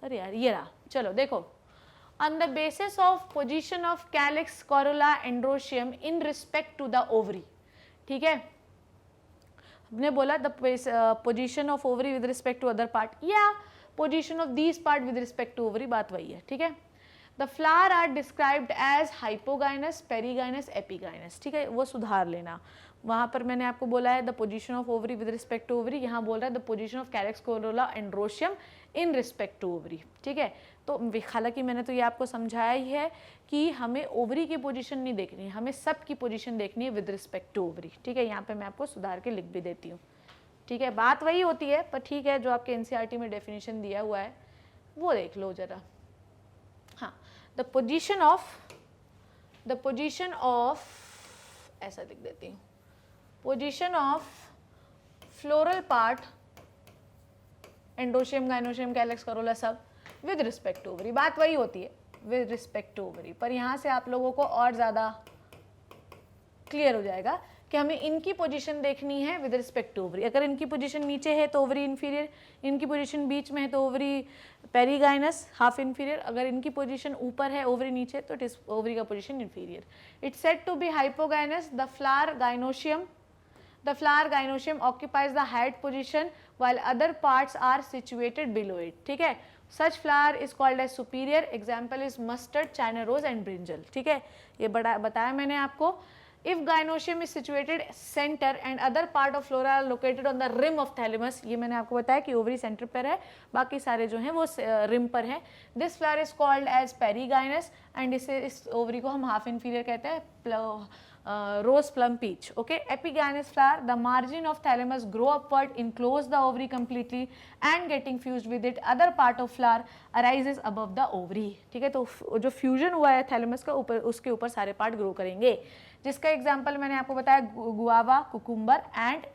अरे यार ये रहा, चलो देखो, on the basis of position of calyx, corolla, androecium in respect to the ovary. ठीक है, हमने बोला the position of ovary with respect to other part, या position of these part with respect to ovary, बात वही है। ठीक है, the flower are described as hypogynous, perigynous, epigynous. ठीक है, वो सुधार लेना, वहाँ पर मैंने आपको बोला है the position of ovary with respect to ovary, यहाँ बोल रहा है the position of calyx, corolla, androecium in respect to ovary. ठीक है, तो हालांकि मैंने तो ये आपको समझाया ही है कि हमें ओवरी की पोजीशन नहीं देखनी है, हमें सब की पोजीशन देखनी है विद रिस्पेक्ट टू ओवरी। ठीक है, यहाँ पे मैं आपको सुधार के लिख भी देती हूँ। ठीक है, बात वही होती है, पर ठीक है, जो आपके एनसीईआरटी में डेफिनेशन दिया हुआ है वो देख लो जरा। हाँ, द पोजीशन ऑफ ऐसा लिख देती हूँ, position of floral part, androecium, gynoecium, calyx, Corolla, सब विद रिस्पेक्ट टू ओवरी, बात वही होती है विद रिस्पेक्ट टू ओवरी, पर यहाँ से आप लोगों को और ज़्यादा क्लियर हो जाएगा कि हमें इनकी पोजीशन देखनी है विद रिस्पेक्ट टू ओवरी। अगर इनकी पोजीशन नीचे है तो ओवरी इंफीरियर, इनकी पोजीशन बीच में है तो ओवरी पेरीगाइनस, हाफ इंफीरियर, अगर इनकी पोजीशन ऊपर है ओवरी नीचे तो इट इज ओवरी का position inferior. It's said to be hypogynous. The flower gynoecium occupies the height position while other parts are situated below it. ठीक है, such flower is called as superior. Example is mustard, China rose and brinjal. ठीक है, ये बड़ा बताया मैंने आपको। If gynoecium is situated center and other part of flora are located on the rim of thalamus, ये मैंने आपको बताया कि ओवरी सेंटर पर है, बाकी सारे जो हैं वो रिम पर है। This flower is called as perigynous and इस ओवरी को हम हाफ इंफीरियर कहते हैं, rose plum peach. Okay, epigynous flower, the margin of thalamus grow upward, enclose the ovary completely and getting fused with it, other part of flower arises above the ovary. ठीक है, तो जो फ्यूजन हुआ है थैलेमस का ऊपर, उसके ऊपर सारे पार्ट ग्रो करेंगे, जिसका एग्जाम्पल मैंने आपको बताया गुआवा, कुकुम्बर एंड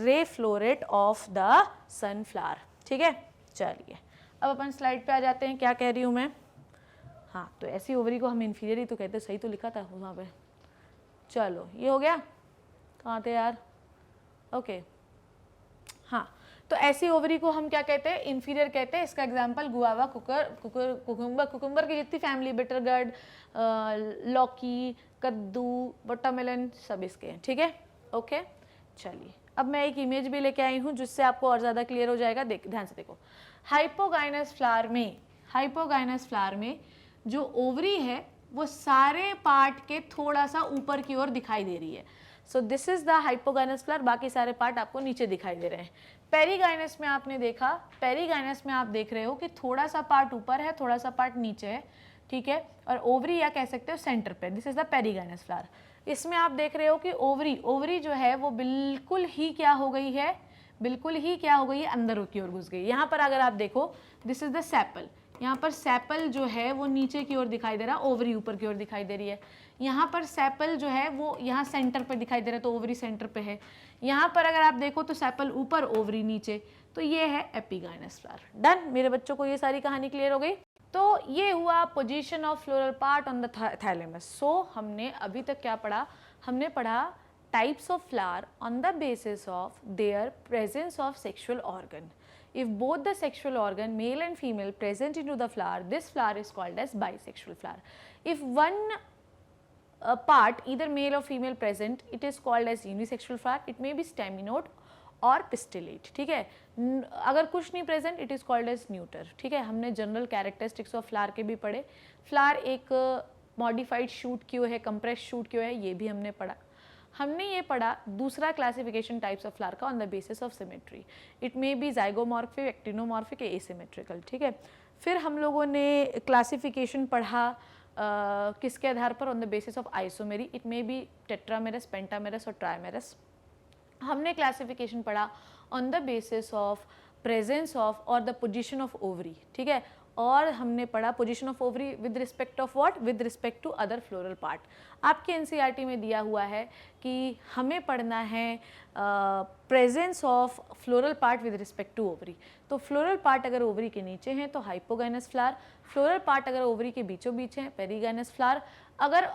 रे फ्लोरेट ऑफ द सनफ्लावर। ठीक है, चलिए अब अपन स्लाइड पे आ जाते हैं, क्या कह रही हूँ मैं। हाँ, तो ऐसी ओवरी को हम इन्फीरियर ही तो कहते, सही तो लिखा था वहाँ पे। चलो ये हो गया, कहाँ थे यार, ओके हाँ, तो ऐसी ओवरी को हम क्या कहते हैं, इन्फीरियर कहते हैं। इसका एग्जांपल गुआवा, कुकुम्बर की जितनी फैमिली, बिटरगर्ड, लौकी, कद्दू, वाटरमेलन, सब इसके हैं, ठीक है, ओके। चलिए अब मैं एक इमेज भी लेके आई हूँ जिससे आपको और ज़्यादा क्लियर हो जाएगा। ध्यान से देखो, हाइपोगाइनस फ्लावर में जो ओवरी है वो सारे पार्ट के थोड़ा सा ऊपर की ओर दिखाई दे रही है। So this is the hypogynous flower, बाकी सारे पार्ट आपको नीचे दिखाई दे रहे हैं। पेरीगाइनस में आपने देखा, पेरीगाइनस में आप देख रहे हो कि थोड़ा सा पार्ट ऊपर है, थोड़ा सा पार्ट नीचे है, ठीक है, और ओवरी या कह सकते हो सेंटर पे। This is the perigynous flower. इसमें आप देख रहे हो कि ओवरी जो है वो बिल्कुल ही क्या हो गई है, अंदर की ओर घुस गई। यहाँ पर अगर आप देखो, दिस इज द सेपल, यहाँ पर सेपल जो है वो नीचे की ओर दिखाई दे रहा, ओवरी ऊपर की ओर दिखाई दे रही है। यहाँ पर सेपल जो है वो यहाँ सेंटर पर दिखाई दे रहा है, तो ओवरी सेंटर पे है। यहाँ पर अगर आप देखो तो सेपल ऊपर, ओवरी नीचे, तो ये है एपिगाइनस फ्लावर। डन, मेरे बच्चों को ये सारी कहानी क्लियर हो गई। तो ये हुआ position of floral part on the thalamus. So हमने अभी तक क्या पढ़ा, हमने पढ़ा types of flower on the basis of their presence of sexual organ. If both the sexual organ, male and female, present into the flower, this flower is called as bisexual flower. If one part, either male or female present, it is called as unisexual flower. It may be staminode और पिस्टिलेट, ठीक है। अगर कुछ नहीं present, it is called as neuter, ठीक है। हमने जनरल कैरेक्टरिस्टिक्स ऑफ फ्लावर के भी पढ़े। फ्लावर एक मॉडिफाइड शूट क्यों है, कंप्रेस शूट क्यों है, ये भी हमने पढ़ा। हमने ये पढ़ा दूसरा क्लासिफिकेशन टाइप्स ऑफ फ्लावर का on the basis of symmetry. It may B zygomorphic, actinomorphic, asymmetrical, ठीक है। फिर हम लोगों ने क्लासिफिकेशन पढ़ा किसके आधार पर, on the basis of isomery. It may be tetramerous, pentamerous और ट्राइमेरस। हमने क्लासिफिकेशन पढ़ा on the basis of presence of और द पोजीशन ऑफ ओवरी, ठीक है। और हमने पढ़ा position of ovary with respect of what, with respect to other floral part. आपके एनसीईआरटी में दिया हुआ है कि हमें पढ़ना है presence of floral part with respect to ovary. तो फ्लोरल पार्ट अगर ओवरी के नीचे हैं तो हाइपोगाइनस फ्लावर, फ्लोरल पार्ट अगर ओवरी के बीचों बीच हैं पेरीगाइनस फ्लावर, अगर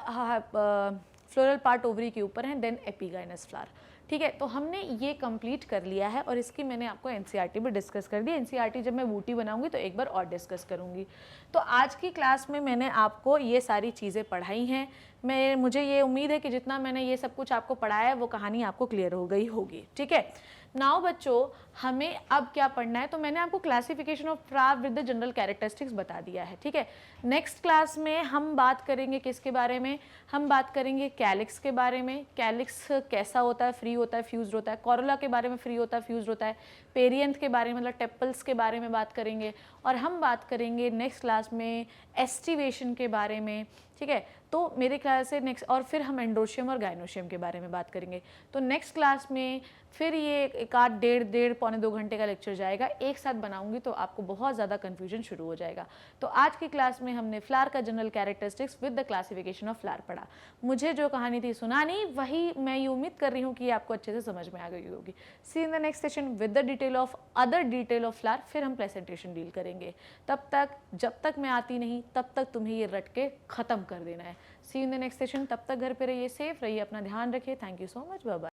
फ्लोरल पार्ट ओवरी के ऊपर हैं देन एपिगाइनस फ्लावर, ठीक है। तो हमने ये कंप्लीट कर लिया है और इसकी मैंने आपको एनसीईआरटी में डिस्कस कर दी। एनसीईआरटी जब मैं बूटी बनाऊंगी तो एक बार और डिस्कस करूंगी। तो आज की क्लास में मैंने आपको ये सारी चीज़ें पढ़ाई हैं। मुझे ये उम्मीद है कि जितना मैंने ये सब कुछ आपको पढ़ाया है वो कहानी आपको क्लियर हो गई होगी, ठीक है। नाउ बच्चों, हमें अब क्या पढ़ना है, तो मैंने आपको classification of flower with the general characteristics बता दिया है, ठीक है। नेक्स्ट क्लास में हम बात करेंगे किसके बारे में, हम बात करेंगे कैलिक्स के बारे में। कैलिक्स कैसा होता है, फ्री होता है, फ्यूज्ड होता है। कोरोला के बारे में फ्री होता है, फ्यूज्ड होता है। पेरियंथ के बारे में, मतलब टेपल्स के बारे में बात करेंगे। और हम बात करेंगे नेक्स्ट क्लास में एस्टिवेशन के बारे में, ठीक है। तो मेरे ख्याल से नेक्स्ट, और फिर हम एंडोशियम और गाइनोशियम के बारे में बात करेंगे। तो नेक्स्ट क्लास में फिर ये एक आध डेढ़ पौने 2 घंटे का लेक्चर जाएगा, एक साथ बनाऊंगी तो आपको बहुत ज़्यादा कन्फ्यूजन शुरू हो जाएगा। तो आज की क्लास में हमने फ्लावर का general characteristics with the classification of flower पढ़ा। मुझे जो कहानी थी सुनानी, वही मैं ये उम्मीद कर रही हूँ कि आपको अच्छे से समझ में आ गई होगी। See in the next session with the detail of other detail of flower, फिर हम प्रेजेंटेशन डील करेंगे। तब तक, जब तक मैं आती नहीं तब तक तुम्हें ये रट के ख़त्म कर देना है। सी इन द नेक्स्ट सेशन, तब तक घर पे रहिए, सेफ रहिए, अपना ध्यान रखिए। Thank you so much, bye bye.